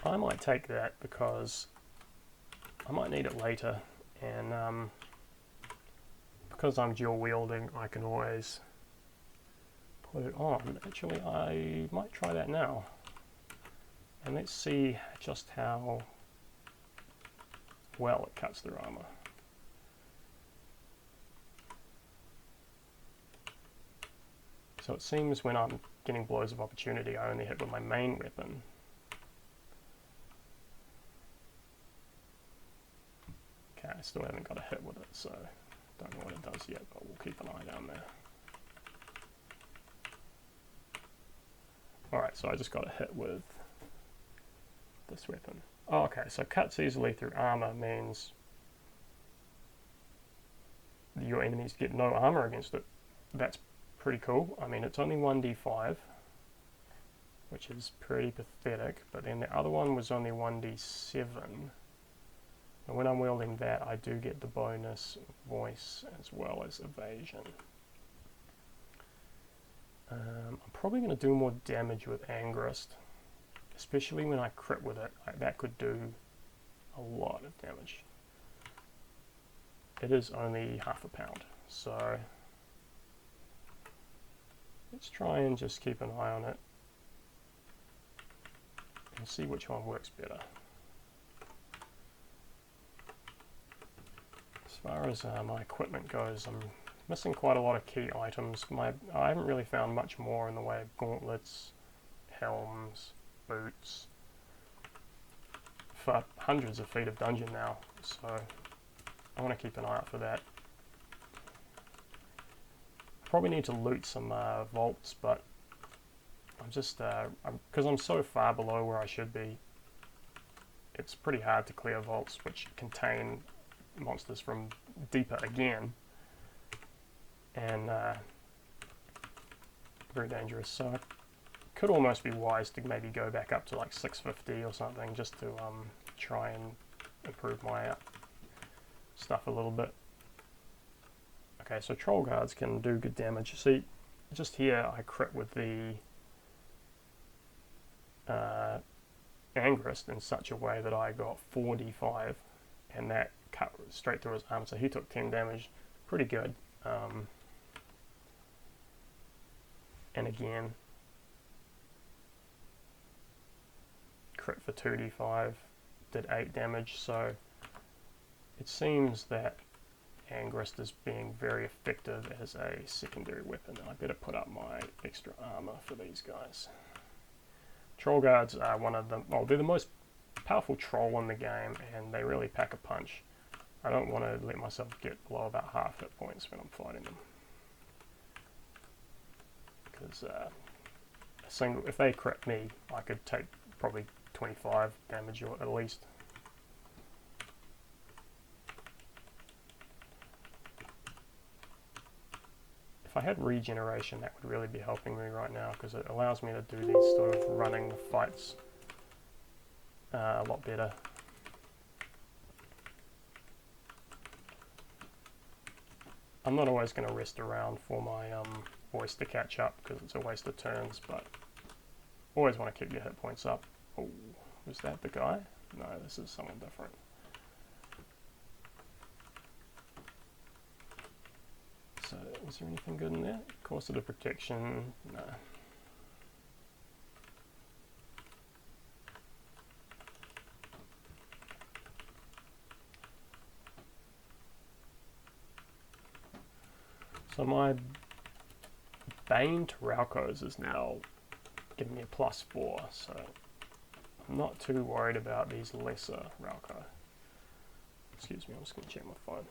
I might take that because I might need it later, and because I'm dual wielding, I can always put it on. Actually, I might try that now. And let's see just how well it cuts through armour. So it seems when I'm getting blows of opportunity, I only hit with my main weapon. Okay, I still haven't got a hit with it, so don't know what it does yet, but we'll keep an eye down there. Alright, so I just got a hit with this weapon. Oh, okay, so cuts easily through armor means your enemies get no armor against it. That's pretty cool. I mean, it's only 1d5, which is pretty pathetic, but then the other one was only 1d7. And when I'm wielding that, I do get the bonus voice as well as evasion. I'm probably going to do more damage with Angrist, especially when I crit with it. That could do a lot of damage. It is only half a pound, so let's try and just keep an eye on it and see which one works better. As far as my equipment goes, I'm missing quite a lot of key items. I haven't really found much more in the way of gauntlets, helms, boots, for hundreds of feet of dungeon now, so I want to keep an eye out for that. Probably need to loot some vaults, but I'm just, because I'm so far below where I should be, it's pretty hard to clear vaults which contain monsters from deeper again, and very dangerous. So it could almost be wise to maybe go back up to like 650 or something, just to try and improve my stuff a little bit. Okay, so troll guards can do good damage. See, just here I crit with the Angrist in such a way that I got 4d5, and that cut straight through his arm, so he took 10 damage. Pretty good. And again, crit for 2d5, did 8 damage, so it seems that Angrist is being very effective as a secondary weapon. I better put up my extra armor for these guys. Troll guards are one of them. Well, they're the most powerful troll in the game, and they really pack a punch. I don't want to let myself get below about half hit points when I'm fighting them, because if they crit me, I could take probably 25 damage or at least. If I had regeneration, that would really be helping me right now, because it allows me to do these sort of running fights a lot better. I'm not always going to rest around for my voice to catch up, because it's a waste of turns, but always want to keep your hit points up. Oh, was that the guy? No, this is someone different. So, was there anything good in there? Corseted protection, no. So my Bane to Raucos is now giving me a +4, so I'm not too worried about these lesser Rauco. Excuse me, I'm just going to check my phone.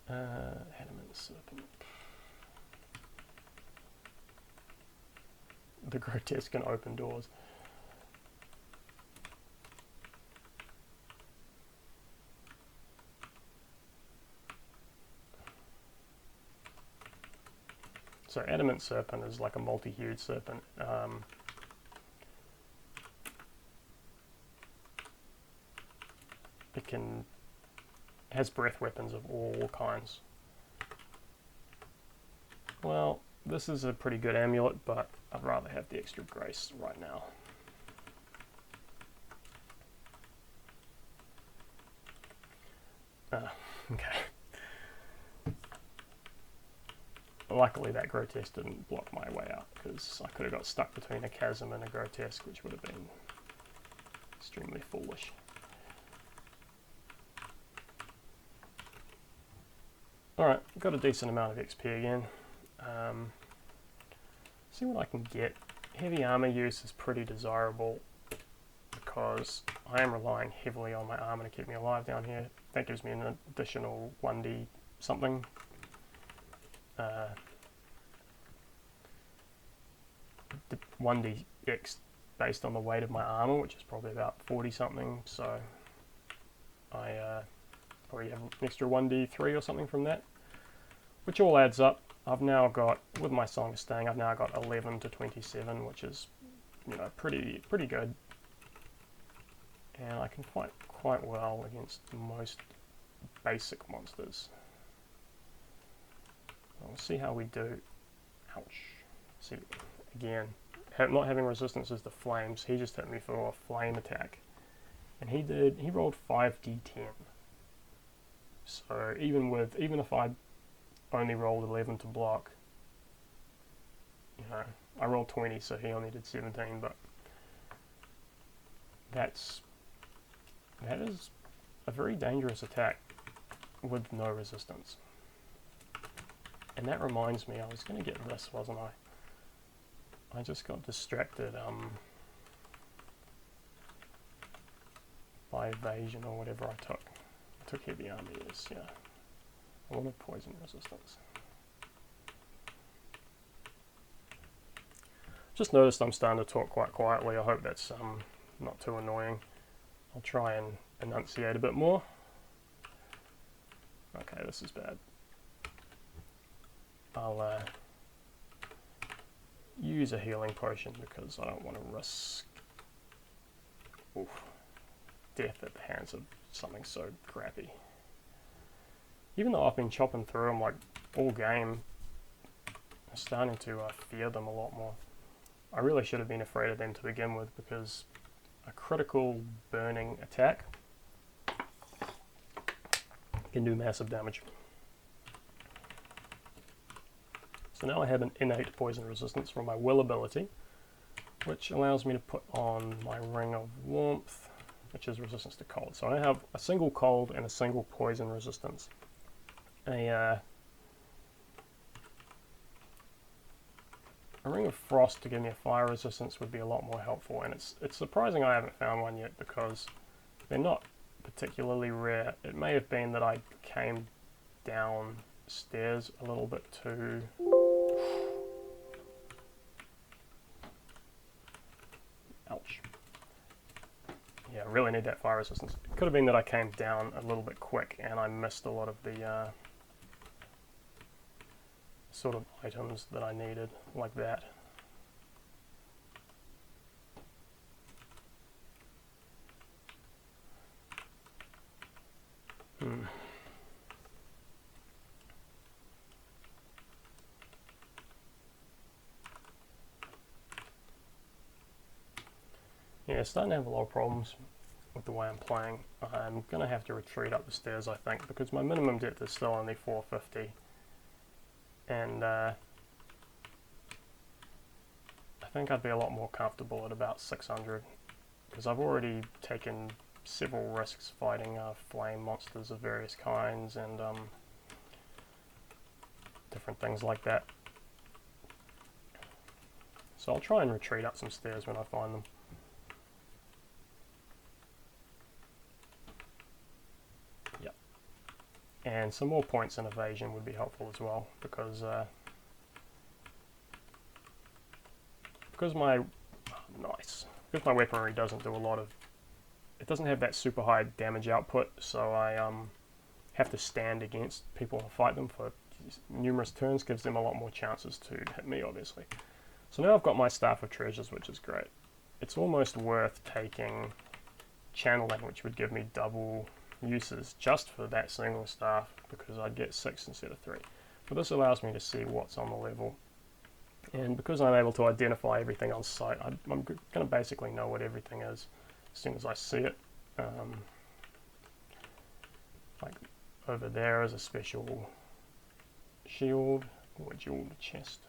Adamant Serpent. The grotesque can open doors. So Adamant Serpent is like a multi-hued serpent. It has breath weapons of all kinds. Well, this is a pretty good amulet, but I'd rather have the extra grace right now. Okay. Luckily that grotesque didn't block my way out, because I could have got stuck between a chasm and a grotesque, which would have been extremely foolish. Alright, got a decent amount of XP again. See what I can get. Heavy armor use is pretty desirable, because I am relying heavily on my armor to keep me alive down here. That gives me an additional 1d something. The 1dx based on the weight of my armor, which is probably about 40 something, so I already have an extra 1d3 or something from that, which all adds up. I've now got, with my Song of Staying, I've now got 11 to 27, which is, you know, pretty good. And I can fight quite well against most basic monsters. We'll see how we do. Ouch. See, again, not having resistance is the flames. He just hit me for a flame attack. And he rolled 5d10. So even if I only rolled 11 to block, you know, I rolled 20, so he only did 17, but that is a very dangerous attack with no resistance. And that reminds me, I was going to get this, wasn't I? I just got distracted by evasion or whatever I took. I took heavy armor, yes, yeah. A lot of poison resistance. Just noticed I'm starting to talk quite quietly. I hope that's not too annoying. I'll try and enunciate a bit more. Okay, this is bad. I'll use a healing potion because I don't want to risk death at the hands of something so crappy. Even though I've been chopping through them like all game, I'm starting to fear them a lot more. I really should have been afraid of them to begin with, because a critical burning attack can do massive damage. So now I have an innate poison resistance from my will ability, which allows me to put on my ring of warmth, which is resistance to cold. So I have a single cold and a single poison resistance. A ring of frost to give me a fire resistance would be a lot more helpful, and it's surprising I haven't found one yet, because they're not particularly rare. It may have been that I came downstairs a little bit too... Ouch. Yeah, I really need that fire resistance. It could have been that I came down a little bit quick and I missed a lot of the sort of items that I needed, like that. Yeah, starting to have a lot of problems with the way I'm playing. I'm going to have to retreat up the stairs, I think, because my minimum depth is still only 450. And I think I'd be a lot more comfortable at about 600, because I've already taken several risks fighting flame monsters of various kinds and different things like that. So I'll try and retreat up some stairs when I find them. Yep. And some more points in evasion would be helpful as well, because my weaponry doesn't do a lot of... It doesn't have that super high damage output, so I have to stand against people and fight them for numerous turns. Gives them a lot more chances to hit me, obviously. So now I've got my Staff of Treasures, which is great. It's almost worth taking Channeling, which would give me double uses just for that single staff, because I'd get 6 instead of 3. But this allows me to see what's on the level. And because I'm able to identify everything on site, I'm going to basically know what everything is as soon as I see it. Like over there is a special shield or a jeweled chest.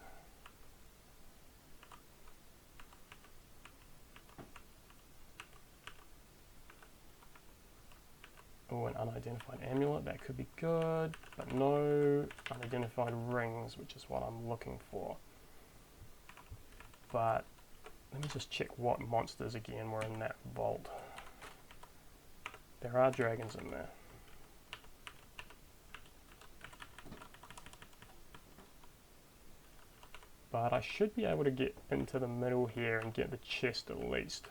Oh, an unidentified amulet, that could be good, but no unidentified rings, which is what I'm looking for. But let me just check what monsters again were in that vault. There are dragons in there. But I should be able to get into the middle here and get the chest at least.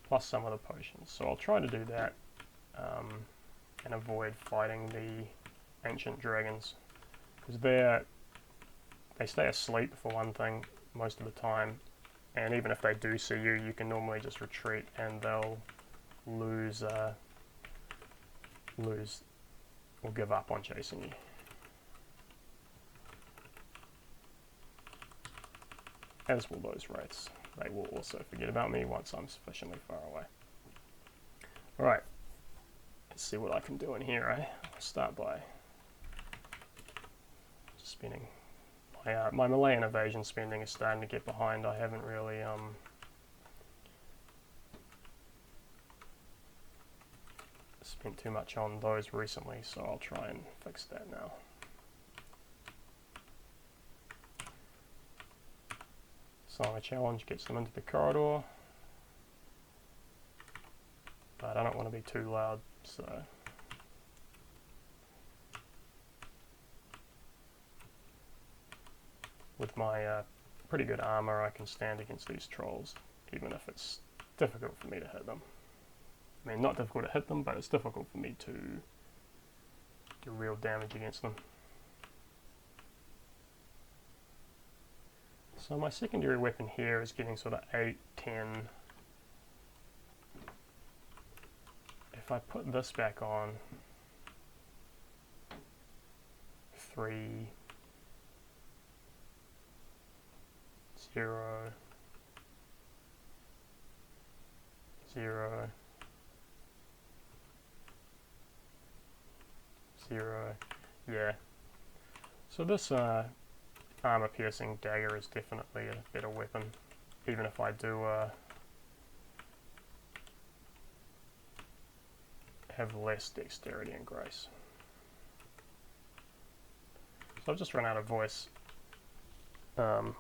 Plus some of the potions. So I'll try to do that and avoid fighting the ancient dragons. Because they stay asleep for one thing most of the time. And even if they do see you, you can normally just retreat and they'll lose or give up on chasing you. As will those wraiths. They will also forget about me once I'm sufficiently far away. Alright, let's see what I can do in here, eh? I'll start by spinning. My melee and evasion spending is starting to get behind. I haven't really spent too much on those recently, so I'll try and fix that now. Song a challenge gets them into the corridor, but I don't want to be too loud, so with my pretty good armor, I can stand against these trolls, even if it's difficult for me to hit them. I mean, not difficult to hit them, but it's difficult for me to do real damage against them. So my secondary weapon here is getting sort of 8, 10. If I put this back on, 3, 0, 0, 0, yeah. So this armor piercing dagger is definitely a better weapon, even if I do have less dexterity and grace. So I've just run out of voice for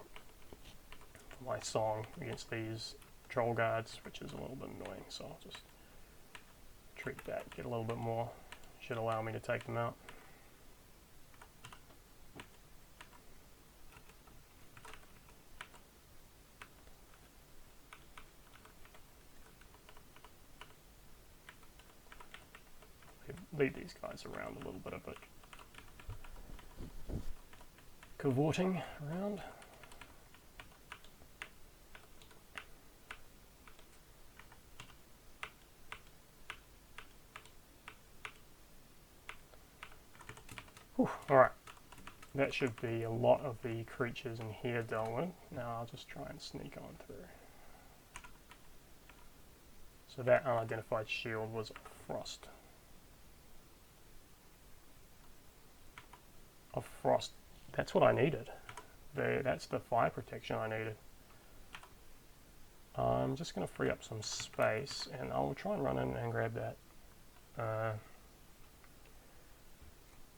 my song against these troll guards, which is a little bit annoying, so I'll just treat that, get a little bit more. Should allow me to take them out. Lead these guys around a little bit of it. Cavorting around. Alright, that should be a lot of the creatures in here dealt with. Now I'll just try and sneak on through. So that unidentified shield was frost. Of frost. That's what I needed. That's the fire protection I needed. I'm just going to free up some space and I'll try and run in and grab that.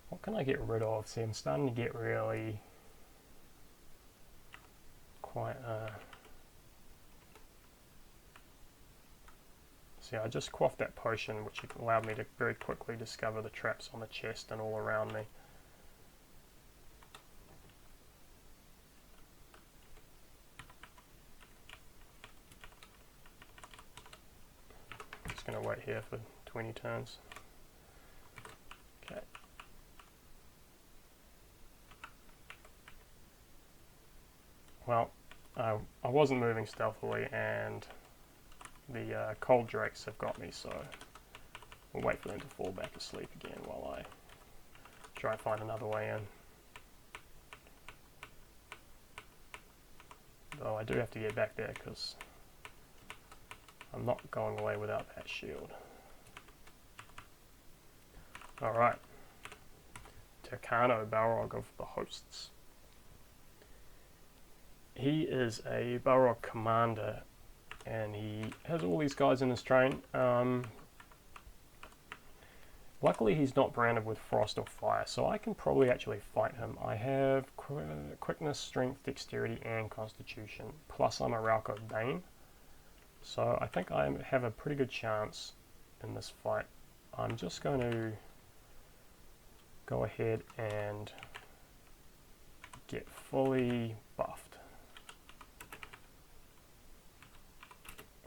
What can I get rid of? See, I'm starting to get really quite... See, I just quaffed that potion, which allowed me to very quickly discover the traps on the chest and all around me. Just going to wait here for 20 turns. Okay. Well, I wasn't moving stealthily, and the cold drakes have got me, so we'll wait for them to fall back asleep again while I try and find another way in. Though I do have to get back there because I'm not going away without that shield. Alright. Takano Balrog of the Hosts. He is a Balrog commander, and he has all these guys in his train. Luckily he's not branded with frost or fire, so I can probably actually fight him. I have quickness, strength, dexterity, and constitution, plus I'm a Rauko Bane. So I think I have a pretty good chance in this fight. I'm just going to go ahead and get fully buffed.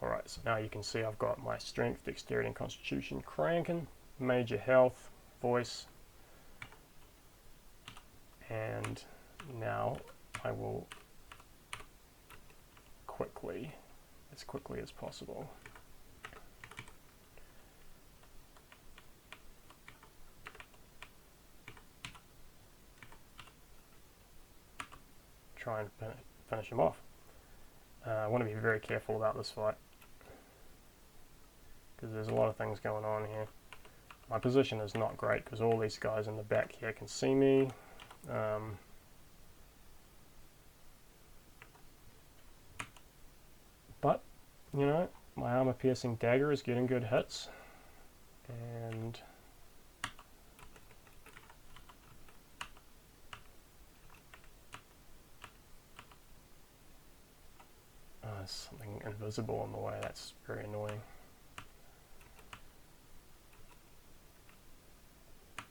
Alright, so now you can see I've got my strength, dexterity, and constitution cranking, major health, voice, and now I will quickly, as quickly as possible, try and finish him off. I want to be very careful about this fight, because there's a lot of things going on here. My position is not great because all these guys in the back here can see me. But, you know, my armor piercing dagger is getting good hits. And there's something invisible in the way, that's very annoying.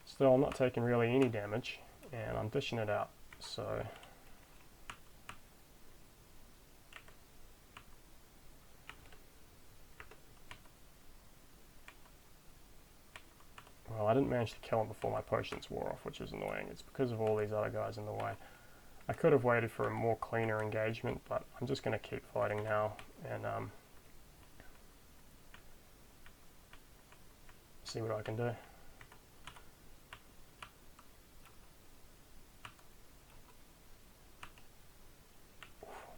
Still, I'm not taking really any damage, and I'm dishing it out, so didn't manage to kill him before my potions wore off, which is annoying. It's because of all these other guys in the way. I could have waited for a more cleaner engagement, but I'm just going to keep fighting now and see what I can do.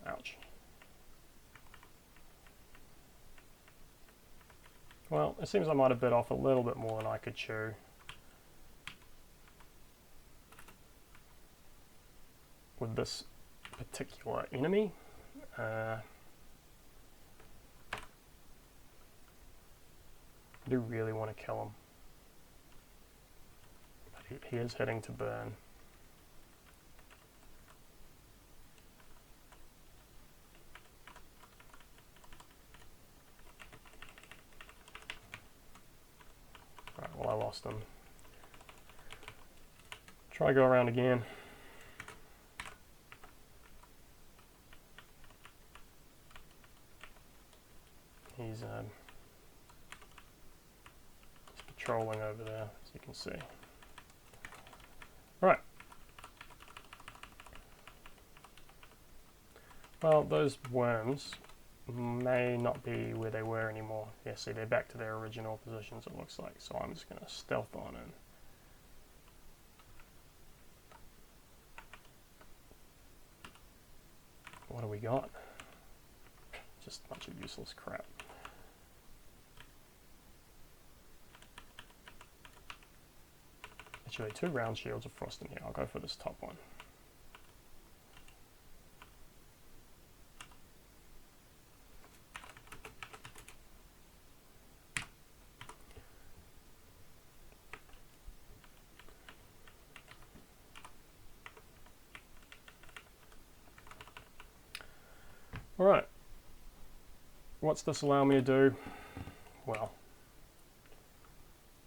Ouch. Well, it seems I might have bit off a little bit more than I could chew. With this particular enemy. I do really want to kill him. But he is hitting to burn. Right, well, I lost him. Try go around again. He's patrolling over there, as you can see. Right. Well, those worms may not be where they were anymore. Yeah, see, they're back to their original positions, it looks like. So I'm just going to stealth on in. What do we got? Just a bunch of useless crap. Actually, 2 round shields of frost in here. I'll go for this top one. Alright. What's this allow me to do? Well,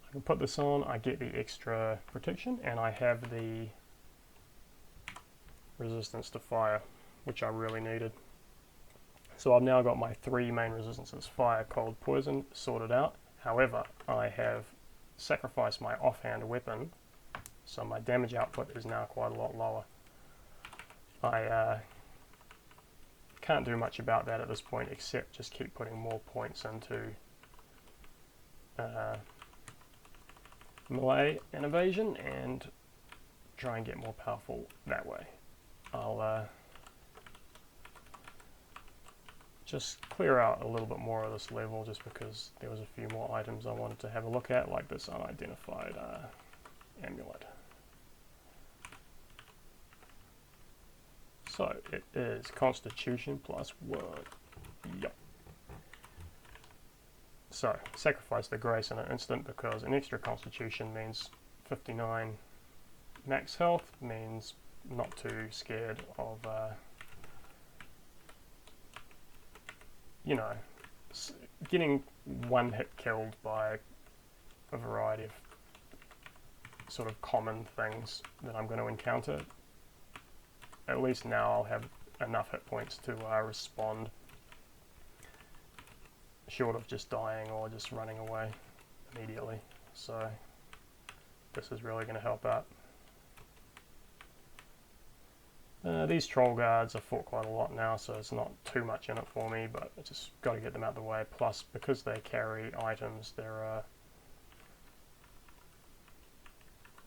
I can put this on, I get the extra protection, and I have the resistance to fire, which I really needed. So I've now got my 3 main resistances, fire, cold, poison, sorted out. However, I have sacrificed my offhand weapon, so my damage output is now quite a lot lower. I can't do much about that at this point, except just keep putting more points into melee and evasion, and try and get more powerful that way. I'll just clear out a little bit more of this level, just because there was a few more items I wanted to have a look at, like this unidentified amulet. So it is Constitution plus 1. Yup. So sacrifice the grace in an instant, because an extra Constitution means 59 max health, means not too scared of you know, getting one hit killed by a variety of sort of common things that I'm going to encounter. At least now I'll have enough hit points to respond, short of just dying or just running away immediately. So this is really going to help out. These troll guards, I've fought quite a lot now, so it's not too much in it for me, but I just got to get them out of the way. Plus, because they carry items, they're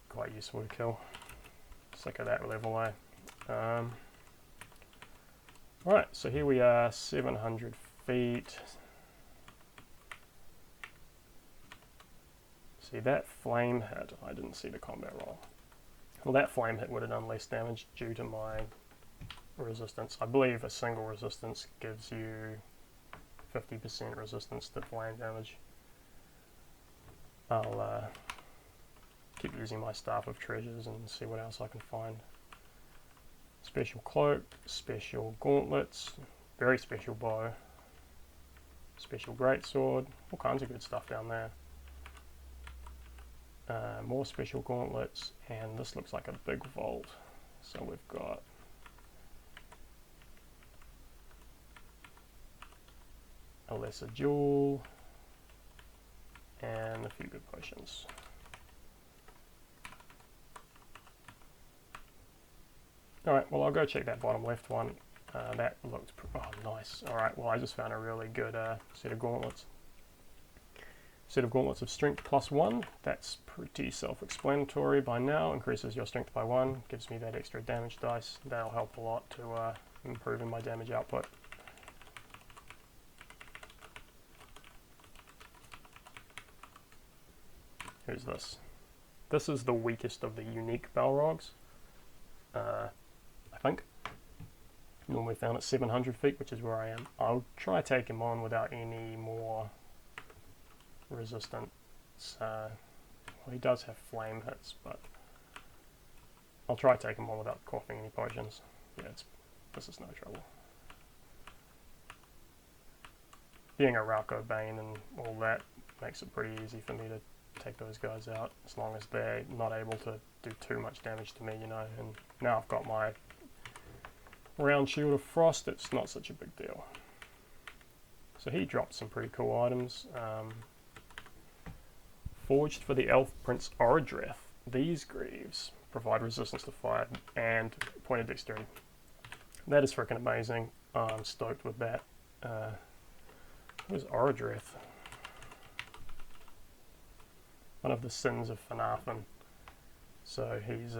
quite useful to kill. Sick of that level, eh? Alright, so here we are, 700 feet. See, that flame hit, I didn't see the combat roll. Well, that flame hit would have done less damage due to my resistance. I believe a single resistance gives you 50% resistance to flame damage. I'll keep using my Staff of Treasures and see what else I can find. Special cloak, special gauntlets, very special bow, special greatsword, all kinds of good stuff down there. More special gauntlets, and this looks like a big vault. So we've got a lesser jewel and a few good potions. Alright, well I'll go check that bottom left one. That looked, oh nice. Alright, well I just found a really good set of gauntlets. Set of gauntlets of strength +1. That's pretty self-explanatory by now. Increases your strength by 1. Gives me that extra damage dice. That'll help a lot to improve in my damage output. Who's this? This is the weakest of the unique Balrogs. I think. Normally found at 700 feet, which is where I am. I'll try to take him on without any more resistance. Well, he does have flame hits, but I'll try to take him on without coughing any potions. Yeah, this is no trouble. Being a Rauko Bane and all that makes it pretty easy for me to take those guys out, as long as they're not able to do too much damage to me, you know. And now I've got my round shield of frost, it's not such a big deal. So he dropped some pretty cool items. Forged for the elf prince Orodreth. These greaves provide resistance to fire and pointed dexterity. That is freaking amazing. I'm stoked with that. Who's Orodreth? One of the sins of Finarfin. So he's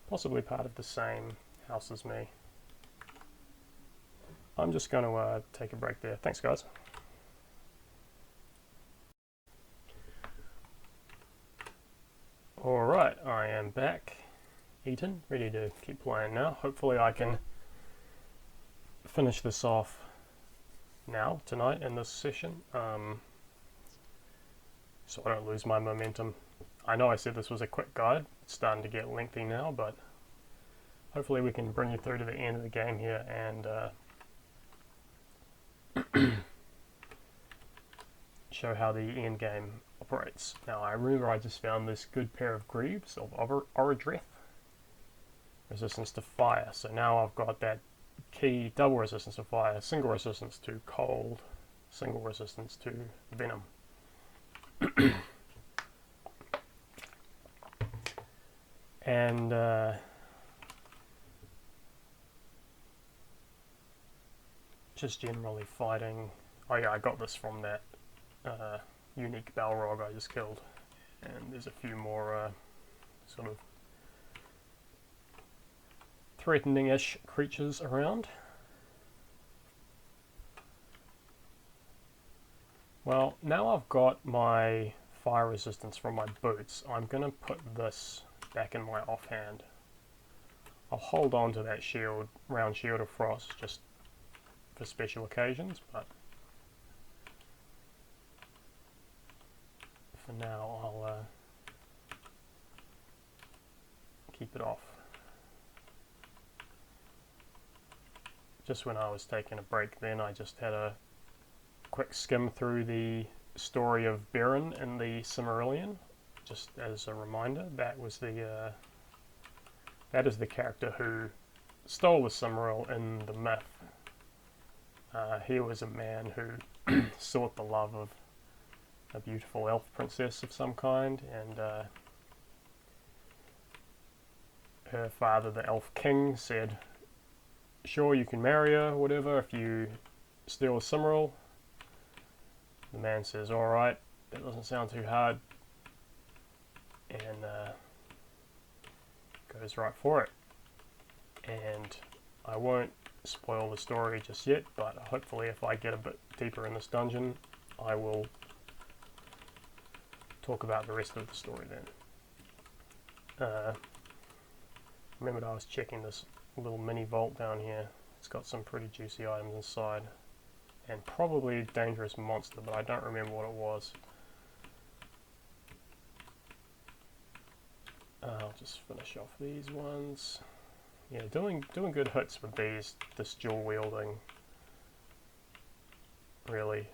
possibly part of the same house as me. I'm just going to take a break there. Thanks, guys. Alright, I am back, eaten, ready to keep playing now. Hopefully I can finish this off now, tonight, in this session, so I don't lose my momentum. I know I said this was a quick guide, it's starting to get lengthy now, but hopefully we can bring you through to the end of the game here and show how the end game operates. Now I remember I just found this good pair of greaves of Orodreth. Resistance to fire. So now I've got that key double resistance to fire, single resistance to cold, single resistance to venom. And just generally fighting. Oh yeah, I got this from that unique Balrog I just killed, and there's a few more sort of threatening-ish creatures around. Well, now I've got my fire resistance from my boots, I'm going to put this back in my offhand. I'll hold on to that shield, round shield of frost, just for special occasions, but for now I'll keep it off. Just when I was taking a break then, I just had a quick skim through the story of Beren in the Silmarillion, just as a reminder. That was the that is the character who stole the Silmaril in the myth. He was a man who sought the love of a beautiful elf princess of some kind, and her father, the elf king, said, sure, you can marry her, whatever, if you steal a Silmaril. The man says, alright, that doesn't sound too hard, and goes right for it. And I won't spoil the story just yet, but hopefully if I get a bit deeper in this dungeon, I will talk about the rest of the story then. Remembered I was checking this little mini vault down here. It's got some pretty juicy items inside, and probably a dangerous monster, but I don't remember what it was. I'll just finish off these ones. Yeah, doing good hits with this dual wielding, really.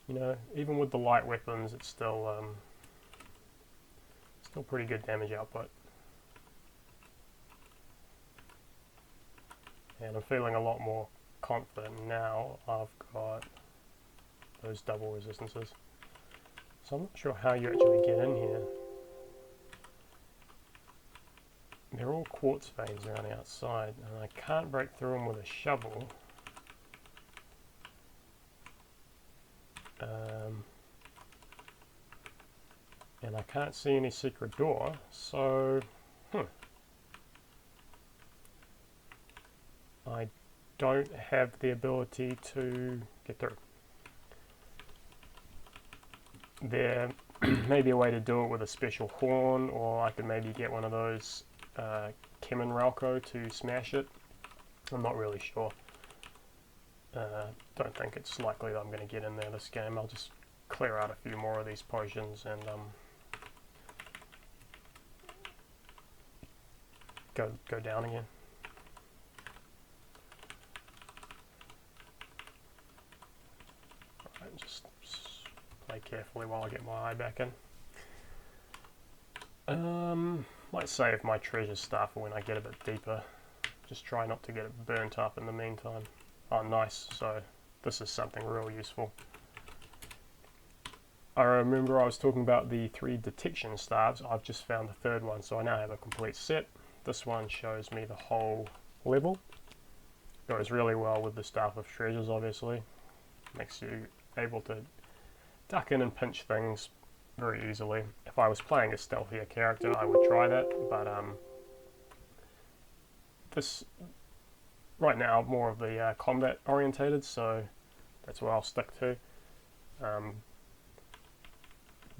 You know, even with the light weapons, it's still pretty good damage output. And I'm feeling a lot more confident now. I've got those double resistances. So I'm not sure how you actually get in here. they're all quartz veins around the outside, and I can't break through them with a shovel. And I can't see any secret door, so I don't have the ability to get through. There may be a way to do it with a special horn, or I could maybe get one of those Kemen Ralco to smash it. I'm not really sure. Don't think it's likely that I'm going to get in there this game. I'll just clear out a few more of these potions and go down again. Alright, just play carefully while I get my eye back in. Might save my treasure stuff for when I get a bit deeper. Just try not to get it burnt up in the meantime. Oh, nice. So this is something real useful. I remember I was talking about the 3 detection staves. I've just found the 3rd one, so I now have a complete set. This one shows me the whole level. Goes really well with the Staff of Treasures, obviously. Makes you able to duck in and pinch things very easily. If I was playing a stealthier character, I would try that, but this right now more of the combat orientated, so that's what I'll stick to.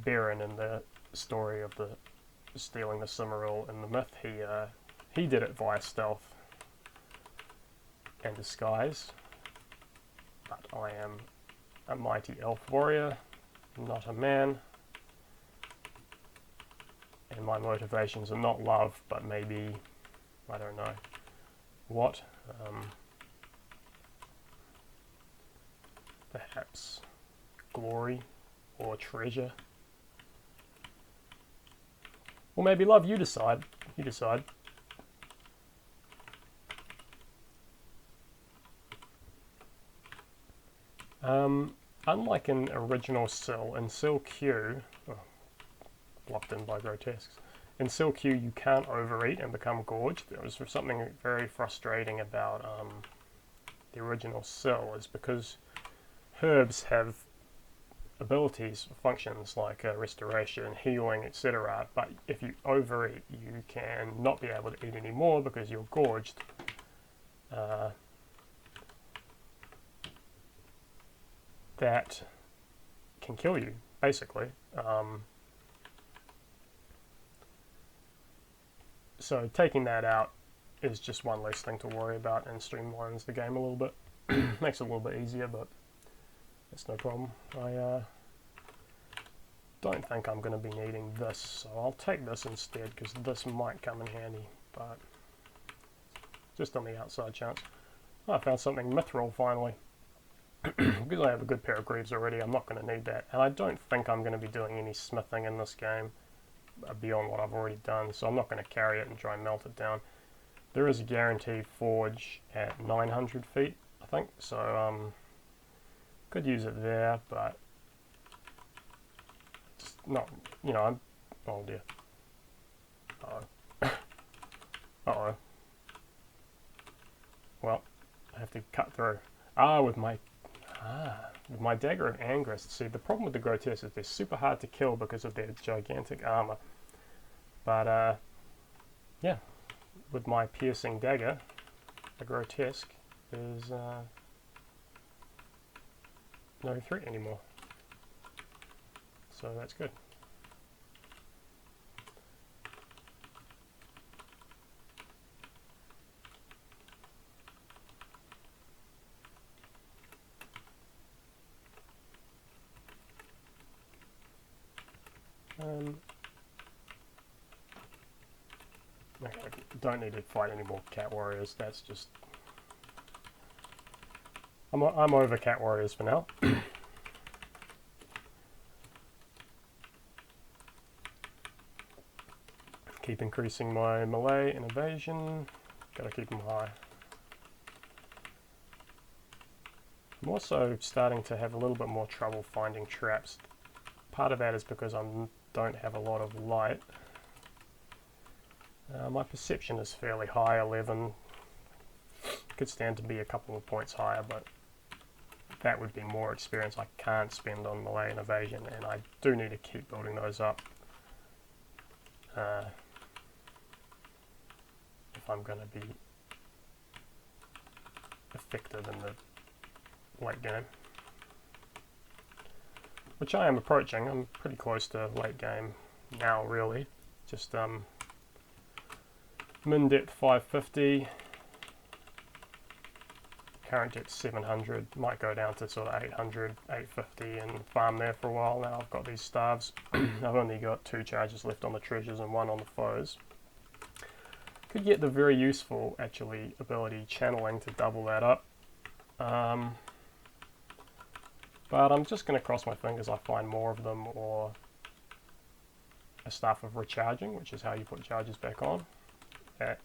Beren in the story of the stealing the Cimmeril in the myth, he did it via stealth and disguise, but I am a mighty elf warrior, not a man, and my motivations are not love, but maybe, I don't know what, perhaps glory or treasure, or maybe love. You decide. You decide. Unlike in original Sil, in Sil-Q, blocked in by grotesques, in Sil-Q you can't overeat and become gorged. There was something very frustrating about the original Sil, is because herbs have abilities, functions like restoration, healing, etc. But if you overeat, you can not be able to eat anymore because you're gorged. That can kill you, basically. So taking that out is just one less thing to worry about and streamlines the game a little bit. Makes it a little bit easier, but that's no problem. I don't think I'm going to be needing this, so I'll take this instead, because this might come in handy, but just on the outside chance. Oh, I found something mithril finally. Because I have a good pair of greaves already, I'm not going to need that. And I don't think I'm going to be doing any smithing in this game beyond what I've already done, so I'm not going to carry it and try and melt it down. There is a guaranteed forge at 900 feet, I think, so could use it there, but it's not, you know, oh dear. Uh-oh. Uh-oh. Well, I have to cut through. With my dagger of Angrist. See, the problem with the grotesques is they're super hard to kill because of their gigantic armor. But yeah, with my piercing dagger, the grotesque is no threat anymore. So that's good. Okay, don't need to fight any more cat warriors. That's just... I'm over cat warriors for now. Keep increasing my melee and evasion. Gotta keep them high. I'm also starting to have a little bit more trouble finding traps. Part of that is because I don't have a lot of light. My perception is fairly high, 11. Could stand to be a couple of points higher, but that would be more experience I can't spend on melee and evasion, and I do need to keep building those up if I'm going to be effective in the late game, which I am approaching. I'm pretty close to late game now, really. Just min depth 550, current depth 700, might go down to sort of 800, 850 and farm there for a while. Now I've got these staves. I've only got 2 charges left on the treasures and 1 on the foes. Could get the very useful, actually, ability channeling to double that up. But I'm just going to cross my fingers I find more of them, or a staff of recharging, which is how you put charges back on at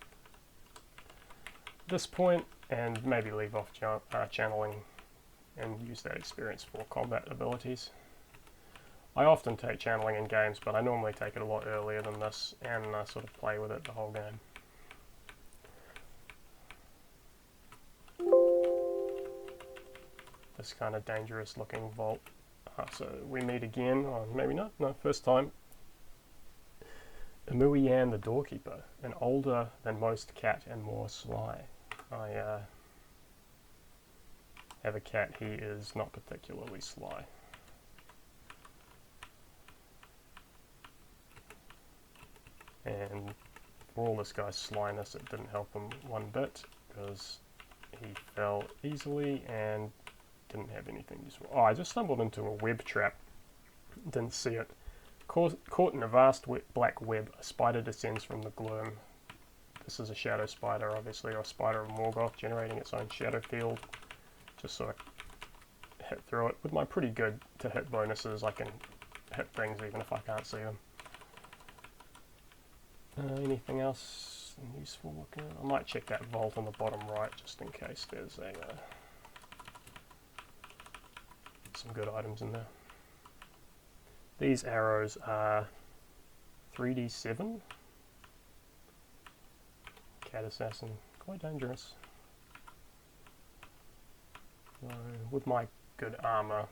this point, and maybe leave off channeling and use that experience for combat abilities. I often take channeling in games, but I normally take it a lot earlier than this and sort of play with it the whole game. This kind of dangerous looking vault. So we meet again, or maybe not, no, first time. Emuian the doorkeeper, an older than most cat and more sly. I have a cat, he is not particularly sly. And for all this guy's slyness, it didn't help him one bit, because he fell easily and didn't have anything useful. Oh, I just stumbled into a web trap, didn't see it. Caught in a vast black web, a spider descends from the gloom. This is a shadow spider, obviously, or a spider of Morgoth, generating its own shadow field. Just sort of hit through it. With my pretty good to hit bonuses, I can hit things even if I can't see them. Anything else useful looking? I might check that vault on the bottom right, just in case there's a some good items in there. These arrows are 3d7. Cat assassin, quite dangerous. With my good armor,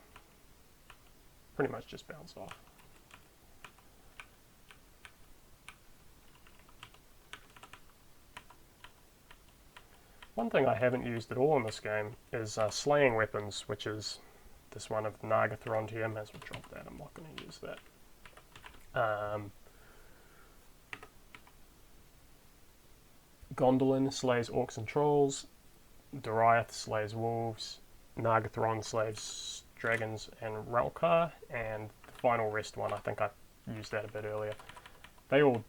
pretty much just bounce off. One thing I haven't used at all in this game is slaying weapons, which is this one of Nargothrond here. May as well drop that, I'm not going to use that. Gondolin slays orcs and trolls, Doriath slays wolves, Nargothrond slays dragons and Ralkar, and the final rest one, I think I used that a bit earlier. They all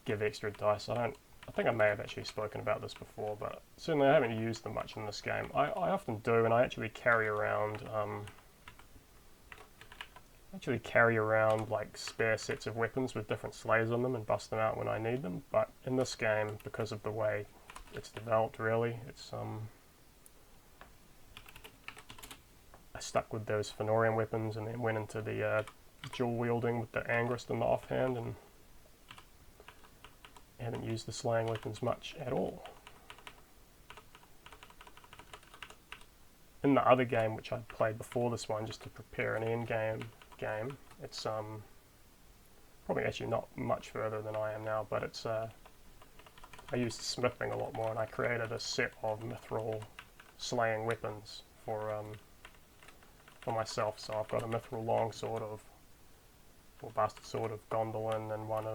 give extra dice. I think I may have actually spoken about this before, but certainly I haven't used them much in this game. I often do, and I actually carry around like spare sets of weapons with different slays on them and bust them out when I need them. But in this game, because of the way it's developed, really, it's I stuck with those Fëanorian weapons and then went into the dual wielding with the Angrist and the offhand, and haven't used the slaying weapons much at all. In the other game, which I played before this one, just to prepare an end game, it's probably actually not much further than I am now, but it's I used smithing a lot more, and I created a set of mithril slaying weapons for myself. So I've got a mithril longsword or bastard sword of Gondolin, and one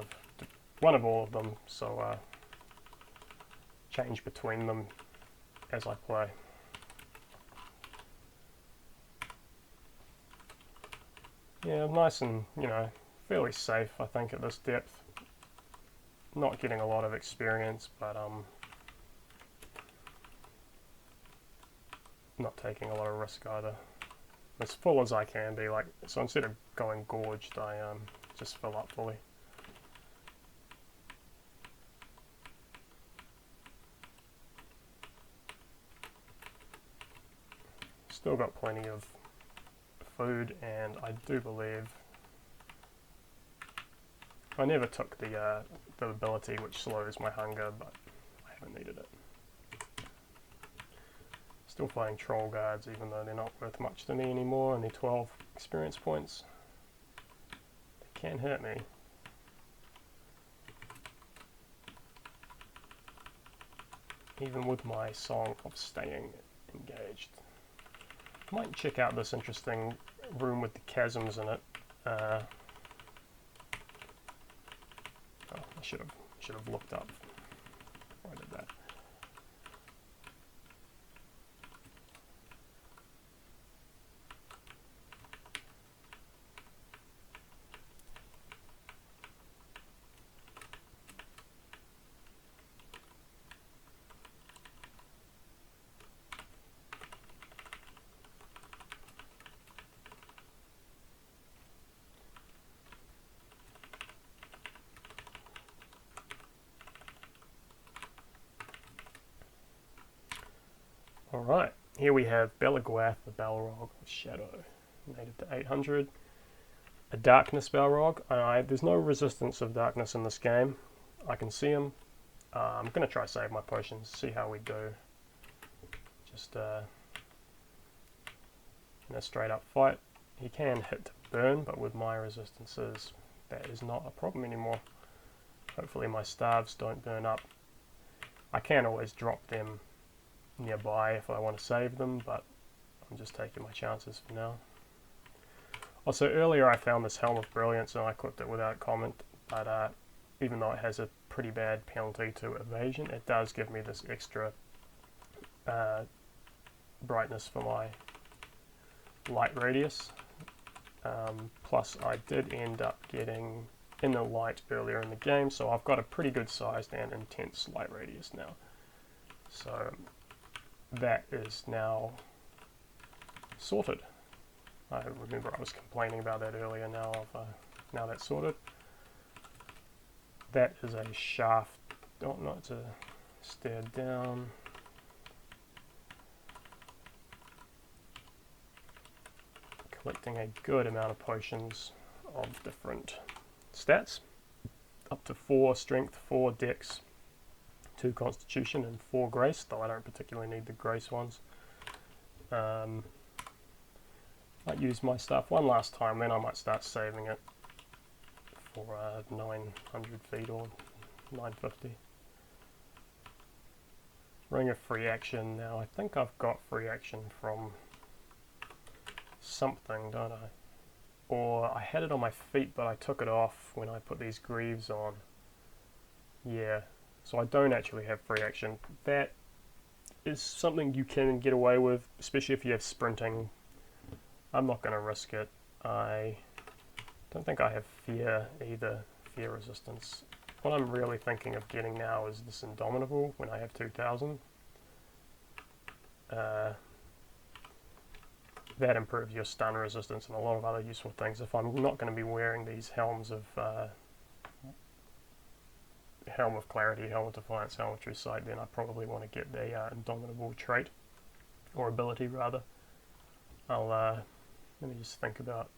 of all of them, so change between them as I play. Yeah, nice and, fairly safe, I think, at this depth. Not getting a lot of experience, but not taking a lot of risk either. As full as I can be, so instead of going gorged, I just fill up fully. Still got plenty of food, and I do believe I never took the ability which slows my hunger, but I haven't needed it. Still fighting troll guards, even though they're not worth much to me anymore, only 12 experience points. They can hurt me. Even with my song of staying engaged. I might check out this interesting room with the chasms in it. Oh, I should have looked up before I did that. Alright, here we have Belagwath, the Balrog of Shadow, native to 800. A Darkness Balrog. There's no resistance of darkness in this game. I can see him. I'm going to try save my potions, see how we do. Just in a straight up fight. He can hit to burn, but with my resistances, that is not a problem anymore. Hopefully my staves don't burn up. I can always drop them nearby if I want to save them, but I'm just taking my chances for now. Also, earlier I found this Helm of Brilliance and I clicked it without comment, but even though it has a pretty bad penalty to evasion, it does give me this extra brightness for my light radius. Plus I did end up getting inner light earlier in the game, so I've got a pretty good sized and intense light radius now. So that is now sorted. I remember I was complaining about that earlier. Now that's sorted. That is a shaft. Oh no, it's a stair down. Collecting a good amount of potions of different stats. Up to 4 strength, 4 dex, 2 constitution and 4 grace, though I don't particularly need the grace ones. Might use my stuff one last time, then I might start saving it for 900 feet or 950. Ring of free action. Now I think I've got free action from something, don't I? Or I had it on my feet but I took it off when I put these greaves on. Yeah. So I don't actually have free action. That is something you can get away with, especially if you have sprinting. I'm not going to risk it. I don't think I have fear either, fear resistance. What I'm really thinking of getting now is this Indomitable when I have 2000. That improves your stun resistance and a lot of other useful things. If I'm not going to be wearing these helms of Helm of Clarity, Helm of Defiance, Helm of True Sight, then I probably want to get the Indomitable trait, or ability rather. I'll let me just think about.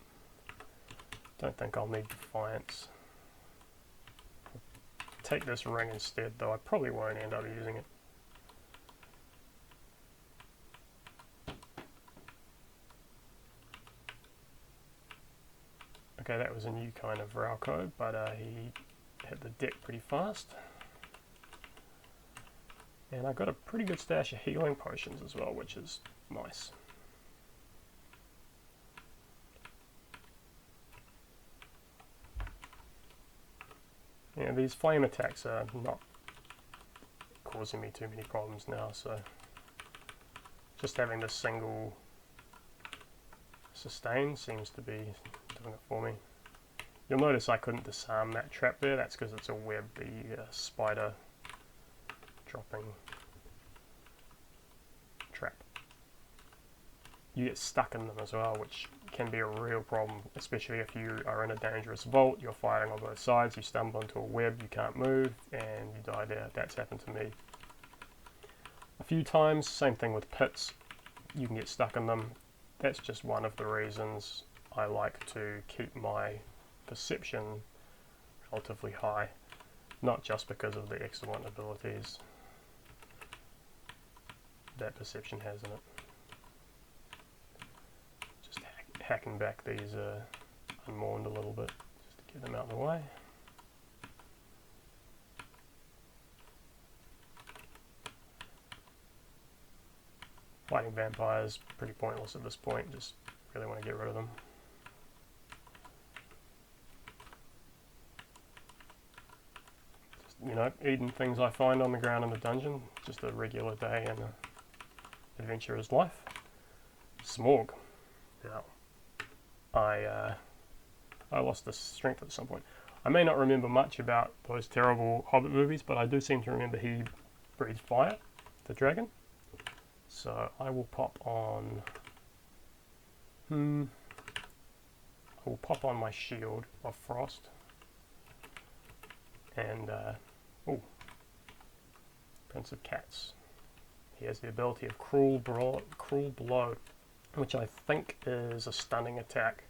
Don't think I'll need Defiance. Take this ring instead, though I probably won't end up using it. Okay, that was a new kind of Rauko, but he hit the deck pretty fast. And I got a pretty good stash of healing potions as well, which is nice. Yeah, these flame attacks are not causing me too many problems now, so just having this single sustain seems to be doing it for me. You'll notice I couldn't disarm that trap there. That's because it's a web, the spider dropping trap. You get stuck in them as well, which can be a real problem, especially if you are in a dangerous vault, you're fighting on both sides, you stumble into a web, you can't move, and you die there. That's happened to me a few times. Same thing with pits, you can get stuck in them. That's just one of the reasons I like to keep my perception relatively high, not just because of the excellent abilities that perception has in it. Just hacking back these unmourned a little bit, just to get them out of the way. Fighting vampires, pretty pointless at this point, just really want to get rid of them. Just, you know, eating things I find on the ground in the dungeon, just a regular day in an adventurer's life. Smorg. Now, I lost the strength at some point. I may not remember much about those terrible Hobbit movies, but I do seem to remember he breathed fire, the dragon. So I will pop on. I will pop on my shield of frost. And Prince of Cats. He has the ability of Cruel Blow, which I think is a stunning attack,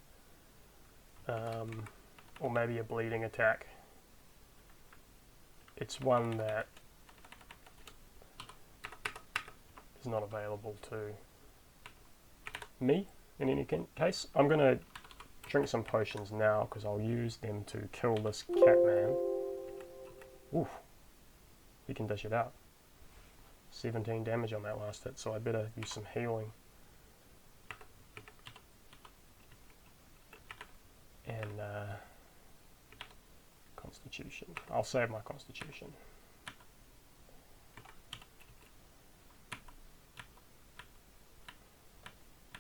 or maybe a bleeding attack. It's one that is not available to me in any case. I'm going to drink some potions now because I'll use them to kill this cat man. Oof, he can dish it out. 17 damage on that last hit, so I better use some healing. And Constitution. I'll save my Constitution.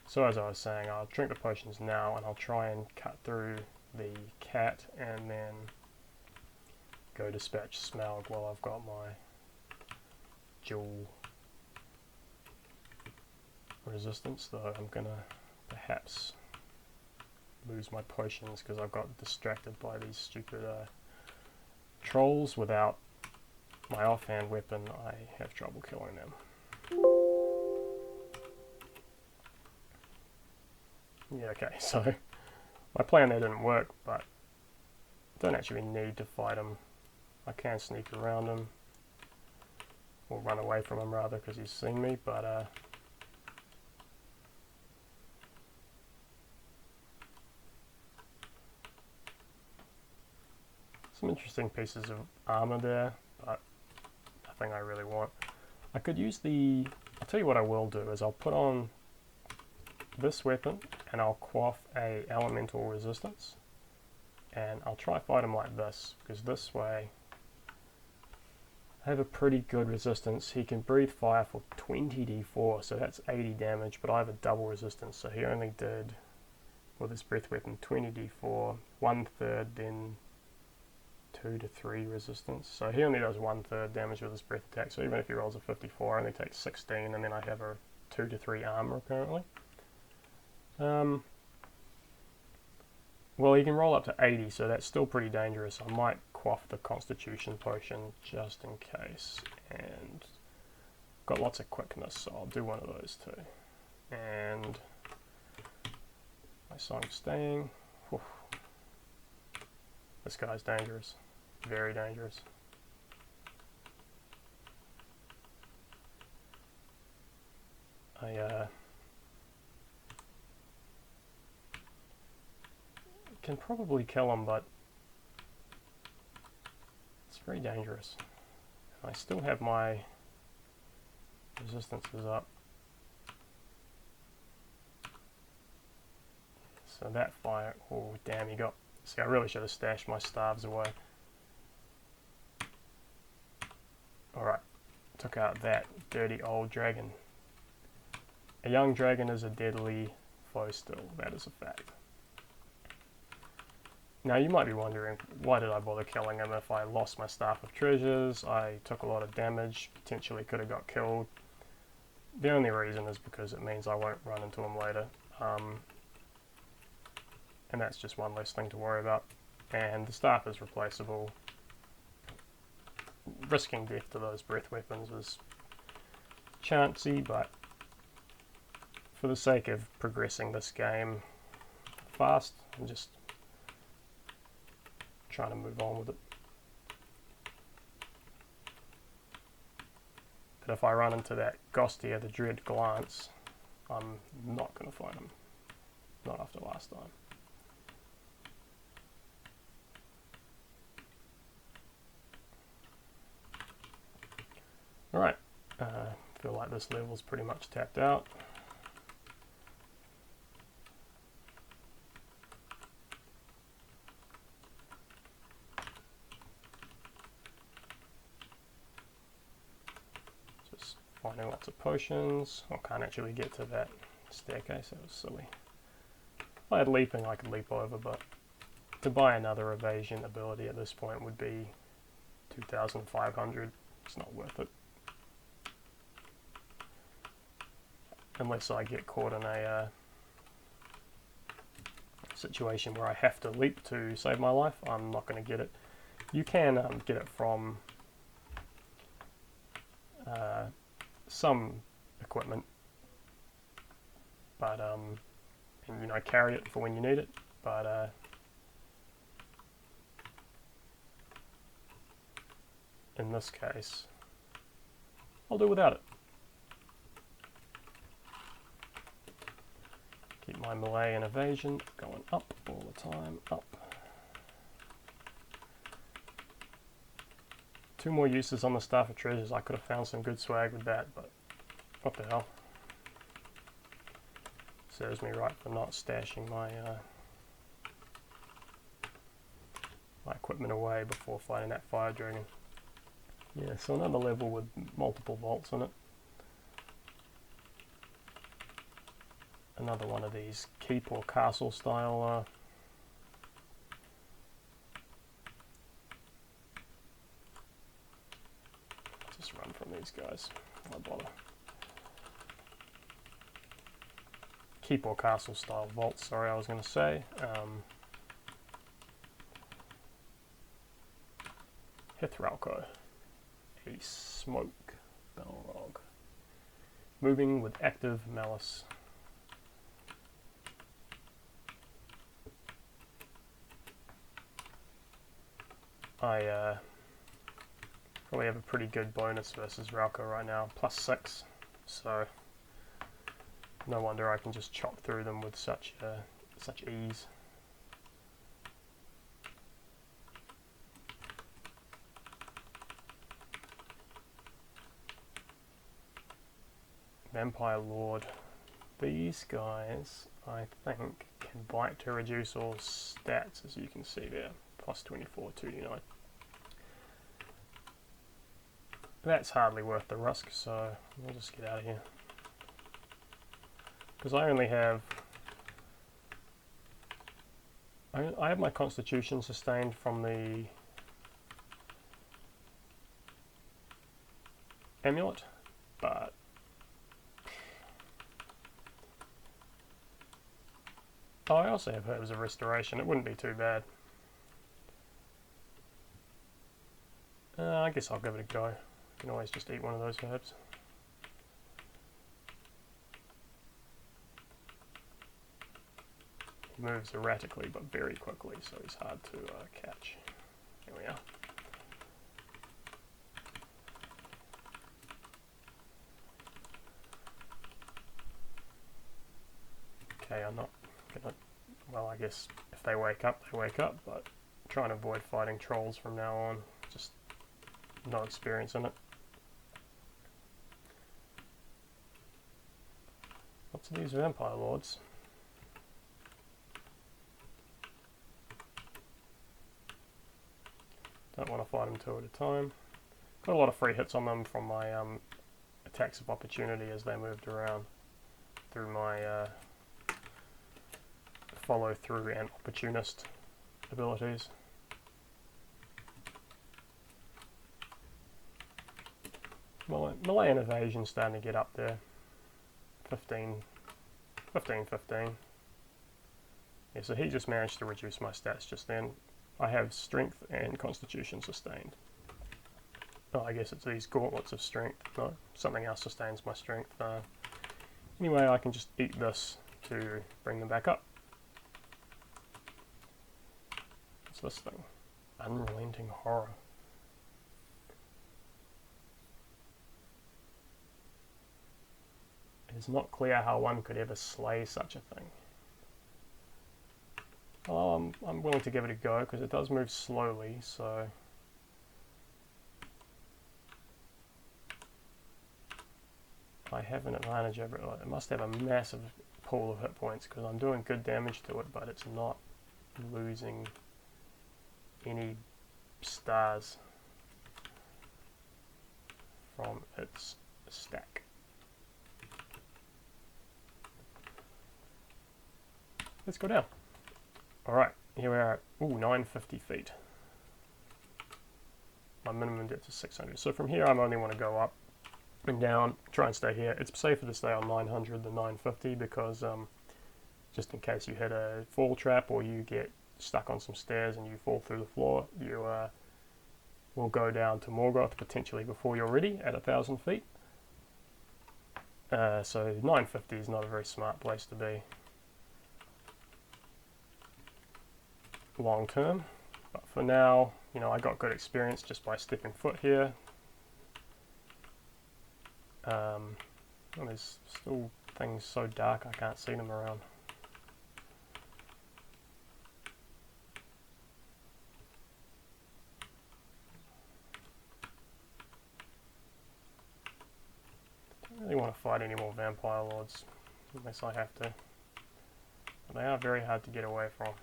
So as I was saying, I'll drink the potions now and I'll try and cut through the cat and then go dispatch Smaug while I've got my dual resistance, though I'm gonna perhaps lose my potions because I've got distracted by these stupid trolls. Without my offhand weapon, I have trouble killing them. Yeah, okay, so my plan there didn't work, but I don't actually need to fight him. I can sneak around him, or run away from him rather, because he's seen me, but some interesting pieces of armor there, but nothing I really want. I could use I'll tell you what I will do, is I'll put on this weapon and I'll quaff a elemental resistance, and I'll try fight him like this, because this way I have a pretty good resistance. He can breathe fire for 20 d4, so that's 80 damage, but I have a double resistance, so he only did, with his breath weapon, 20 d4, 1/3, then 2 to 3 resistance. So he only does 1/3 damage with his breath attack, so even if he rolls a 54, I only take 16, and then I have a 2 to 3 armor apparently. Well, he can roll up to 80, so that's still pretty dangerous. I might quaff the Constitution potion just in case, and got lots of quickness, so I'll do one of those too. And my Song of Staying. Whew. This guy's dangerous, very dangerous. I can probably kill him, but it's very dangerous. I still have my resistances up. So that fire, oh damn, he got, see, I really should have stashed my staves away. Alright, took out that dirty old dragon. A young dragon is a deadly foe still, that is a fact. Now you might be wondering, why did I bother killing him if I lost my Staff of Treasures? I took a lot of damage, potentially could have got killed. The only reason is because it means I won't run into him later. And that's just one less thing to worry about. And the staff is replaceable. Risking death to those breath weapons is chancy, but for the sake of progressing this game fast, I'm just trying to move on with it. But if I run into that Gostia, the Dread Glance, I'm not going to fight him. Not after last time. Alright, feel like this level's pretty much tapped out. Just finding lots of potions. I can't actually get to that staircase, that was silly. If I had leaping I could leap over, but to buy another evasion ability at this point would be 2,500. It's not worth it. Unless I get caught in a situation where I have to leap to save my life, I'm not going to get it. You can get it from some equipment, but and, you know, carry it for when you need it. But in this case, I'll do without it. Keep my melee and evasion going up all the time, up. 2 more uses on the Staff of Treasures. I could have found some good swag with that, but what the hell. Serves me right for not stashing my my equipment away before fighting that fire dragon. Yeah, so another level with multiple vaults in it. Another one of these keep or castle style just run from these guys, why bother. Keep or castle style vaults, sorry, I was going to say. Hithralco, a smoke Balrog, moving with active malice. I probably have a pretty good bonus versus Ralco right now, +6, so no wonder I can just chop through them with such ease. Vampire Lord. These guys, I think, can bite to reduce all stats, as you can see there. +24, 2d9. That's hardly worth the risk, so we'll just get out of here. Because I only have... I have my Constitution sustained from the amulet, but oh, I also have Herbs of Restoration. It wouldn't be too bad. I guess I'll give it a go. I can always just eat one of those herbs. He moves erratically but very quickly, so he's hard to catch. Here we are. Okay, I'm not gonna... Well, I guess if they wake up, they wake up, but I'm trying to avoid fighting trolls from now on. Just no experience in it. Lots of these vampire lords. Don't want to fight them 2 at a time. Got a lot of free hits on them from my attacks of opportunity as they moved around through my follow through and opportunist abilities. Melee and evasion starting to get up there. 15. Yeah, so he just managed to reduce my stats just then. I have strength and constitution sustained. Oh, I guess it's these gauntlets of strength. No, something else sustains my strength. Anyway, I can just eat this to bring them back up. What's this thing? Unrelenting horror. It is not clear how one could ever slay such a thing. Well, I'm willing to give it a go because it does move slowly, so I have an advantage over it. It must have a massive pool of hit points because I'm doing good damage to it, but it's not losing any stars from its stack. Let's go down. Alright, here we are at 950 feet. My minimum depth is 600. So from here I only want to go up and down, try and stay here. It's safer to stay on 900 than 950 because just in case you hit a fall trap or you get stuck on some stairs and you fall through the floor, you will go down to Morgoth potentially before you're ready at 1,000 feet. So 950 is not a very smart place to be long term, but for now, you know, I got good experience just by stepping foot here. And there's still things so dark I can't see them around. Don't really want to fight any more vampire lords unless I have to, but they are very hard to get away from.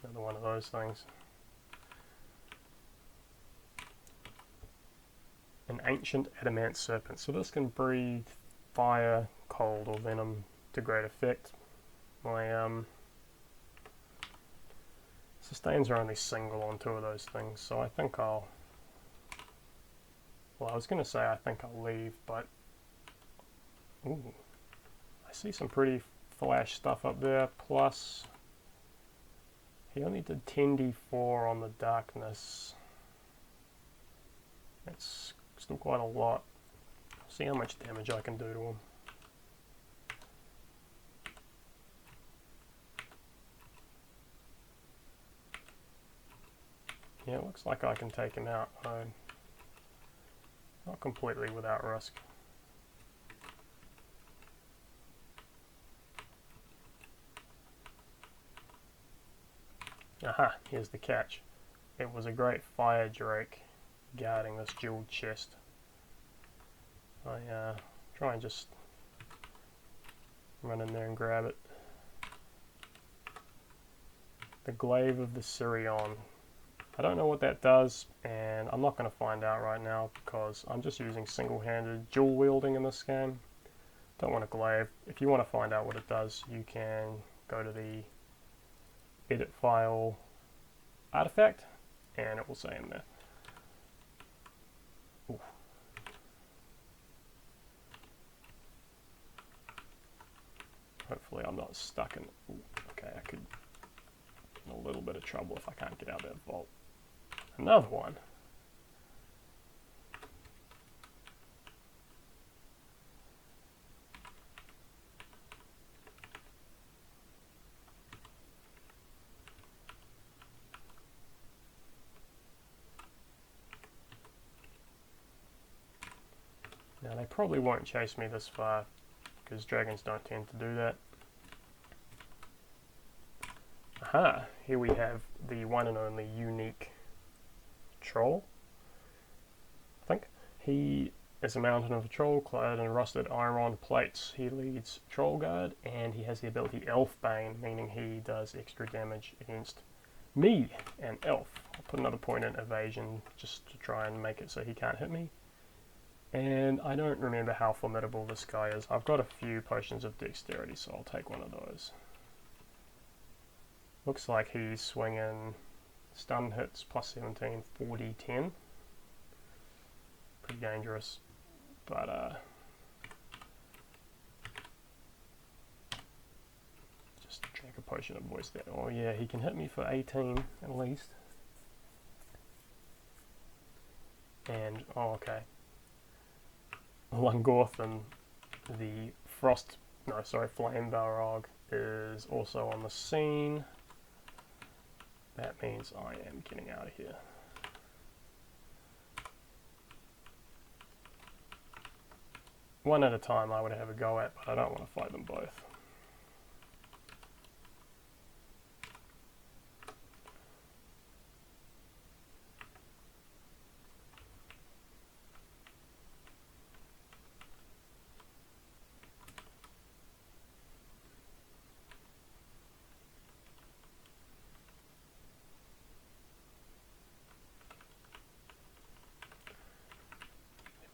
Another one of those things. An ancient adamant serpent. So this can breathe fire, cold, or venom to great effect. My sustains are only single on 2 of those things, so I think I'll... Well, I was going to say I think I'll leave, but... Ooh, I see some pretty flash stuff up there, plus... He only did 10d4 on the darkness. That's still quite a lot. See how much damage I can do to him. Yeah, it looks like I can take him out, though. Not completely without risk. Aha, here's the catch. It was a great fire drake guarding this jeweled chest. I try and just run in there and grab it. The glaive of the Sirion. I don't know what that does, and I'm not going to find out right now because I'm just using single-handed dual wielding in this game. Don't want a glaive. If you want to find out what it does, you can go to the edit file artifact and it will say in there. Ooh. Hopefully I'm not stuck in... Ooh, okay, I could get in a little bit of trouble if I can't get out of that vault. Another one. Now they probably won't chase me this far because dragons don't tend to do that. Aha, here we have the one and only unique troll. I think he is a mountain of a troll clad in rusted iron plates. He leads Troll Guard and he has the ability Elfbane, meaning he does extra damage against me and Elf. I'll put another point in evasion just to try and make it so he can't hit me. And I don't remember how formidable this guy is. I've got a few potions of dexterity, so I'll take one of those. Looks like he's swinging stun hits plus 17, 40, 10. Pretty dangerous, but just drink a potion of voice there. Oh yeah, he can hit me for 18 at least. And, oh okay. Lungorthan, the Flame Balrog, is also on the scene. that means I am getting out of here. One at a time I would have a go at, but I don't want to fight them both.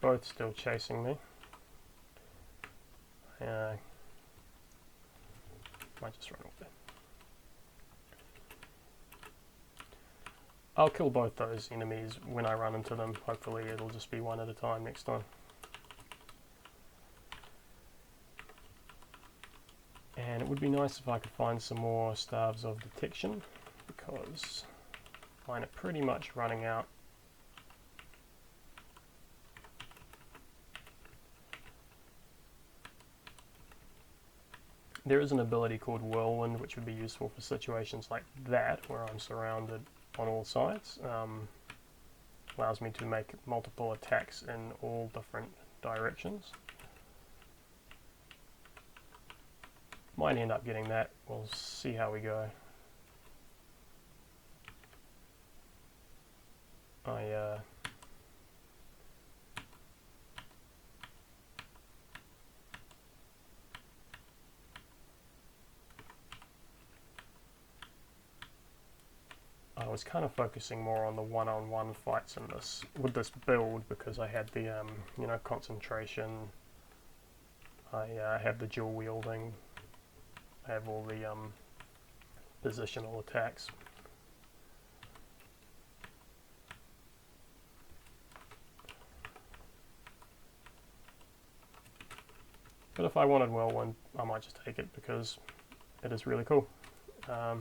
They're both still chasing me. Might just run off there. I'll kill both those enemies when I run into them. Hopefully it'll just be one at a time next time. And it would be nice if I could find some more staves of detection, because mine are pretty much running out. There is an ability called Whirlwind, which would be useful for situations like that, where I'm surrounded on all sides. Allows me to make multiple attacks in all different directions. Might end up getting that. We'll see how we go. I was kind of focusing more on the one-on-one fights in this with this build, because I had the concentration. I have the dual wielding. I have all the positional attacks. But if I wanted Whirlwind, I might just take it because it is really cool. I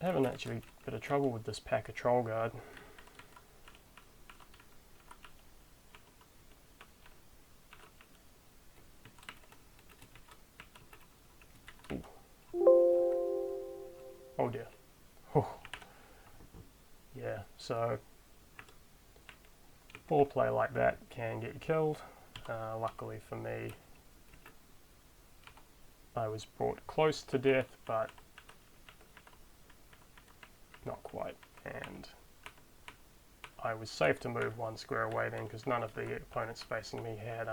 haven't actually got a trouble with this pack of Troll Guard. Ooh. Oh dear. Oh. Yeah, so ball play like that can get you killed. Luckily for me, I was brought close to death, but not quite, and I was safe to move one square away then, because none of the opponents facing me had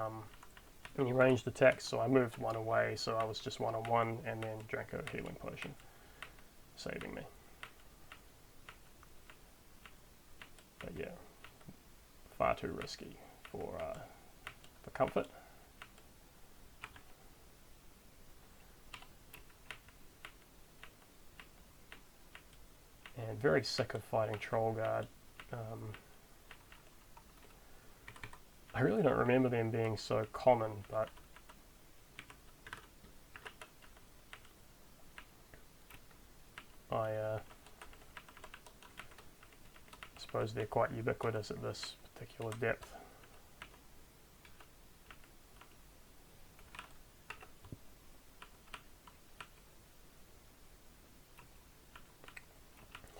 any ranged attacks, so I moved one away, so I was just one-on-one, and then drank a healing potion, saving me. But yeah, far too risky for comfort. And very sick of fighting Troll Guard. I really don't remember them being so common, but I suppose they're quite ubiquitous at this particular depth.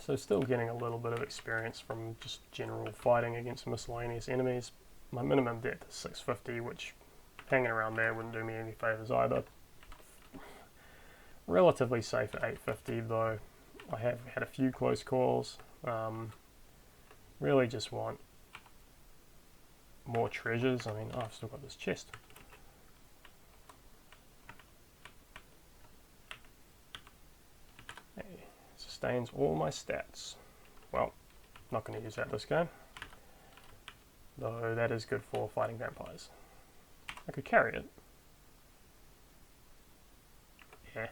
So still getting a little bit of experience from just general fighting against miscellaneous enemies. My minimum depth is 650, which hanging around there wouldn't do me any favours either. Relatively safe at 850, though I have had a few close calls. Really just want more treasures. I mean, I've still got this chest. Hey, sustains all my stats. Well, not going to use that this game, though that is good for fighting vampires. I could carry it. Yeah.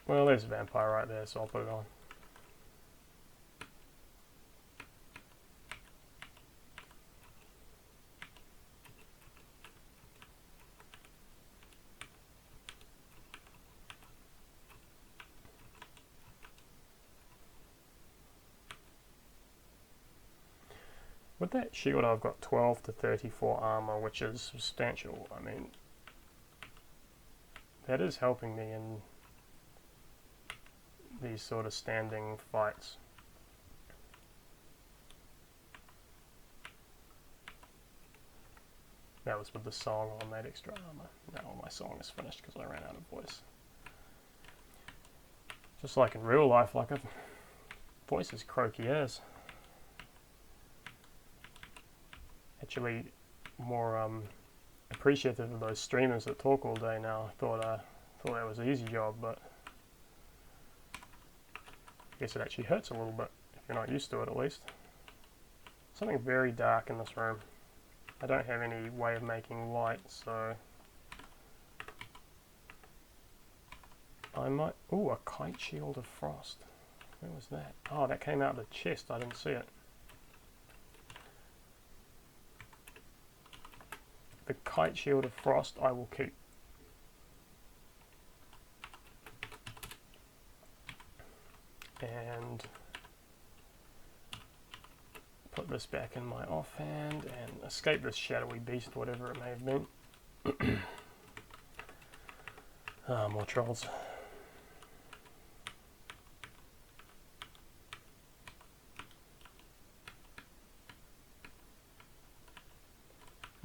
Well, there's a vampire right there, so I'll put it on. With that shield I've got 12 to 34 armor, which is substantial. I mean, that is helping me in these sort of standing fights. That was with the song on that extra armor. Now my song is finished because I ran out of voice. Just like in real life, like a voice is croaky as. Actually, more appreciative of those streamers that talk all day now. I thought that was an easy job, but I guess it actually hurts a little bit if you're not used to it, at least. Something very dark in this room. I don't have any way of making light, so I might... Ooh, a kite shield of frost. Where was that? Oh, that came out of the chest. I didn't see it. The kite shield of frost I will keep. And put this back in my offhand and escape this shadowy beast, whatever it may have been. More trolls.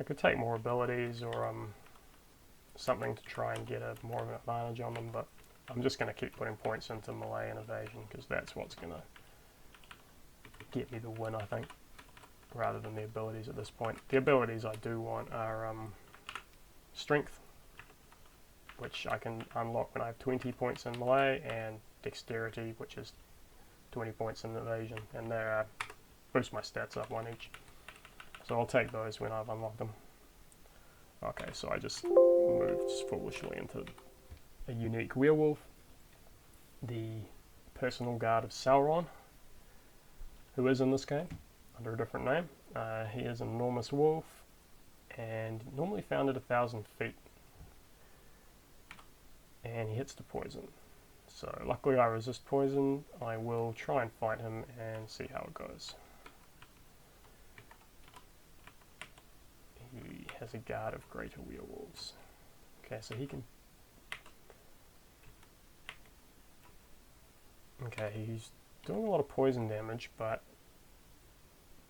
I could take more abilities or something to try and get more of an advantage on them, but I'm just going to keep putting points into melee and evasion because that's what's going to get me the win, I think, rather than the abilities at this point. The abilities I do want are strength, which I can unlock when I have 20 points in melee, and dexterity, which is 20 points in evasion, and they boost my stats up one each. So I'll take those when I've unlocked them. Okay, so I just moved foolishly into a unique werewolf, the personal guard of Sauron, who is in this game under a different name. He is an enormous wolf and normally found at 1,000 feet, and he hits the poison. So luckily I resist poison. I will try and fight him and see how it goes. He has a guard of greater werewolves. Okay, so he can... Okay, he's doing a lot of poison damage, but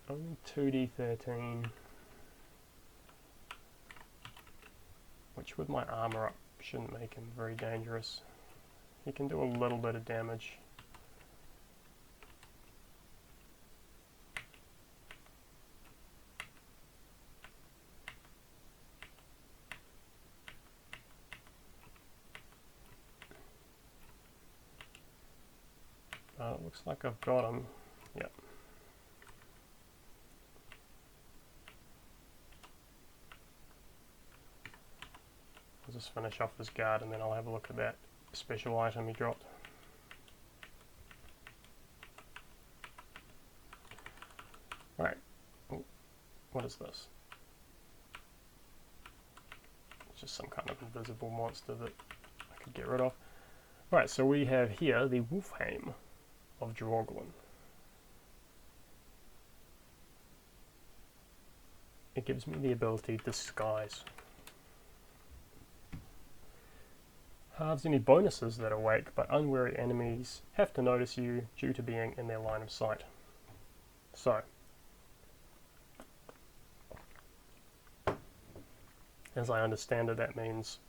only 2d13, which with my armor up shouldn't make him very dangerous. He can do a little bit of damage. It looks like I've got him. Yep. I'll just finish off this guard and then I'll have a look at that special item he dropped. Alright. What is this? It's just some kind of invisible monster that I could get rid of. Alright, so we have here the Wolfheim of Droglin. It gives me the ability to disguise. Halves any bonuses that awake, but unwary enemies have to notice you due to being in their line of sight. So, as I understand it, that means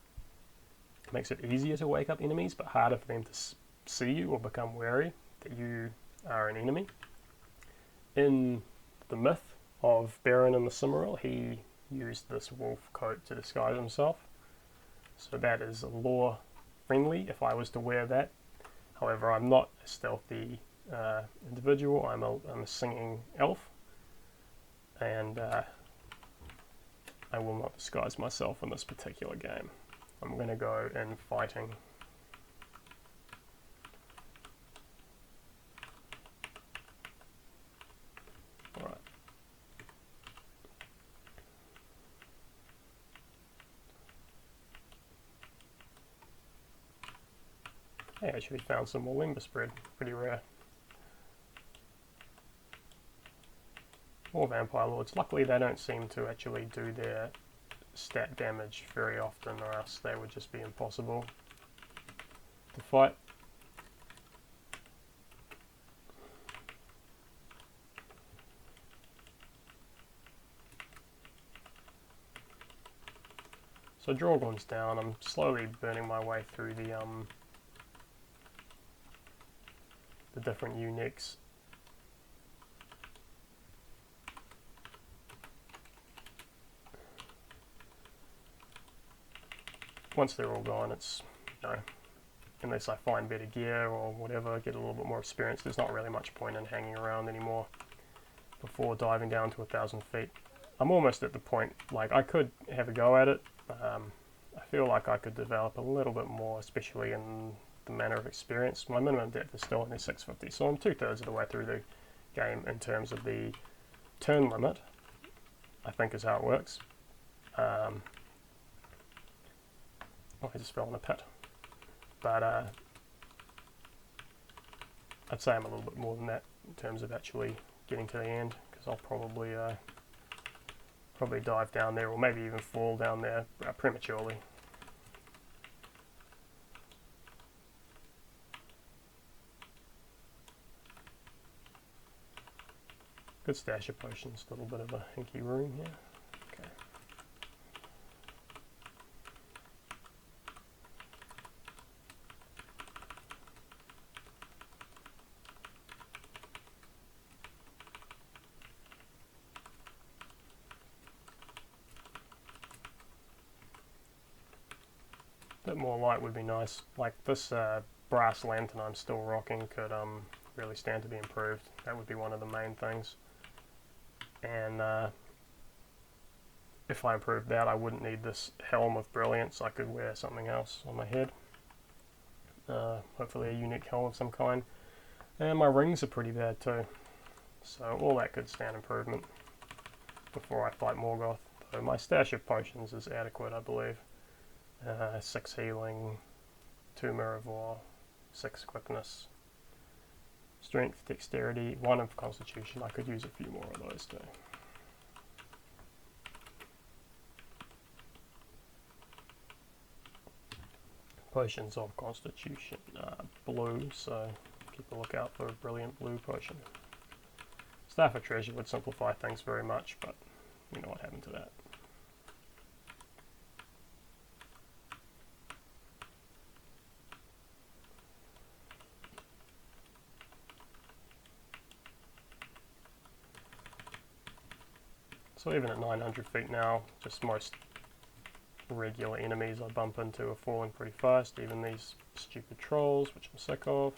it makes it easier to wake up enemies, but harder for them to see you or become wary that you are an enemy. In the myth of Beren and the Cimmeril, he used this wolf coat to disguise himself. So that is lore friendly if I was to wear that. However, I'm not a stealthy individual. I'm a singing elf, and I will not disguise myself in this particular game. I'm going to go in fighting. Alright. I actually found some more limbus bread, pretty rare. More Vampire Lords. Luckily they don't seem to actually do their stat damage very often, or else they would just be impossible to fight. So Drogon's down. I'm slowly burning my way through the different uniques. Once they're all gone, it's, you know, unless I find better gear or whatever, get a little bit more experience, there's not really much point in hanging around anymore before diving down to 1,000 feet. I'm almost at the point, like, I could have a go at it. I feel like I could develop a little bit more, especially in the manner of experience. My minimum depth is still only 650, so I'm 2/3 of the way through the game in terms of the turn limit, I think is how it works. Oh, I just fell in a pit. But I'd say I'm a little bit more than that in terms of actually getting to the end, because I'll probably dive down there, or maybe even fall down there prematurely. Good stash of potions, a little bit of a hinky room here. Okay. Bit more light would be nice. Like this brass lantern I'm still rocking could really stand to be improved. That would be one of the main things. And if I improved that, I wouldn't need this helm of brilliance. I could wear something else on my head. Hopefully a unique helm of some kind. And my rings are pretty bad too. So all that could stand improvement before I fight Morgoth. So my stash of potions is adequate, I believe. 6 healing, 2 mirror war, 6 quickness, strength, dexterity, 1 of constitution. I could use a few more of those too. Potions of constitution, blue, so keep a lookout for a brilliant blue potion. Staff of treasure would simplify things very much, but you know what happened to that. So even at 900 feet now, just most regular enemies I bump into are falling pretty fast, even these stupid trolls, which I'm sick of.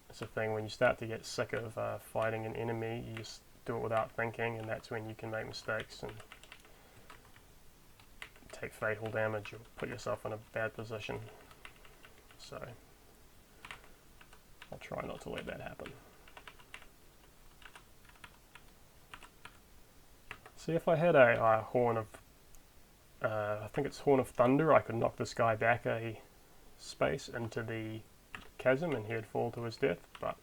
It's a thing, when you start to get sick of fighting an enemy, you just do it without thinking, and that's when you can make mistakes and take fatal damage or put yourself in a bad position. So I'll try not to let that happen. See, if I had a horn of, I think it's Horn of Thunder, I could knock this guy back a space into the chasm and he'd fall to his death, but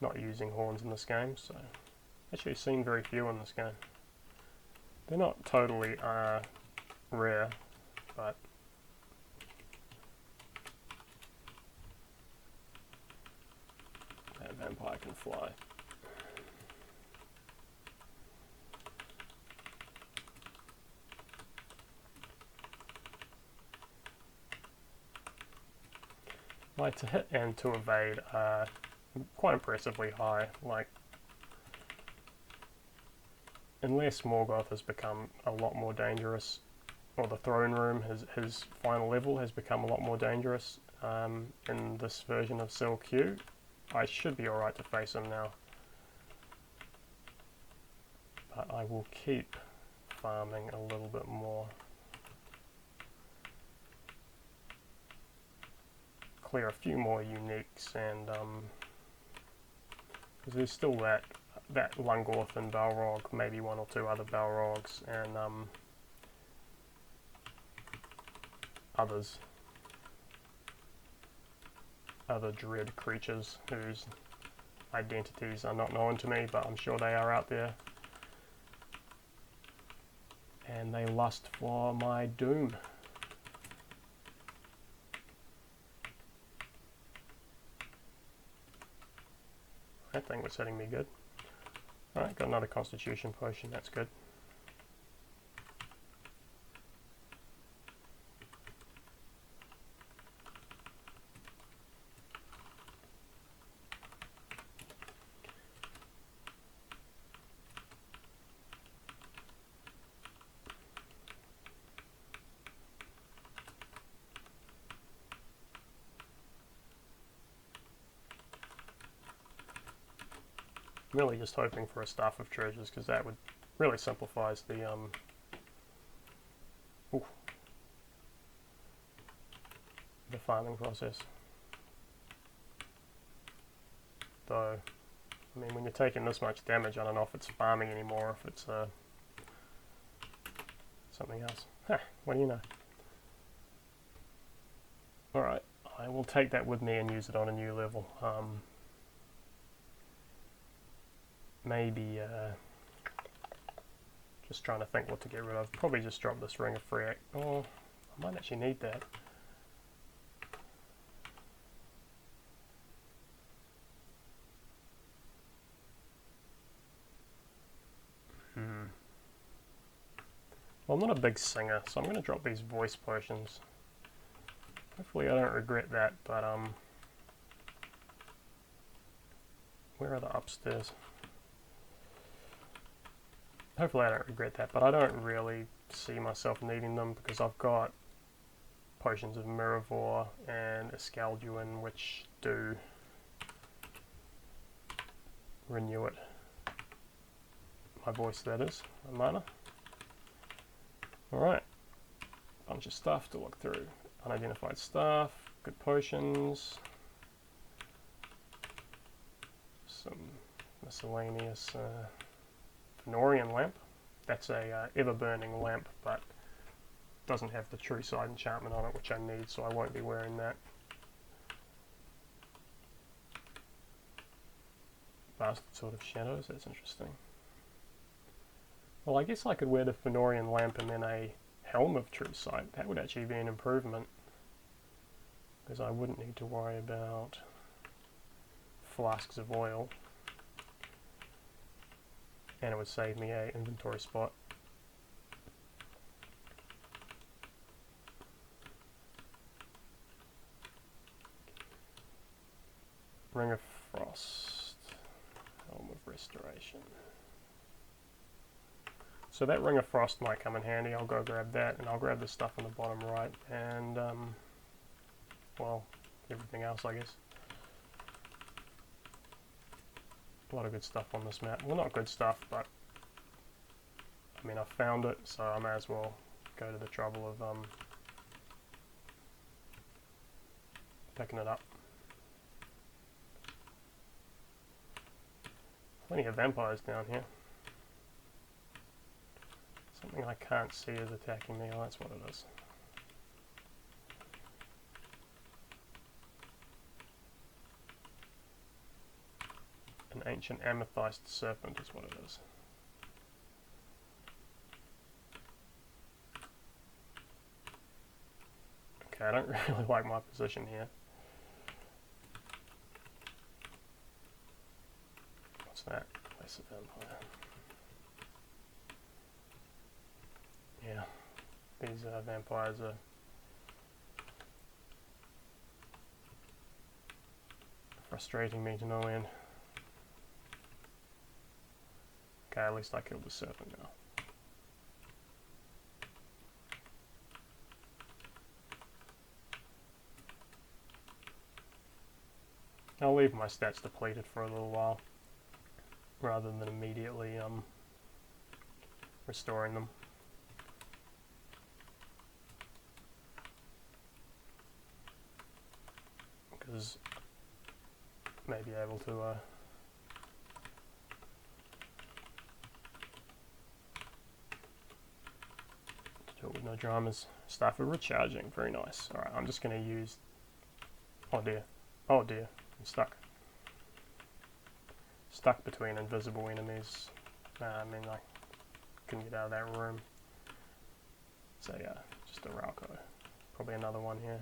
not using horns in this game, so actually seen very few in this game. They're not totally rare, but that vampire can fly. Like to hit and to evade are quite impressively high. Like, unless Morgoth has become a lot more dangerous, or the throne room, his final level has become a lot more dangerous in this version of Sil-Q, I should be alright to face him now. But I will keep farming a little bit more. Clear a few more uniques, and because there's still that Lungorth and Balrog, maybe 1 or 2 other Balrogs, and other dread creatures whose identities are not known to me, but I'm sure they are out there. And they lust for my doom. That thing was hitting me good. Alright, got another constitution potion, that's good. Really just hoping for a Staff of Treasures, because that would really simplifies the farming process. Though, I mean, when you're taking this much damage, I don't know if it's farming anymore, if it's something else. Huh, what do you know? Alright, I will take that with me and use it on a new level. Maybe, just trying to think what to get rid of. Probably just drop this Ring of Freak. Oh, I might actually need that. Well, I'm not a big singer, so I'm going to drop these voice potions. Hopefully I don't regret that, but where are the upstairs? Hopefully I don't regret that, but I don't really see myself needing them because I've got potions of Mirrorvore and Escalduin, which do renew it. My voice, that is, my mana. Alright, bunch of stuff to look through. Unidentified stuff, good potions, some miscellaneous Fenorian lamp. That's a ever-burning lamp, but doesn't have the True Sight enchantment on it, which I need, so I won't be wearing that. Bastard Sword of Shadows, that's interesting. Well, I guess I could wear the Fenorian lamp and then a Helm of True Sight. That would actually be an improvement, because I wouldn't need to worry about flasks of oil. And it would save me an inventory spot. Ring of Frost, Helm of Restoration. So that Ring of Frost might come in handy. I'll go grab that, and I'll grab the stuff on the bottom right, and well, everything else, I guess. A lot of good stuff on this map. Well, not good stuff, but I mean, I found it, so I may as well go to the trouble of picking it up. Plenty of vampires down here. Something I can't see is attacking me. Oh, that's what it is. An ancient amethyst serpent is what it is. Okay, I don't really like my position here. What's that? Place of vampire. Yeah, these vampires are frustrating me to no end. Okay, at least I killed the serpent now. I'll leave my stats depleted for a little while, rather than immediately restoring them. Because may be able to do it with no dramas. Staff of Recharging, very nice. Alright, I'm just going to use... Oh dear, I'm stuck. stuck between invisible enemies. I mean, I couldn't get out of that room. So yeah, just a Rauko. Probably another one here.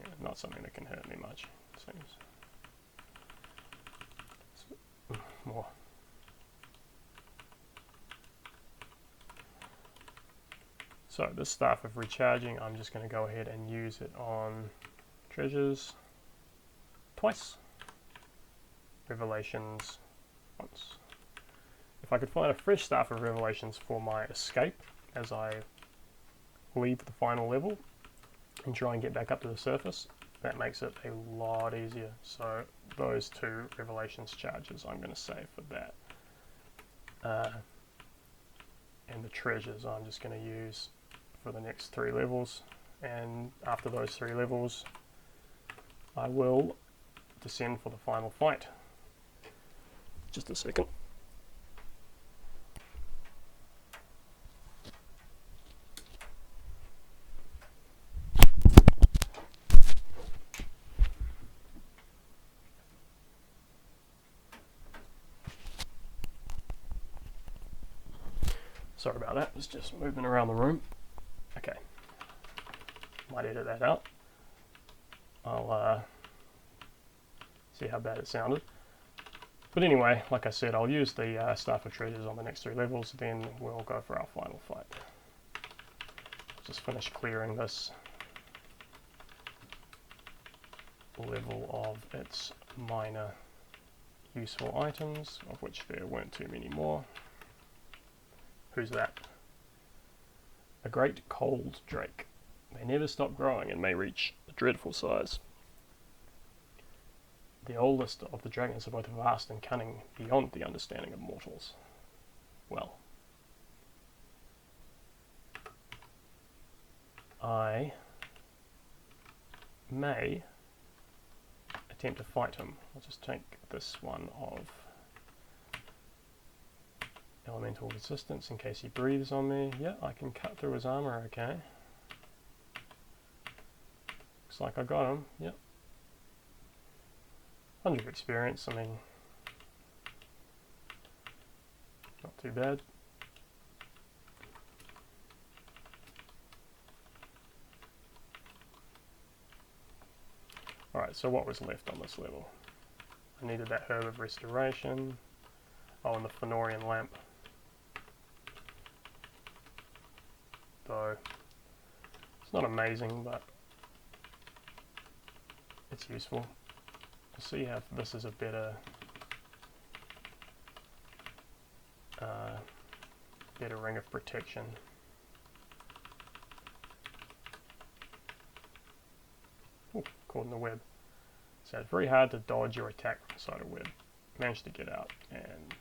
Yeah, not something that can hurt me much, it seems. More. So this Staff of Recharging, I'm just going to go ahead and use it on treasures twice, revelations once. If I could find a fresh Staff of Revelations for my escape as I leave the final level and try and get back up to the surface, that makes it a lot easier. So those 2 revelations charges I'm going to save for that. And the treasures I'm just going to use for the next 3 levels, and after those 3 levels I will descend for the final fight. Just a second. Sorry about that, it's just moving around the room. Okay, might edit that out. I'll see how bad it sounded. But anyway, like I said, I'll use the Staff of Treasures on the next 3 levels, then we'll go for our final fight. Just finish clearing this level of its minor useful items, of which there weren't too many more. Who's that? A great cold drake. They never stop growing and may reach a dreadful size. The oldest of the dragons are both vast and cunning, beyond the understanding of mortals. Well, I may attempt to fight him. I'll just take this one of elemental resistance in case he breathes on me. Yeah, I can cut through his armor, okay. Looks like I got him, yep. 100 experience, I mean, not too bad. Alright, so what was left on this level? I needed that Herb of Restoration. Oh, and the Fëanorian Lamp. Though, it's not amazing, but it's useful. We'll see if this is a better ring of protection. Ooh, caught in the web. So it's very hard to dodge or attack inside a web. Managed to get out and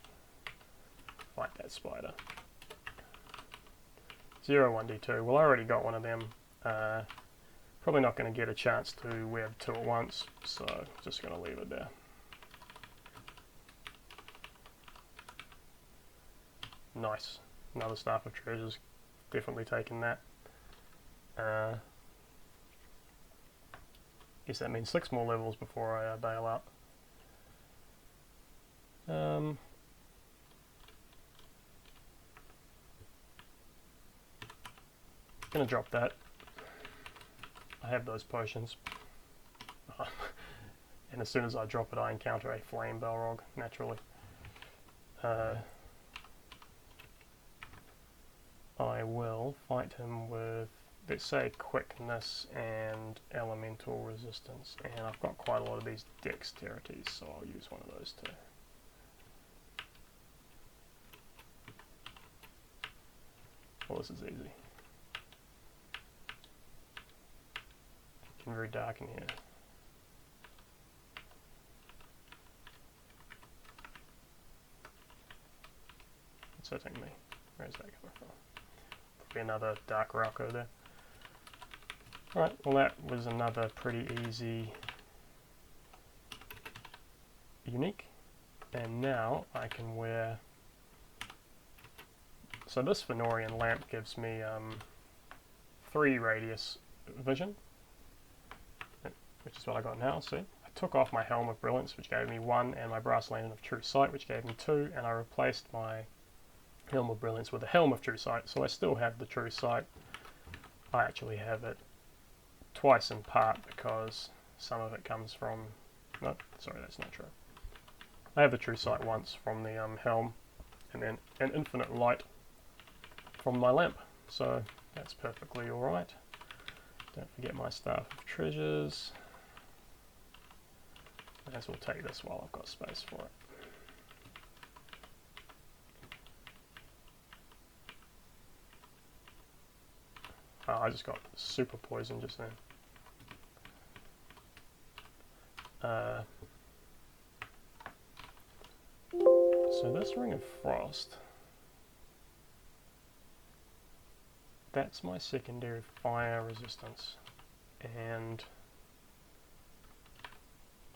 fight that spider. 0-1d2. Well, I already got one of them. Probably not going to get a chance to web 2 at once, so just going to leave it there. Nice. Another Staff of Treasures. Definitely taking that. Guess that means 6 more levels before I bail out. Gonna drop that. I have those potions. And as soon as I drop it, I encounter a flame Balrog, naturally. I will fight him with, let's say, quickness and elemental resistance. And I've got quite a lot of these dexterities, so I'll use one of those too. Well, this is easy. It's very dark in here. It's hitting me. Where's that coming from? Probably another dark Rauko there. Alright, well that was another pretty easy unique. And now I can wear... So this Fëanorian Lamp gives me 3 radius vision, which is what I got now. See, I took off my Helm of Brilliance, which gave me 1, and my Brass Lantern of True Sight, which gave me 2, and I replaced my Helm of Brilliance with a Helm of True Sight, so I still have the True Sight. I actually have it twice in part because some of it comes from... No, sorry, that's not true. I have the True Sight once from the Helm, and then an infinite light from my lamp, so that's perfectly alright. Don't forget my Staff of Treasures. May as well take this while I've got space for it. Oh, I just got super poison just then. So this Ring of Frost, that's my secondary fire resistance, and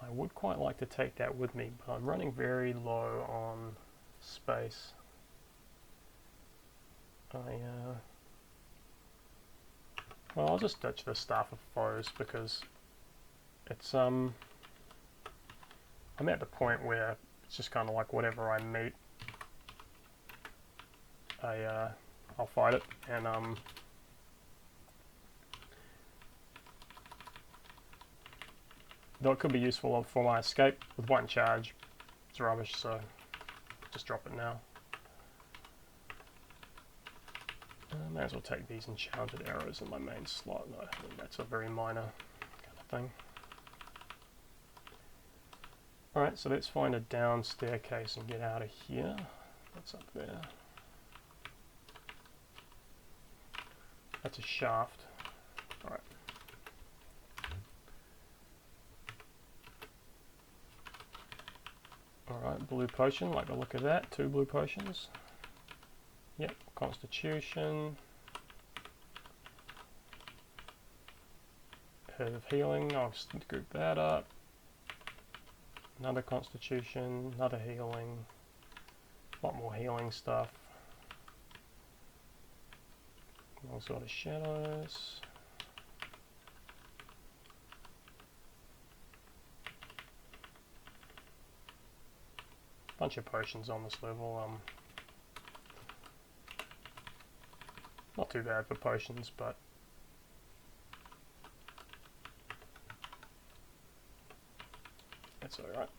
I would quite like to take that with me, but I'm running very low on space. Well, I'll just ditch the Staff of Foes because it's I'm at the point where it's just kind of like whatever I meet, I'll fight it, and though it could be useful for my escape, with 1 charge, it's rubbish, so just drop it now. May as well take these enchanted arrows in my main slot. No, I mean, that's a very minor kind of thing. Alright, so let's find a down staircase and get out of here. What's up there? That's a shaft. Alright. Alright, blue potion, like the look of that. 2 blue potions. Yep, Constitution. Herb of Healing, I'll just group that up. Another Constitution, another healing. A lot more healing stuff. Long Sword of Shadows. Bunch of potions on this level. Not too bad for potions, but it's alright.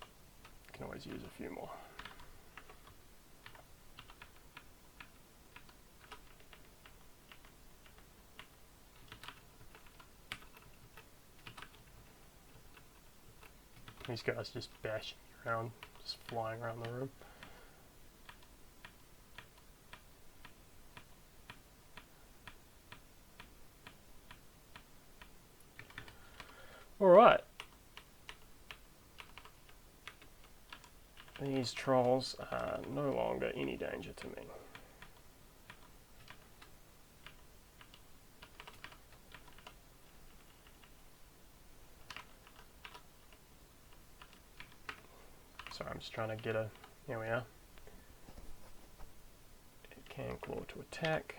Can always use a few more. These guys just bashing around, just flying around the room. Alright. These trolls are no longer any danger to me. Sorry, I'm just trying to get a... Here we are. It can claw to attack.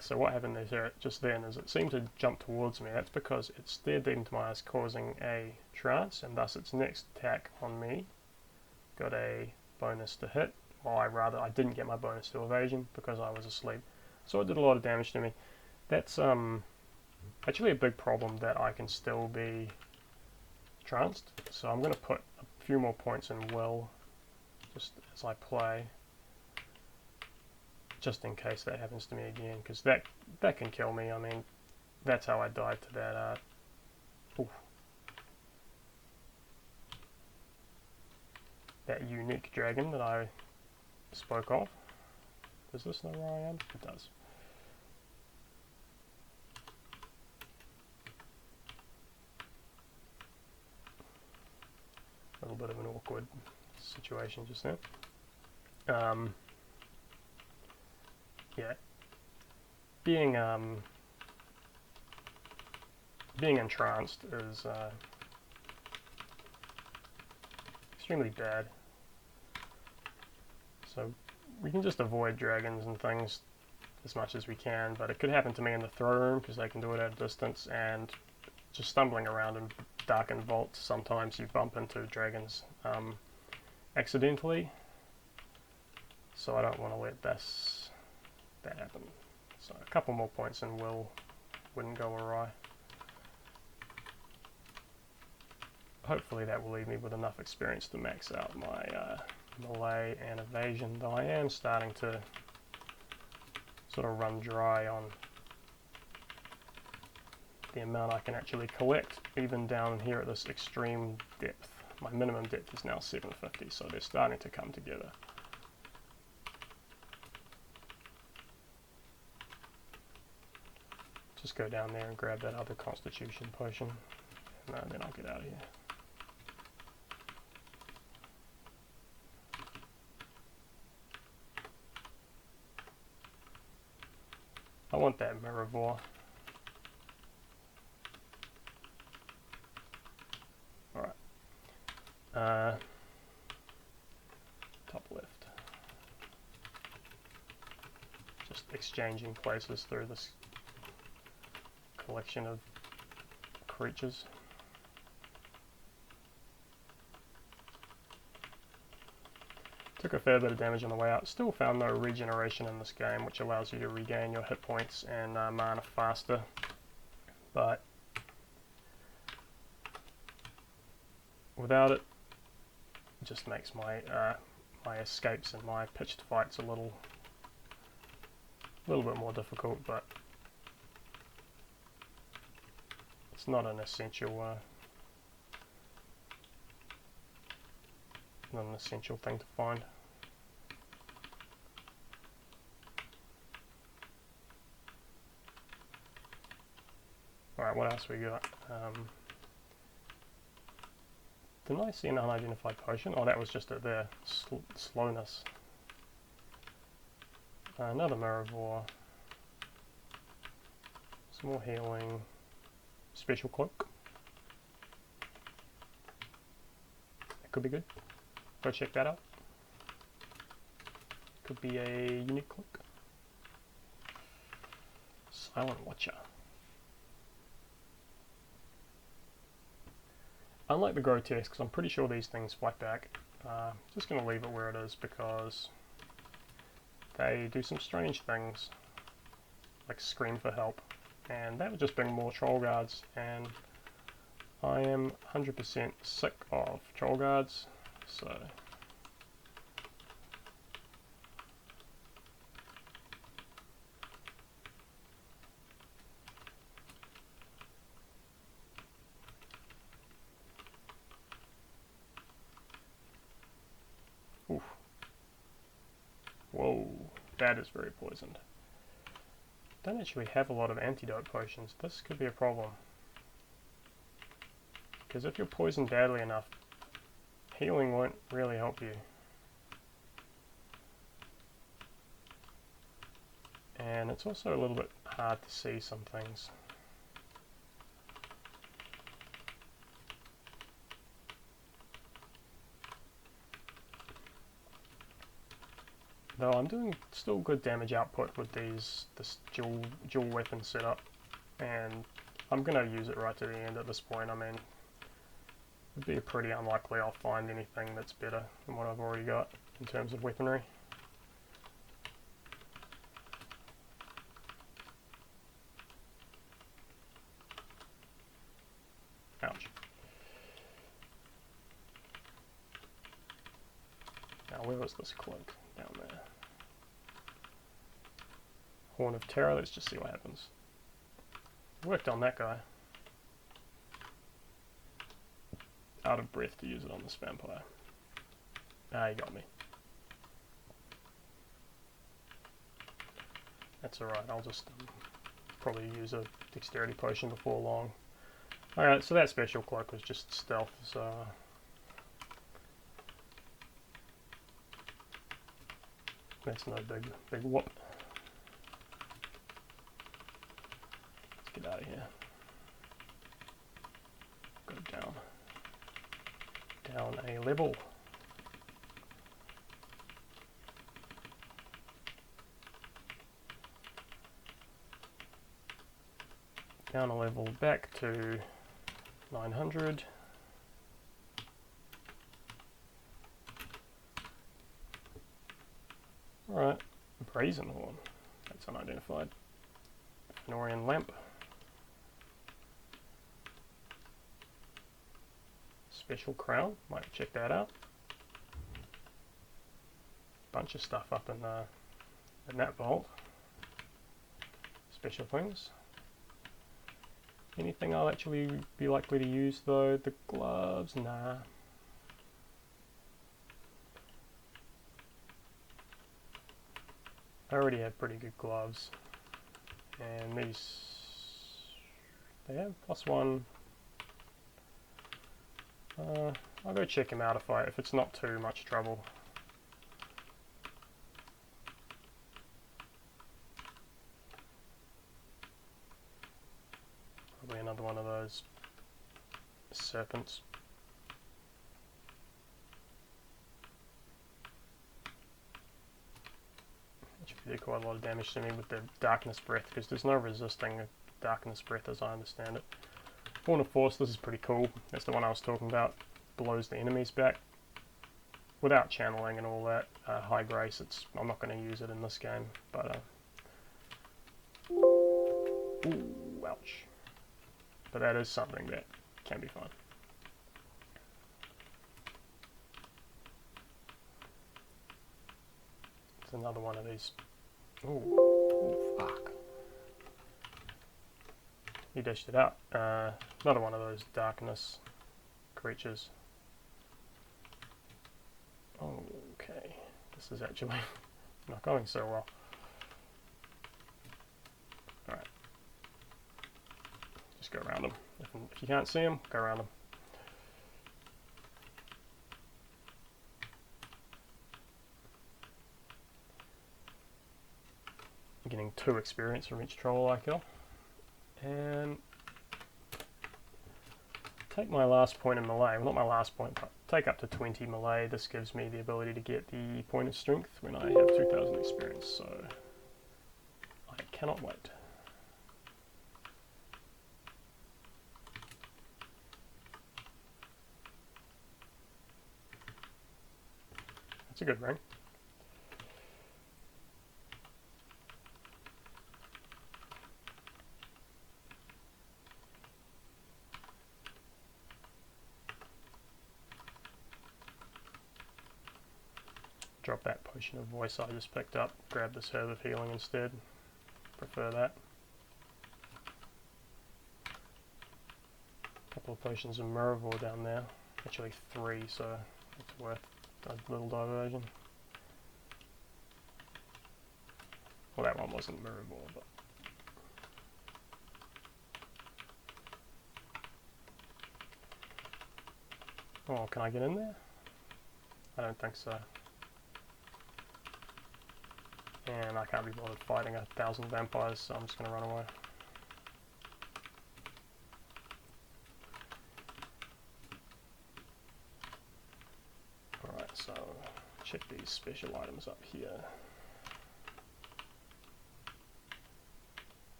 So what happened there just then is it seemed to jump towards me. That's because it stared into my eyes, causing a trance, and thus its next attack on me got a bonus to hit. Well, I didn't get my bonus to evasion because I was asleep. So it did a lot of damage to me. That's actually a big problem, that I can still be tranced. So I'm going to put a few more points in will just as I play, just in case that happens to me again, because that can kill me. I mean, that's how I died to that. That unique dragon that I spoke of. Does this know where I am? It does. A little bit of an awkward situation just now. Yeah, being entranced is extremely bad. So we can just avoid dragons and things as much as we can, but it could happen to me in the throne room because they can do it at a distance, and just stumbling around in darkened vaults, sometimes you bump into dragons accidentally, so I don't want to let that happen. So a couple more points and wouldn't go awry. Hopefully that will leave me with enough experience to max out my melee and evasion, though I am starting to sort of run dry on the amount I can actually collect, even down here at this extreme depth. My minimum depth is now 750, so they're starting to come together. Just go down there and grab that other constitution potion, and then I'll get out of here. I want that mirror vor. Alright. Top left. Just exchanging places through this collection of creatures. Took a fair bit of damage on the way out. Still found no regeneration in this game, which allows you to regain your hit points and mana faster. But without it, it just makes my my escapes and my pitched fights a little bit more difficult. But it's not an essential thing to find. Alright, what else we got? Didn't I see an unidentified potion? Oh, that was just at their slowness. Another mirror vor. Some more healing. Special cloak. That could be good. Go check that out. Could be a unique cloak. Silent Watcher. Unlike the grotesques, I'm pretty sure these things fight back. Just going to leave it where it is because they do some strange things, like scream for help, and that would just bring more troll guards, and I am 100% sick of troll guards, so oof. Whoa, that is very poisoned. Don't actually have a lot of antidote potions. This could be a problem. Because if you're poisoned badly enough, healing won't really help you. And it's also a little bit hard to see some things. Though I'm doing still good damage output with this dual weapon setup, and I'm going to use it right to the end at this point. I mean, it'd be pretty unlikely I'll find anything that's better than what I've already got in terms of weaponry. Ouch. Now where was this cloak? Down there. Horn of Terror, let's just see what happens. Worked on that guy. Out of breath to use it on this vampire. Ah, he got me. That's alright, I'll just probably use a dexterity potion before long. Alright, so that special cloak was just stealth, so that's no big whoop. Let's get out of here. Go down a level. Down a level back to 900. Alright, brazen horn. That's unidentified. Norian lamp. Special crown, might check that out. Bunch of stuff up in that vault. Special things. Anything I'll actually be likely to use though? The gloves? Nah. I already have pretty good gloves. And these... they have +1. I'll go check him out if it's not too much trouble. Probably another one of those serpents. Which did quite a lot of damage to me with the darkness breath, because there's no resisting darkness breath as I understand it. Horn of Force, this is pretty cool. That's the one I was talking about. Blows the enemies back. Without channeling and all that. High Grace, I'm not going to use it in this game, but... ooh, ouch. But that is something that can be fun. It's another one of these... ooh, fuck. He dished it out. Another one of those darkness creatures. Okay, this is actually not going so well. Alright. Just go around them. If you can't see them, go around them. I'm getting 2 experience from each troll I kill. And take my last point in melee, well not my last point, but take up to 20 melee. This gives me the ability to get the point of strength when I have 2000 experience, so I cannot wait. That's a good ring. Drop that potion of voice I just picked up, grab this herb of healing instead. Prefer that. Couple of potions of Mirrorvore down there. Actually 3, so it's worth a little diversion. Well, that one wasn't Mirrorvore, but... oh, can I get in there? I don't think so. And I can't be bothered fighting 1,000 vampires, so I'm just going to run away. Alright, so check these special items up here.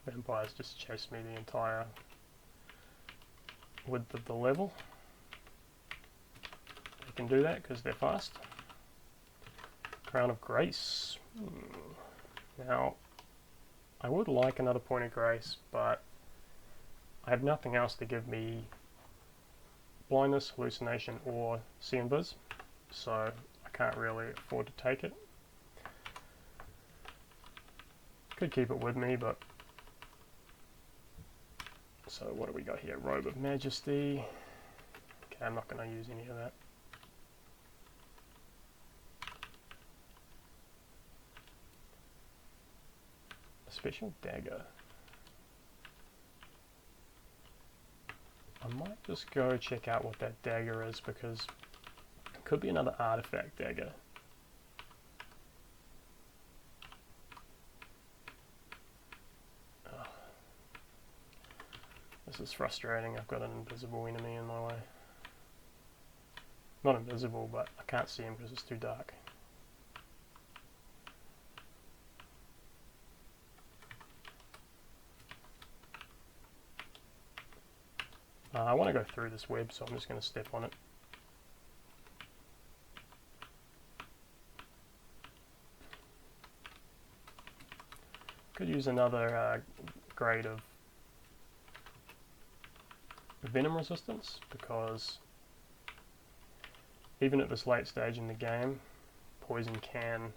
Vampires just chase me the entire width of the level. Can do that because they're fast. Crown of Grace. Now, I would like another point of grace, but I have nothing else to give me blindness, hallucination, or see invis, so I can't really afford to take it. Could keep it with me, but... so what do we got here? Robe of Majesty. Okay, I'm not going to use any of that. Special dagger. I might just go check out what that dagger is, because it could be another artifact dagger. Ugh. This is frustrating. I've got an invisible enemy in my way. Not invisible, but I can't see him because it's too dark. I want to go through this web, so I'm just going to step on it. Could use another grade of venom resistance, because even at this late stage in the game, poison can...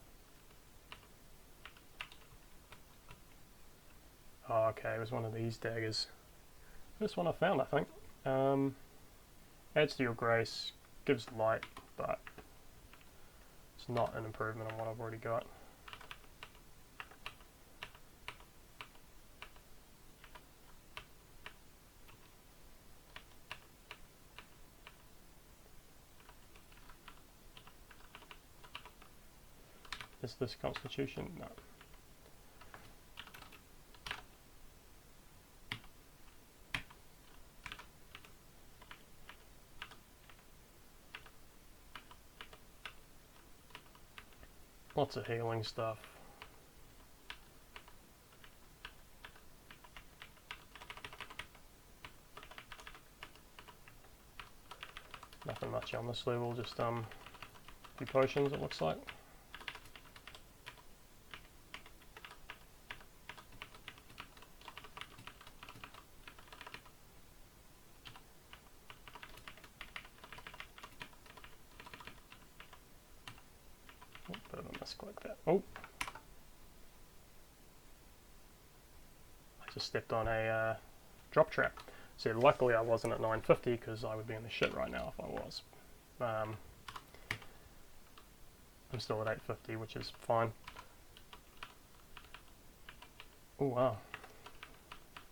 Oh, okay, it was one of these daggers. This one I found, I think. Adds to your grace, gives light, but it's not an improvement on what I've already got. Is this Constitution? No. Lots of healing stuff. Nothing much on this level, just a few potions it looks like. Oh, bit of a misclick there. Oh! I just stepped on a drop trap. So luckily I wasn't at 950, because I would be in the shit right now if I was. I'm still at 850, which is fine. Oh wow.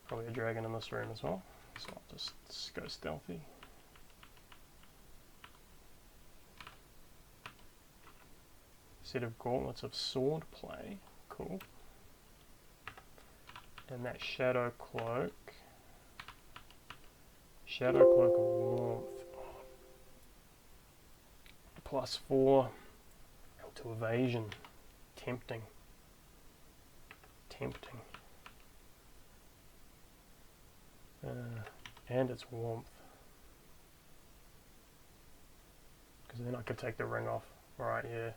Probably a dragon in this room as well. So I'll just go stealthy. Set of gauntlets of sword play. Cool. And that shadow cloak. Shadow cloak of warmth. +4 to evasion. Tempting. Tempting. And it's warmth. Because then I could take the ring off right here.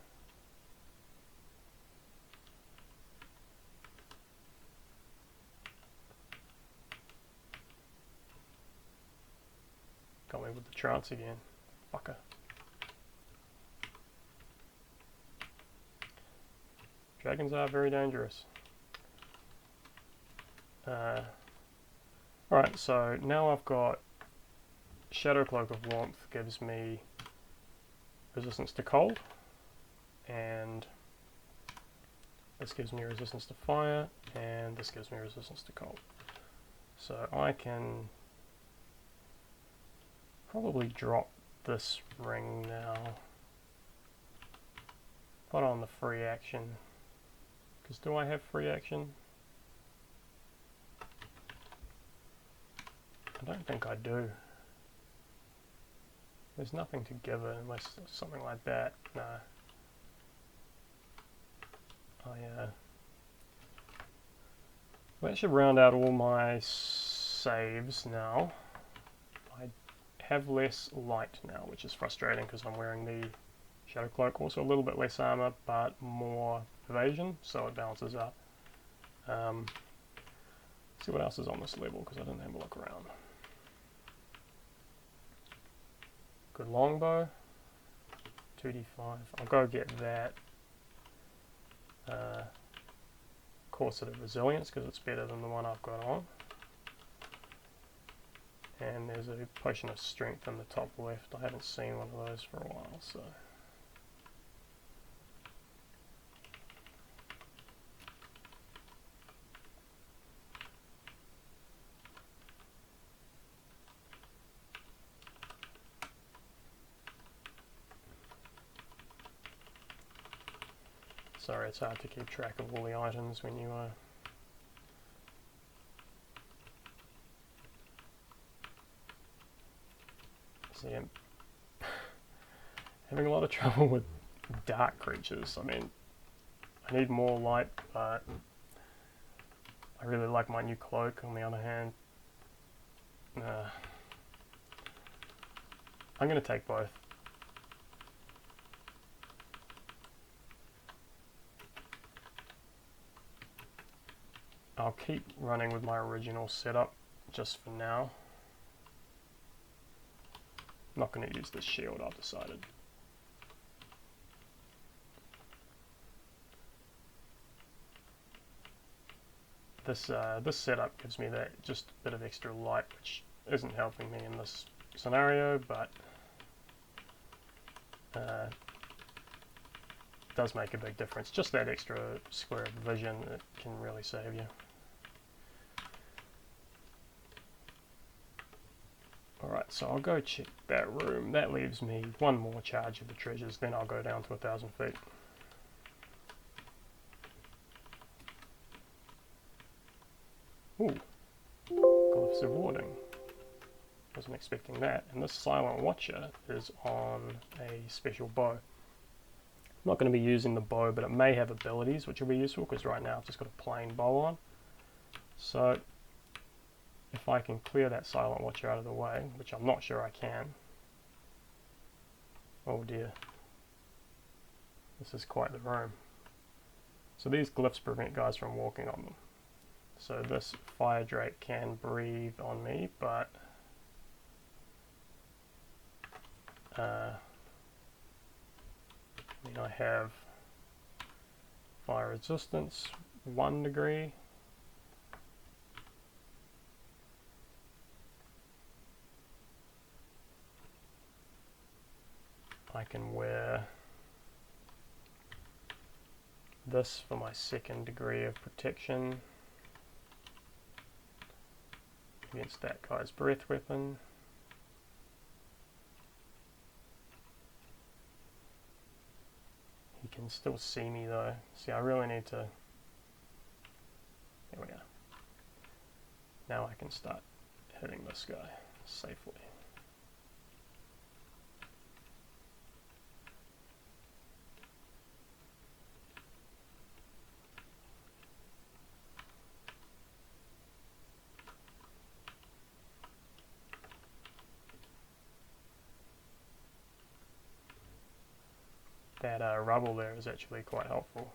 Got me with the trance again. Fucker. Dragons are very dangerous. Alright, so now I've got Shadow Cloak of Warmth, gives me resistance to cold, and this gives me resistance to fire, and this gives me resistance to cold. So I can probably drop this ring now. Put on the free action. Because do I have free action? I don't think I do. There's nothing to give it unless something like that. No. That should round out all my saves now. I have less light now, which is frustrating because I'm wearing the Shadow Cloak. Also a little bit less armor, but more evasion, so it balances out. See what else is on this level, because I didn't have a look around. Good longbow, 2d5. I'll go get that. Corset of Resilience, because it's better than the one I've got on. And there's a Potion of Strength in the top left. I haven't seen one of those for a while, so... Sorry, it's hard to keep track of all the items when you see, I'm having a lot of trouble with dark creatures. I mean, I need more light, but I really like my new cloak on the other hand. I'm going to take both. I'll keep running with my original setup just for now. I'm not going to use this shield, I've decided. This setup gives me that just a bit of extra light, which isn't helping me in this scenario, but does make a big difference. Just that extra square of vision, it can really save you. Alright, so I'll go check that room. That leaves me one more charge of the treasures, then I'll go down to 1,000 feet. Ooh, glyphs of warding. Wasn't expecting that. And this Silent Watcher is on a special bow. I'm not going to be using the bow, but it may have abilities which will be useful, because right now I've just got a plain bow on. So if I can clear that Silent Watcher out of the way, which I'm not sure I can. Oh dear. This is quite the room. So these glyphs prevent guys from walking on them. So this fire drake can breathe on me, but I mean, I have fire resistance 1 degree. I can wear this for my 2nd degree of protection against that guy's breath weapon. He can still see me though. See, I really need to... There we go. Now I can start hitting this guy safely. That rubble there is actually quite helpful.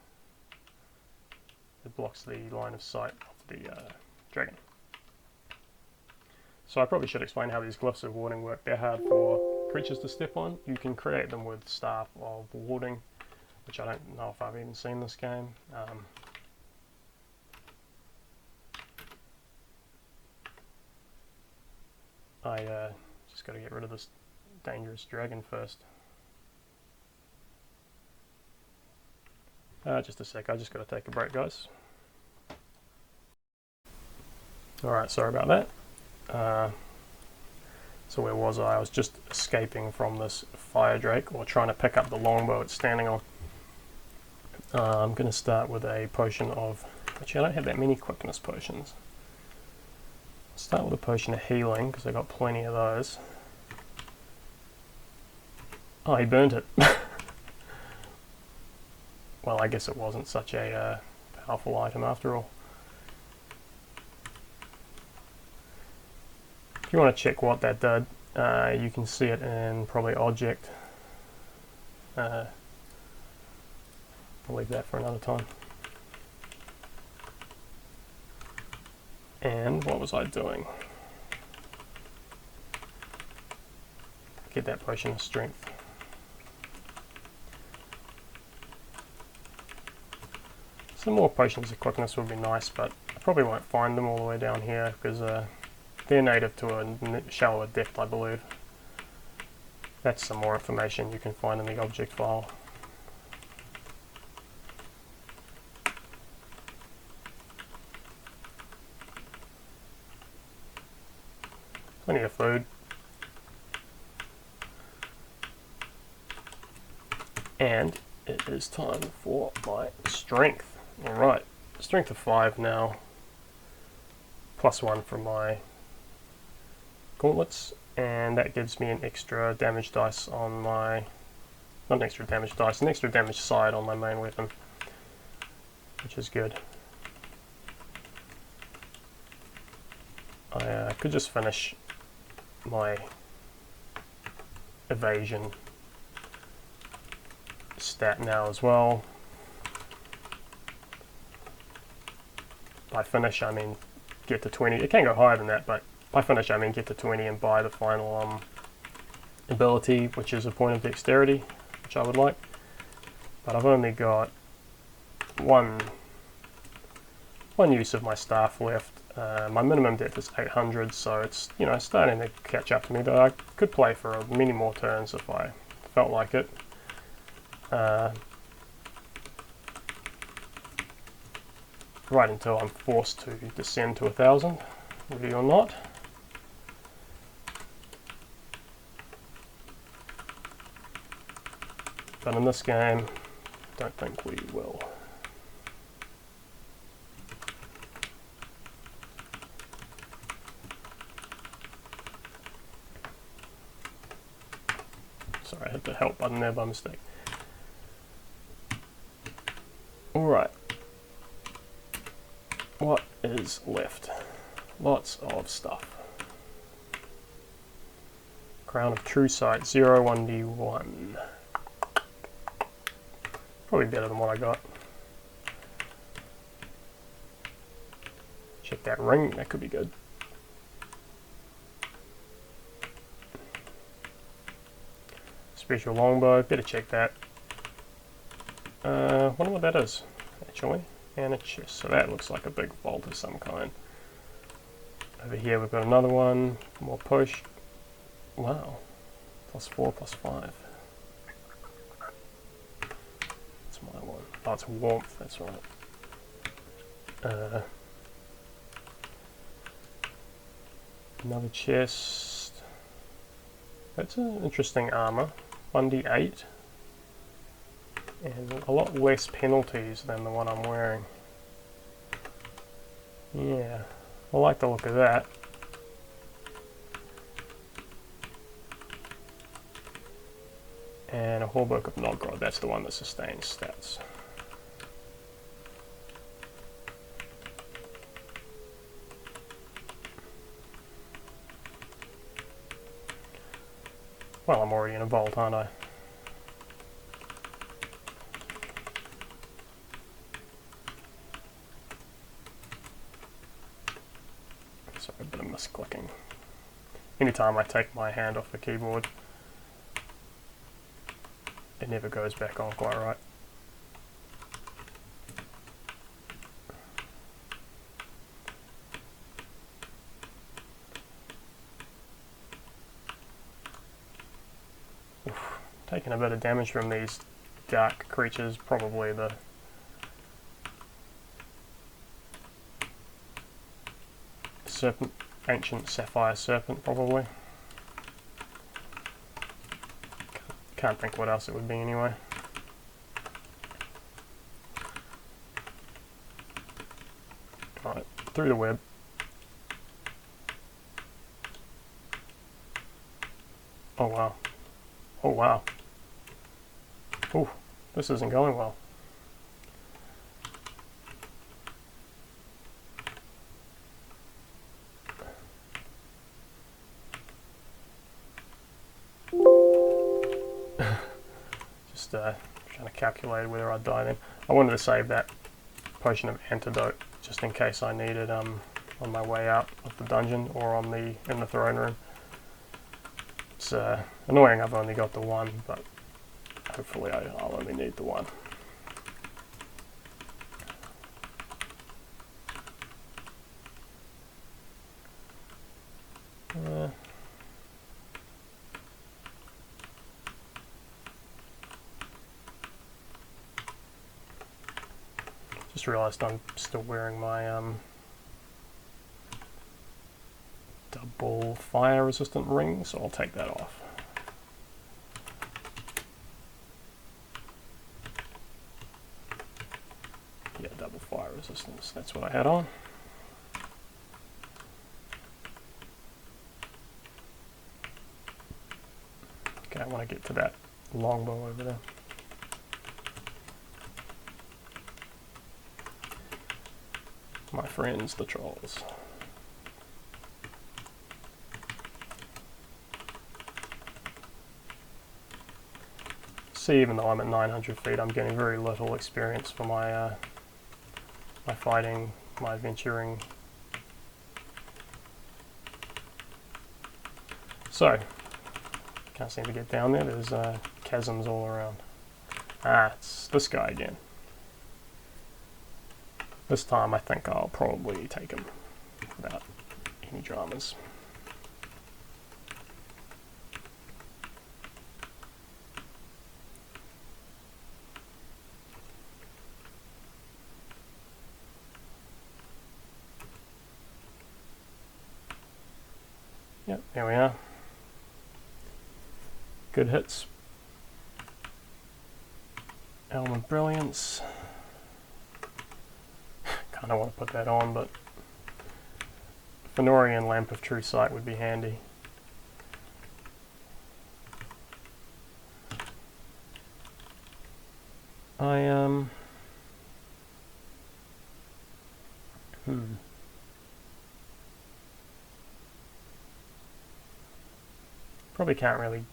It blocks the line of sight of the dragon. So I probably should explain how these glyphs of warding work. They're hard for creatures to step on. You can create them with Staff of Warding, which I don't know if I've even seen this game. I just got to get rid of this dangerous dragon first. Just a sec, I just got to take a break, guys. Alright, sorry about that. So where was I? I was just escaping from this fire drake, or trying to pick up the longbow it's standing on. I'm going to start with a potion of... Actually, I don't have that many quickness potions. I'll start with a potion of healing, because I got plenty of those. Oh, he burnt it. Well, I guess it wasn't such a powerful item after all. If you want to check what that did, you can see it in probably object. I'll leave that for another time. And what was I doing? Get that potion of strength. Some more potions of quickness would be nice, but I probably won't find them all the way down here, because they're native to a shallower depth, I believe. That's some more information you can find in the object file. Plenty of food. And it is time for my strength. Alright, strength of 5 now. +1 from my gauntlets, and that gives me an extra damage dice on my... Not an extra damage dice, an extra damage side on my main weapon, which is good. I could just finish my evasion stat now as well. By finish, I mean get to 20. It can go higher than that, but by finish, I mean get to 20 and buy the final ability, which is a point of dexterity, which I would like. But I've only got one use of my staff left. My minimum depth is 800, so it's, you know, starting to catch up to me, but I could play for many more turns if I felt like it. Right until I'm forced to descend to 1,000, ready or not. But in this game, don't think we will. Sorry, I hit the help button there by mistake. Alright. What is left? Lots of stuff. Crown of True Sight, 0, 1d1. Probably better than what I got. Check that ring, that could be good. Special longbow, better check that. Wonder what that is, actually. And a chest, so that looks like a big vault of some kind. Over here we've got another one, more push. Wow, +4, +5. That's my one. Oh, it's warmth, that's right. Another chest. That's an interesting armor. 1d8. And a lot less penalties than the one I'm wearing. Yeah, I like the look of that. And a Hallbook of Nodgrod, that's the one that sustains stats. Well, I'm already in a vault, aren't I? Sorry, a bit of misclicking. Anytime I take my hand off the keyboard, it never goes back on quite right. Oof. Taking a bit of damage from these dark creatures, probably the serpent, ancient sapphire serpent, probably. Can't think what else it would be anyway. Alright, through the web. Oh wow. Oh wow. Ooh, this isn't going well. Just trying to calculate whether I'd die then. I wanted to save that potion of antidote just in case I need it on my way out of the dungeon or in the throne room. It's annoying I've only got the one, but hopefully I'll only need the one. Just realised I'm still wearing my double fire resistant ring, so I'll take that off. Yeah, double fire resistance, that's what I had on. Okay, I want to get to that longbow over there. My friends, the trolls. see, even though I'm at 900 feet, I'm getting very little experience for my my fighting, my adventuring. So, can't seem to get down there. There's chasms all around. Ah, it's this guy again. This time I think I'll probably take him without any dramas. Yep, there we are. Good hits. Element Brilliance. Kind of want to put that on, but Fenorian Lamp of True Sight would be handy. Probably can't really.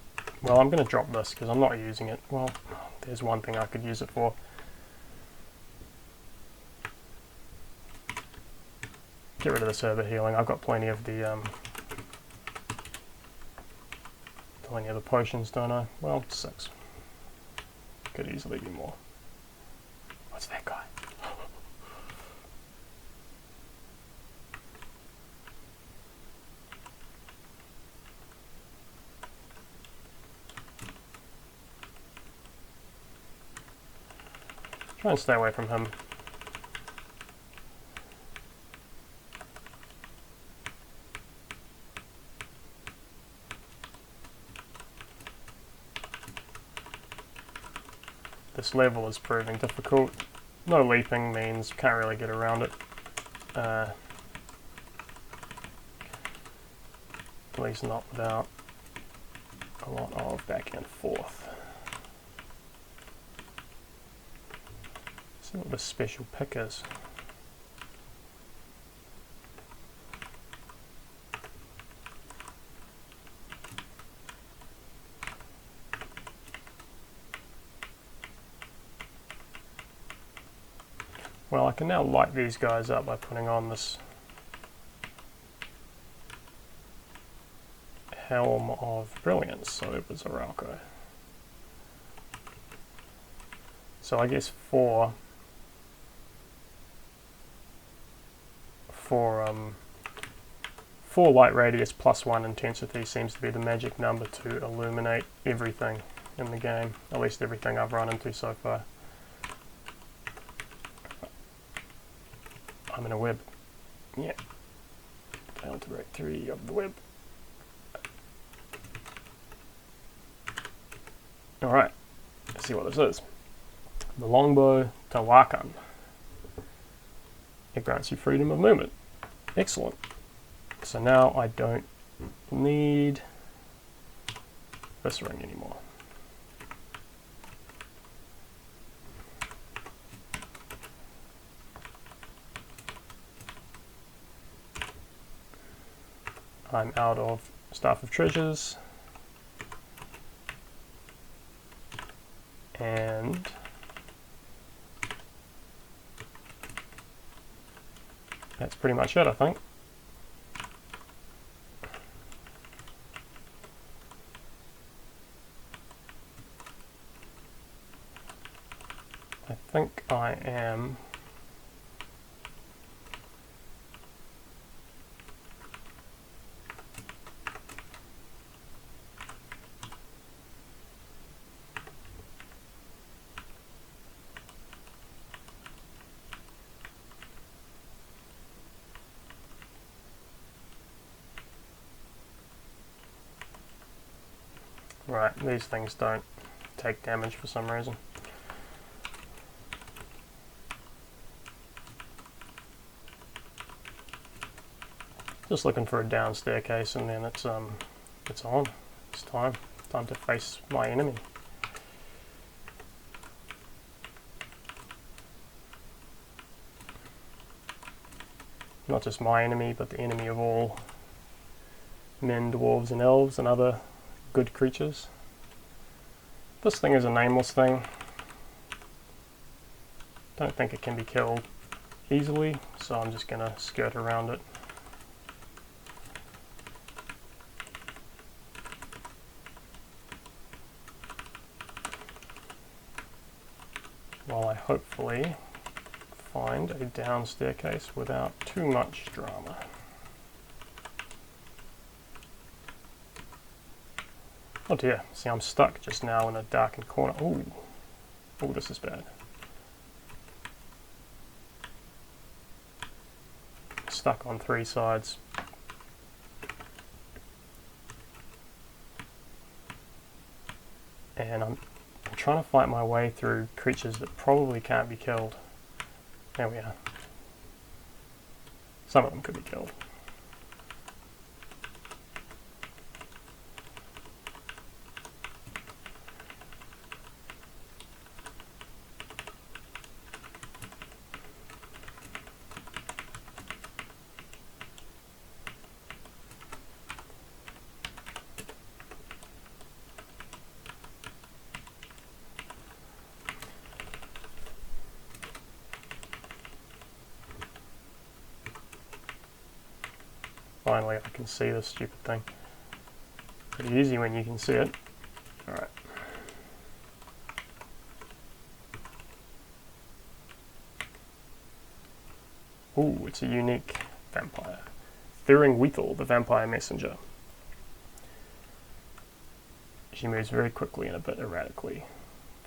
Well, I'm going to drop this because I'm not using it. Well, there's one thing I could use it for. Get rid of this herb healing. I've got plenty of the potions, don't I? Well, 6. Could easily be more. What's that guy? Try and stay away from him. This level is proving difficult. No leaping means you can't really get around it. At least not without a lot of back and forth. Let's see what this special pick is. Well, I can now light these guys up by putting on this Helm of Brilliance, so it was Arauco. So I guess four light radius plus 1 intensity seems to be the magic number to illuminate everything in the game, at least everything I've run into so far. I'm in a web. Yeah. Failed to break 3 of the web. Alright, let's see what this is. The Longbow Tawakan. It grants you freedom of movement. Excellent. So now I don't need this ring anymore. I'm out of Staff of Treasures, and that's pretty much it, I think. I think I am right. These things don't take damage for some reason. Just looking for a down staircase, and then it's on. It's time to face my enemy. Not just my enemy, but the enemy of all men, dwarves, and elves, and other good creatures. This thing is a nameless thing. Don't think it can be killed easily, so I'm just going to skirt around it. While I hopefully find a down staircase without too much drama. Oh dear, see, I'm stuck just now in a darkened corner. Ooh, oh, this is bad. Stuck on 3 sides. And I'm trying to fight my way through creatures that probably can't be killed. There we are. Some of them could be killed. Finally, I can see this stupid thing. Pretty easy when you can see it. Alright. Ooh, it's a unique vampire. Weethel, the vampire messenger. She moves very quickly and a bit erratically.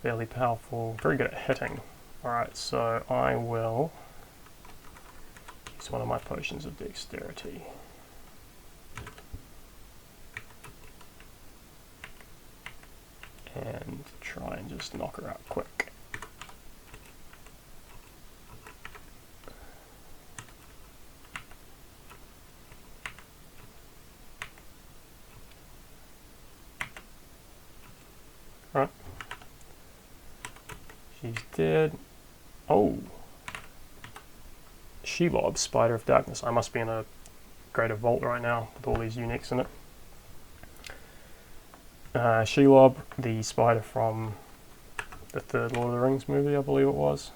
Fairly powerful, very good at hitting. Alright, so I will use one of my potions of dexterity. And try and just knock her out quick. Alright. She's dead. Oh! Shelob, Spider of Darkness. I must be in a greater vault right now with all these uniques in it. Shelob, the spider from the third Lord of the Rings movie, I believe it was.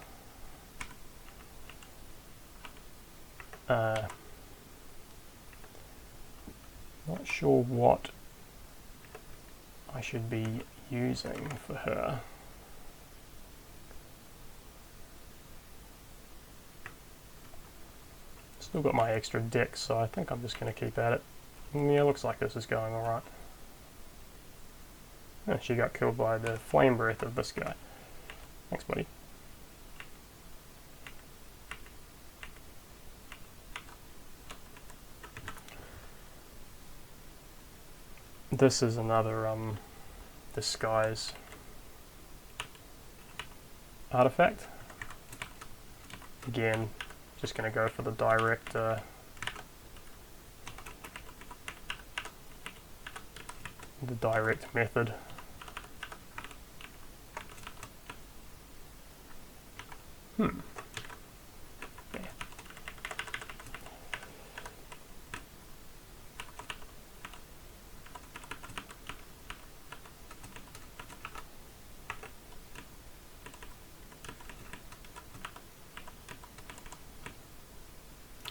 Not sure what I should be using for her. Still got my extra dex, so I think I'm just going to keep at it. Yeah, looks like this is going alright. Oh, she got killed by the flame breath of this guy. Thanks, buddy. This is another disguise artifact. Again, just going to go for the direct method. Yeah.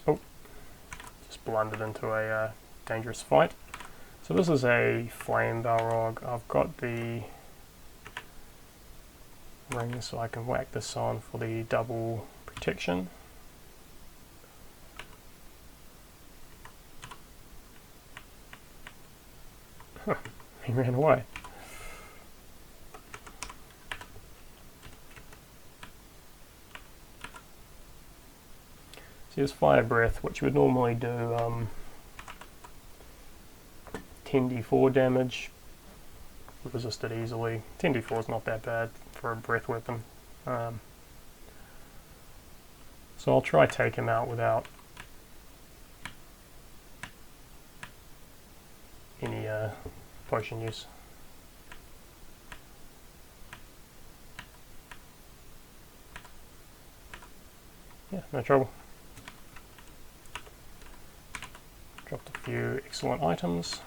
Oh, just blundered into a dangerous fight. So this is a flame Balrog. I've got the ring so I can whack this on for the double protection. Huh, he ran away. So here's Fire Breath, which would normally do 10d4 damage. Resist it easily. 10d4 is not that bad for a breath weapon. So I'll try take him out without any potion use. Yeah, no trouble. Dropped a few excellent items.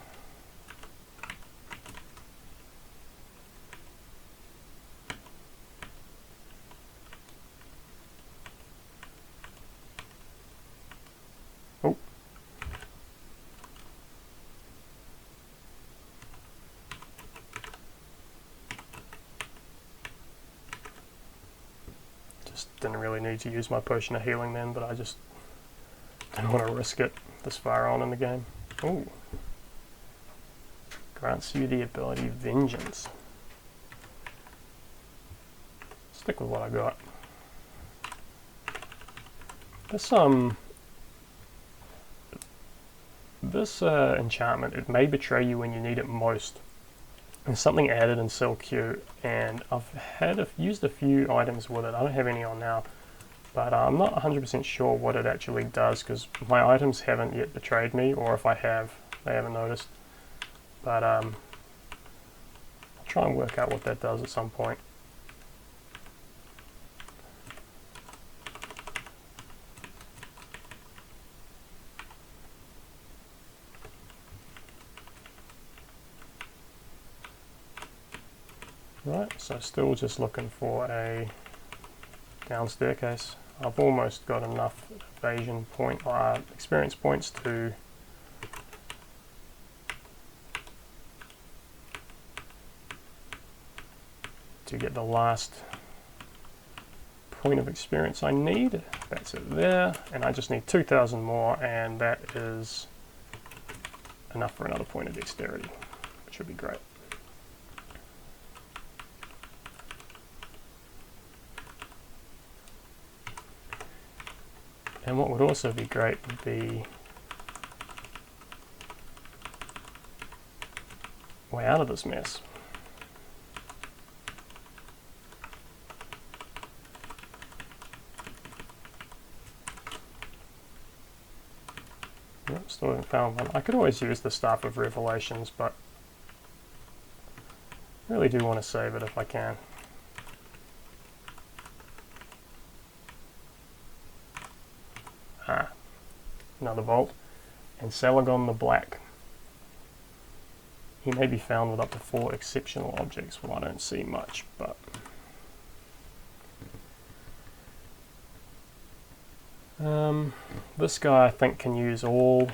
didn't really need to use my potion of healing then, but I just didn't want to risk it this far on in the game. Ooh. Grants you the ability Vengeance. Stick with what I got. This enchantment, it may betray you when you need it most. There's something added in Sil-Q, and I've used a few items with it. I don't have any on now, but I'm not 100% sure what it actually does, because my items haven't yet betrayed me, or if I have, they haven't noticed. But I'll try and work out what that does at some point. Right, so still just looking for a down staircase. I've almost got enough evasion point or experience points to get the last point of experience I need. That's it there, and I just need 2,000 more, and that is enough for another point of dexterity, which would be great. And what would also be great would be way out of this mess. Yep, still haven't found one. I could always use the Staff of Revelations, but I really do want to save it if I can. Another vault, and Salagon the Black. He may be found with up to 4 exceptional objects. Well, I don't see much, but this guy I think can use all,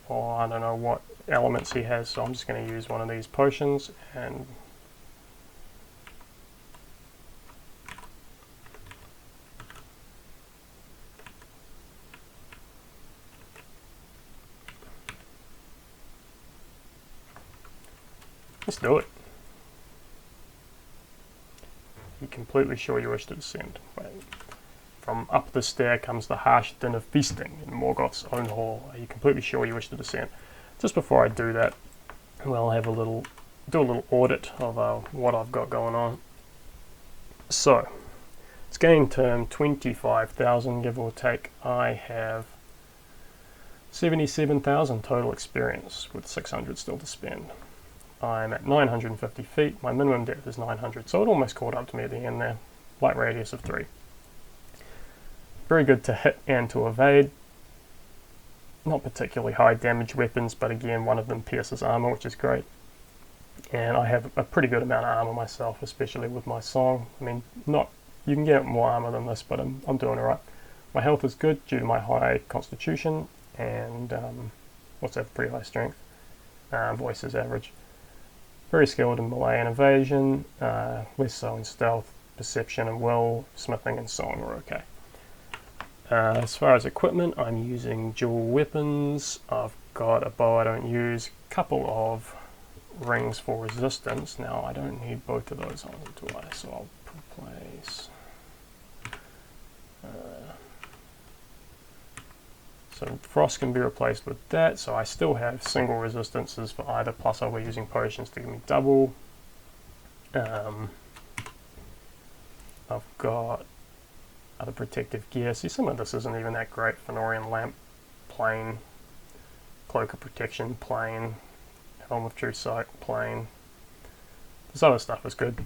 or I don't know what elements he has, so I'm just going to use one of these potions and let's do it. Are you completely sure you wish to descend? Wait. From up the stair comes the harsh din of feasting in Morgoth's own hall. Are you completely sure you wish to descend? Just before I do that, we'll have do a little audit of what I've got going on. So, it's game term 25,000, give or take. I have 77,000 total experience with 600 still to spend. I'm at 950 feet, my minimum depth is 900, so it almost caught up to me at the end there. Light radius of 3. Very good to hit and to evade. Not particularly high damage weapons, but again, one of them pierces armor, which is great. And I have a pretty good amount of armor myself, especially with my song. I mean, you can get more armor than this, but I'm doing alright. My health is good due to my high constitution, and also have pretty high strength. Voice is average. Very skilled in melee and evasion, less so in stealth, perception and will, smithing and song are okay. As far as equipment, I'm using dual weapons. I've got a bow I don't use, a couple of rings for resistance. Now I don't need both of those on, do I? So I'll place. So frost can be replaced with that. So I still have single resistances for either. Plus I'll be using potions to give me double. I've got other protective gear. See, some of this isn't even that great. Fenorian lamp, plain. Cloak of protection, plain. Helm of true sight, plain. This other stuff is good.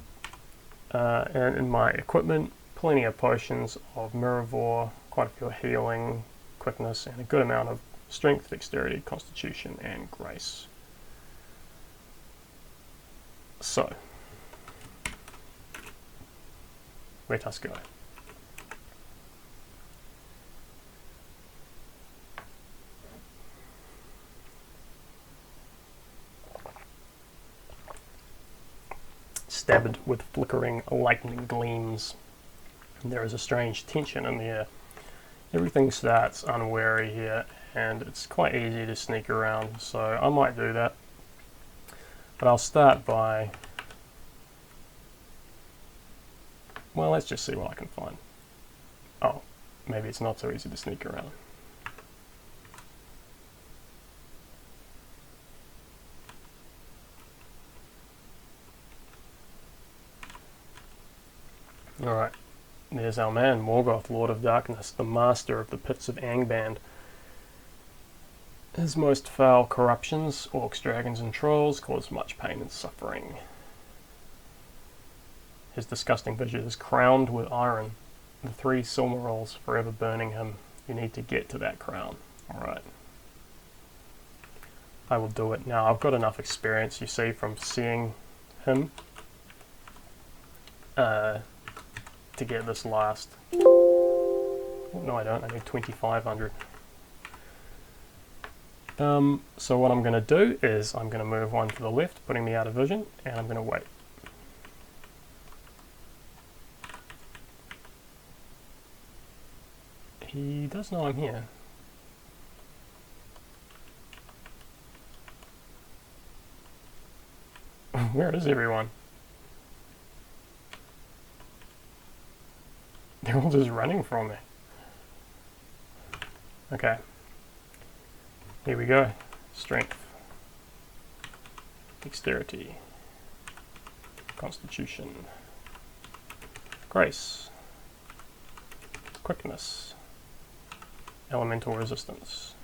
And in my equipment, plenty of potions of Mirrorvore, quite a few of healing, quickness, and a good amount of strength, dexterity, constitution, and grace. So, let us go. Stabbed with flickering lightning gleams. And there is a strange tension in the air. Everything starts unwary here, and it's quite easy to sneak around, so I might do that. But I'll start by... well, let's just see what I can find. Oh, maybe it's not so easy to sneak around. Alright, there's our man, Morgoth, Lord of Darkness, the master of the pits of Angband. His most foul corruptions, orcs, dragons and trolls, cause much pain and suffering. His disgusting vision is crowned with iron, the 3 Silmarils forever burning him. You need to get to that crown. Alright. I will do it. Now, I've got enough experience, you see, from seeing him to get this last. Oh, no, I don't. I need 2,500. So what I'm going to do is I'm going to move one to the left, putting me out of vision, and I'm going to wait. He does know I'm here. Where is everyone? They're all just running from me. Okay. Here we go. Strength. Dexterity. Constitution. Grace. Quickness. Elemental resistance.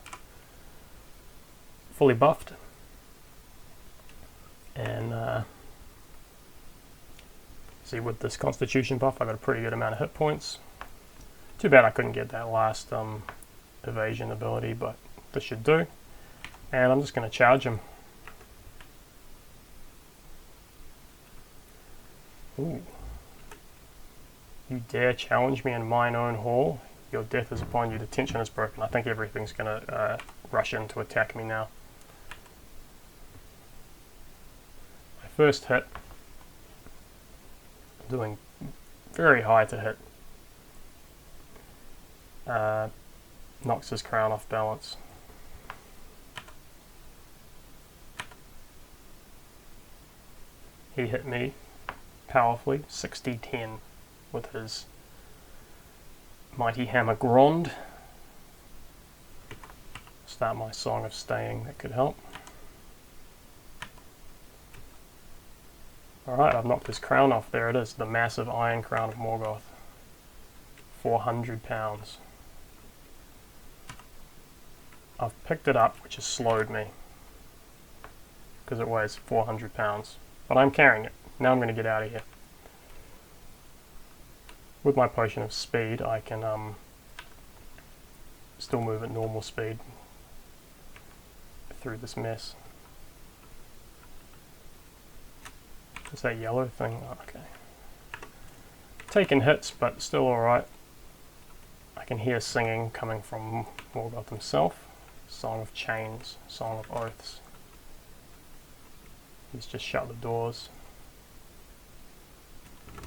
Fully buffed. And see, with this Constitution buff, I got a pretty good amount of hit points. Too bad I couldn't get that last evasion ability, but this should do. And I'm just going to charge him. Ooh. You dare challenge me in mine own hall? Your death is upon you. The tension is broken. I think everything's going to rush in to attack me now. My first hit, doing very high to hit. Knocks his crown off balance. He hit me powerfully, 60-10, with his mighty hammer Grond. Start my song of staying, that could help. Alright, I've knocked his crown off. There it is, the massive iron crown of Morgoth. 400 pounds. I've picked it up, which has slowed me, because it weighs 400 pounds. But I'm carrying it. Now I'm going to get out of here. With my potion of speed, I can still move at normal speed through this mess. What's that yellow thing? Oh, okay. Taking hits, but still alright. I can hear singing coming from Morgoth himself. Song of Chains, Song of Oaths. He's just shut the doors.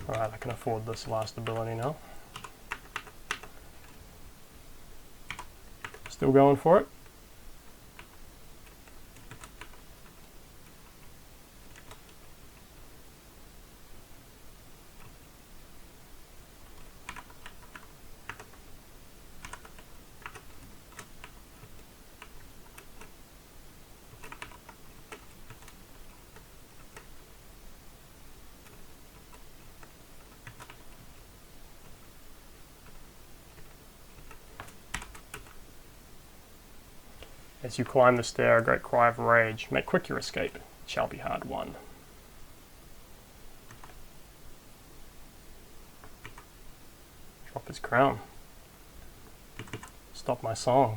Alright, I can afford this last ability now. Still going for it. As you climb the stair, a great cry of rage. Make quick your escape. It shall be hard won. Drop his crown. Stop my song.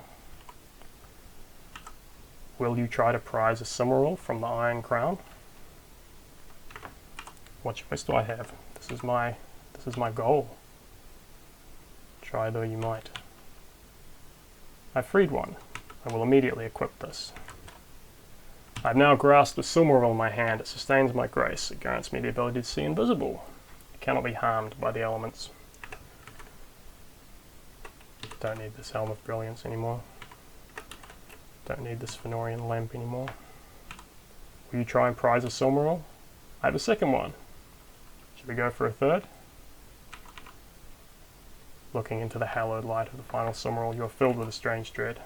Will you try to prize a Silmaril from the Iron Crown? What choice do I have? This is my goal. Try though you might. I freed one. I will immediately equip this. I have now grasped the Silmaril in my hand. It sustains my grace. It grants me the ability to see invisible. It cannot be harmed by the elements. Don't need this Helm of Brilliance anymore. Don't need this Fëanorian lamp anymore. Will you try and prize a Silmaril? I have a second one. Should we go for a third? Looking into the hallowed light of the final Silmaril, you are filled with a strange dread.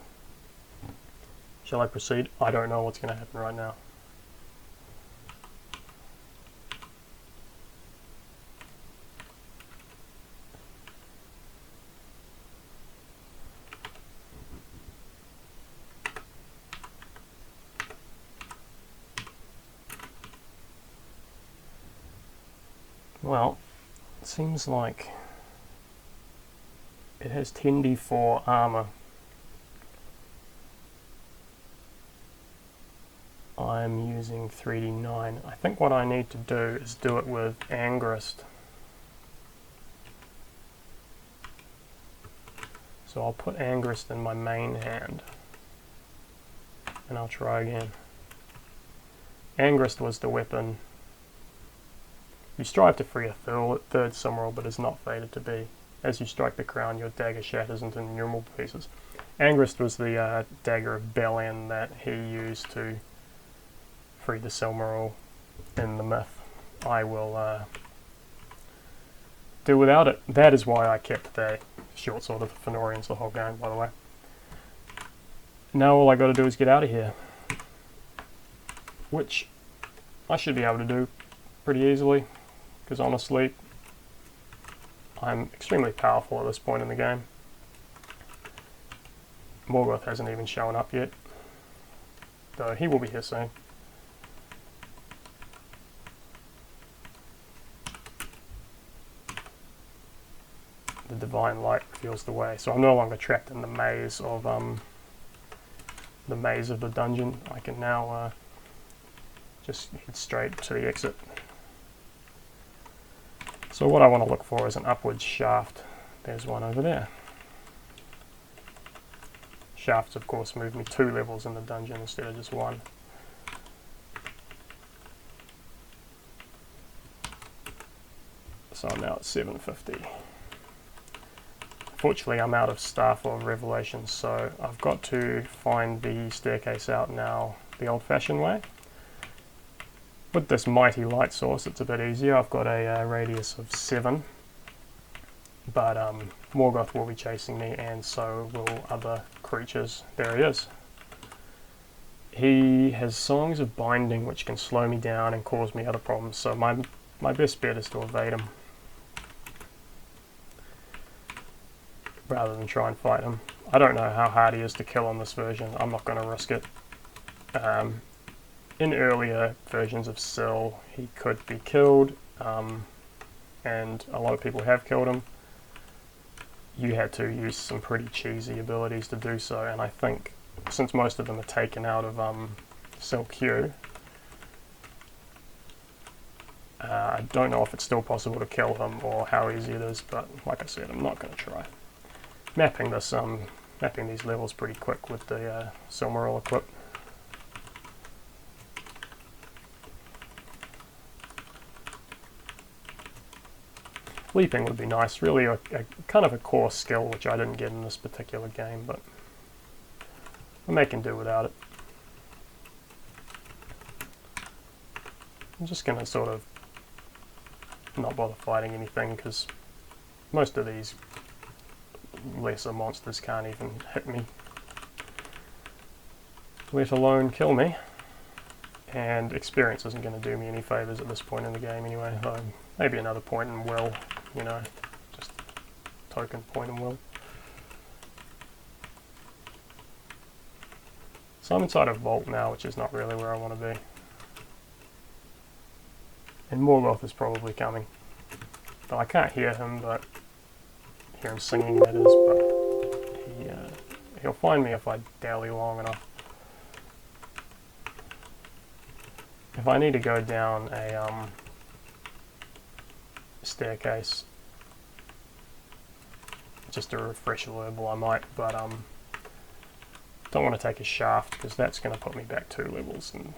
Shall I proceed? I don't know what's going to happen right now. Well, it seems like it has 10d4 armor. I'm using 3d9. I think what I need to do is do it with Angrist. So I'll put Angrist in my main hand. And I'll try again. Angrist was the weapon. You strive to free a third Silmaril, but is not fated to be. As you strike the crown, your dagger shatters into innumerable pieces. Angrist was the dagger of Belian that he used to free the Silmaril in the myth. I will do without it. That is why I kept the short sword of the Fëanorians the whole game, by the way. Now all I got to do is get out of here. Which I should be able to do pretty easily. Because honestly, I'm extremely powerful at this point in the game. Morgoth hasn't even shown up yet, though he will be here soon. The divine light reveals the way, so I'm no longer trapped in the maze of the dungeon. I can now just head straight to the exit. So what I want to look for is an upwards shaft. There's one over there. Shafts, of course, move me 2 levels in the dungeon instead of just 1. So I'm now at 750. Fortunately, I'm out of Staff of Revelation, so I've got to find the staircase out now the old-fashioned way. With this mighty light source, it's a bit easier. I've got a radius of 7, but Morgoth will be chasing me, and so will other creatures. There he is. He has Songs of Binding, which can slow me down and cause me other problems, so my best bet is to evade him, rather than try and fight him. I don't know how hard he is to kill on this version. I'm not going to risk it. In earlier versions of Sil, he could be killed, and a lot of people have killed him. You had to use some pretty cheesy abilities to do so, and I think since most of them are taken out of Sil-Q, I don't know if it's still possible to kill him or how easy it is, but like I said, I'm not going to try. Mapping these levels pretty quick with the Silmaril equipped. Leaping would be nice, really a kind of a core skill which I didn't get in this particular game, but I'm making do without it. I'm just going to sort of not bother fighting anything because most of these lesser monsters can't even hit me, let alone kill me, and experience isn't going to do me any favours at this point in the game anyway, though maybe another point in will, you know, just token point in will. So I'm inside a vault now, which is not really where I want to be. And Morgoth is probably coming. Though I can't hear him, but hear him singing, that is, but he'll find me if I dally long enough. If I need to go down a staircase just to refresh a level, I might, but don't want to take a shaft because that's going to put me back 2 levels, and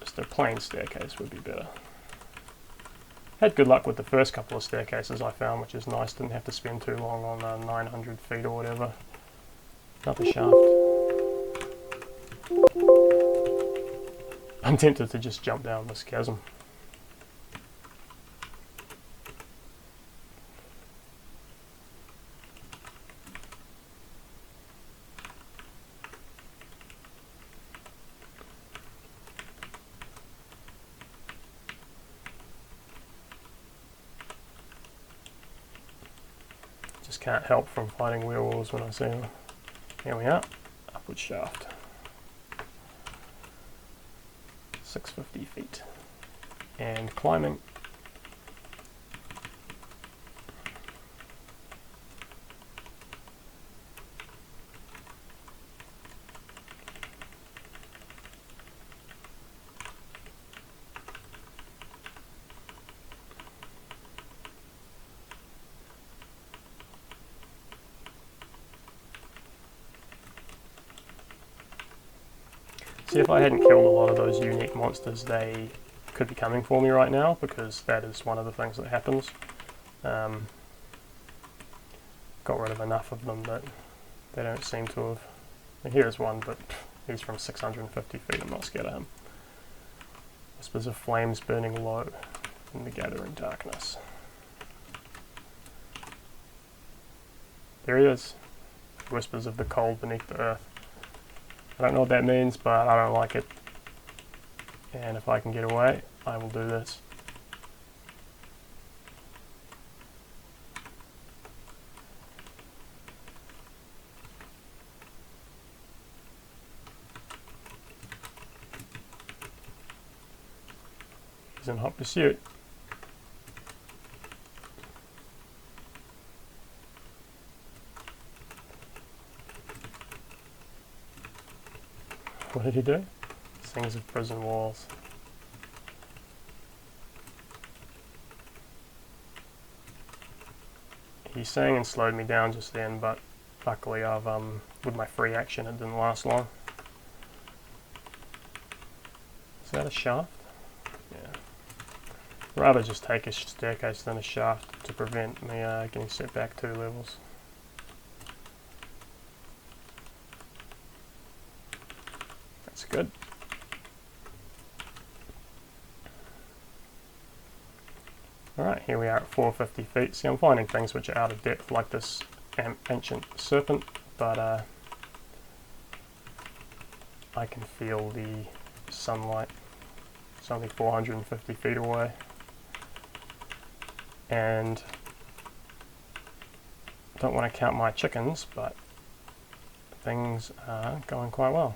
just a plain staircase would be better. Had good luck with the first couple of staircases I found, which is nice. Didn't have to spend too long on 900 feet or whatever. Another shaft. I'm tempted to just jump down this chasm. Just can't help from fighting werewolves when I see them. Here we are, upward shaft. 650 feet. And climbing. See, if I hadn't killed a lot of those unique monsters, they could be coming for me right now, because that is one of the things that happens. Got rid of enough of them that they don't seem to have... And here's one, but he's from 650 feet, I'm not scared of him. Whispers of flames burning low in the gathering darkness. There he is. Whispers of the cold beneath the earth. I don't know what that means, but I don't like it. And if I can get away, I will do this. He's in hot pursuit. What did he do? Sings of prison walls. He sang and slowed me down just then, but luckily I've with my free action it didn't last long. Is that a shaft? Yeah. Rather just take a staircase than a shaft to prevent me getting set back 2 levels. That's good. Alright, here we are at 450 feet. See, I'm finding things which are out of depth, like this ancient serpent, but I can feel the sunlight. It's only 450 feet away. And I don't want to count my chickens, but things are going quite well.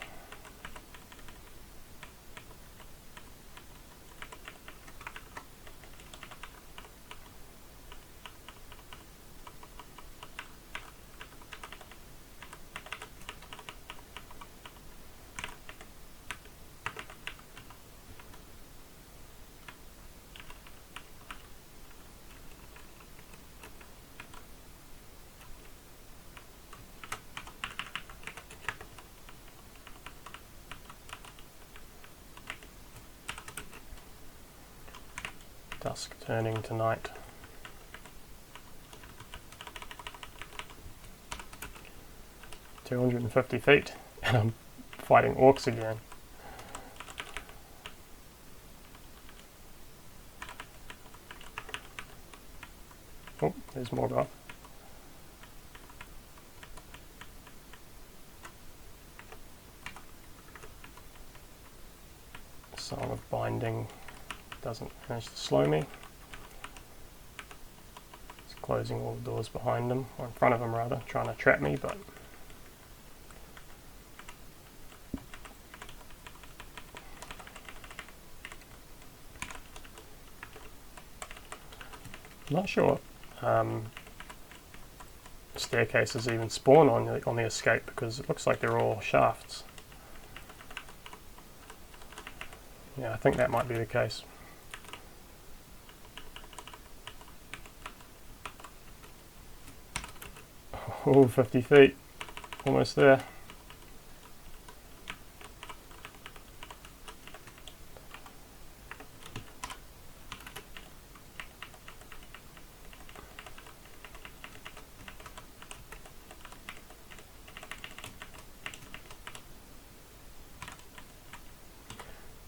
Dusk turning to night. "250 feet, and I'm fighting orcs again." Oh, there's more guy. Song of Binding doesn't manage to slow me. It's closing all the doors behind him, or in front of him rather, trying to trap me, but I'm not sure staircases even spawn on the escape, because it looks like they're all shafts. Yeah, I think that might be the case. Oh, 50 feet. Almost there.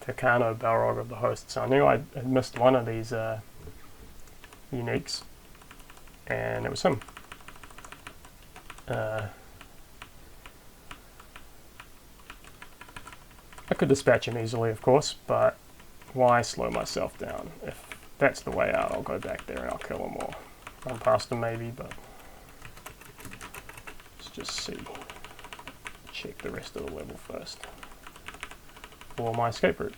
Takano Balrog of the Host. So I knew I had missed one of these uniques, and it was him. I could dispatch him easily, of course, but why slow myself down? If that's the way out, I'll go back there and I'll kill them all. Run past them maybe, but let's just see. Check the rest of the level first for my escape route.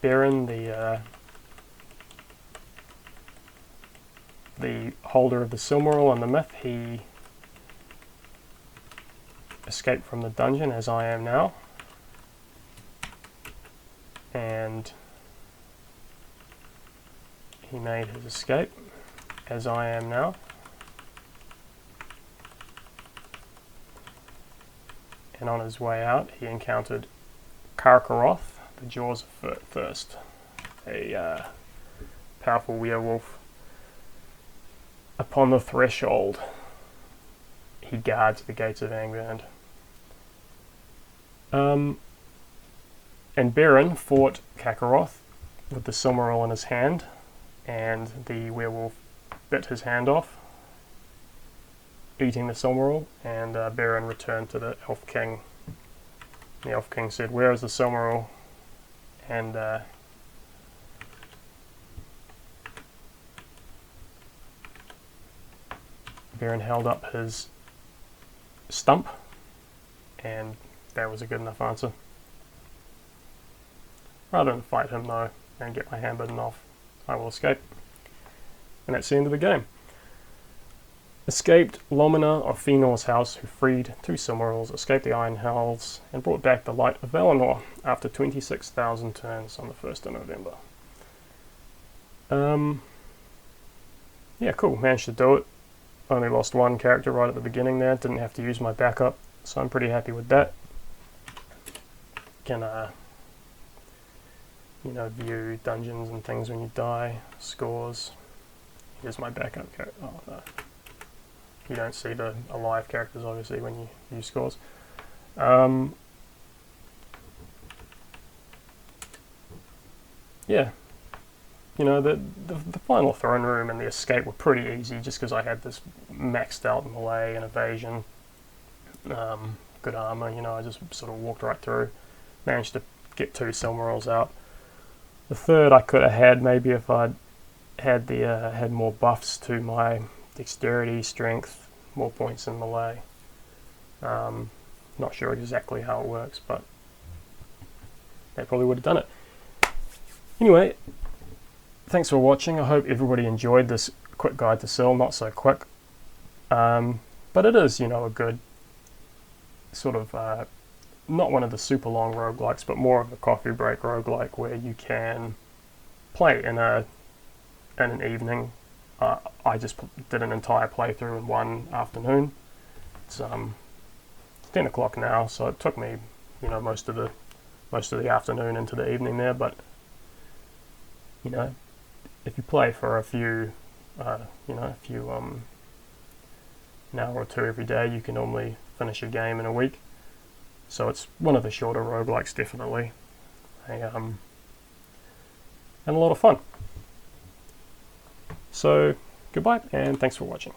Baron, the holder of the Silmaril and the myth, he escaped from the dungeon as I am now, and he made his escape as I am now, and on his way out he encountered Karkaroth, the Jaws of Thirst, a powerful werewolf. Upon the threshold, he guards the gates of Angband. And Baron fought Karkaroth with the Silmaril in his hand, and the werewolf bit his hand off, eating the Silmaril, and Baron returned to the Elf King. The Elf King said, "Where is the Silmaril?" And Baron held up his stump, and that was a good enough answer. Rather than fight him though and get my hand bitten off, I will escape. And that's the end of the game. Escaped Lomina of Feanor's house, who freed 2 Silmarils, escaped the Iron Hells, and brought back the Light of Valinor after 26,000 turns on the 1st of November. Yeah, cool, managed to do it. Only lost 1 character right at the beginning there, didn't have to use my backup, so I'm pretty happy with that. Can, view dungeons and things when you die, scores. Here's my backup character. Oh no. You don't see the alive characters obviously when you use scores. Yeah. The final throne room and the escape were pretty easy just because I had this maxed out melee and evasion. Good armor, I just sort of walked right through. Managed to get 2 Silmarils out. The third I could have had maybe if I'd had had more buffs to my dexterity, strength, more points in melee. Not sure exactly how it works, but that probably would have done it. Anyway, thanks for watching. I hope everybody enjoyed this quick guide to Sil. Not so quick, but it is, a good sort of not one of the super long roguelikes, but more of a coffee break roguelike where you can play in an evening. I just did an entire playthrough in one afternoon. It's 10 o'clock now, so it took me, most of the afternoon into the evening there. But if you play for an hour or 2 every day, you can normally finish a game in a week. So it's one of the shorter roguelikes, definitely, and a lot of fun. So goodbye, and thanks for watching.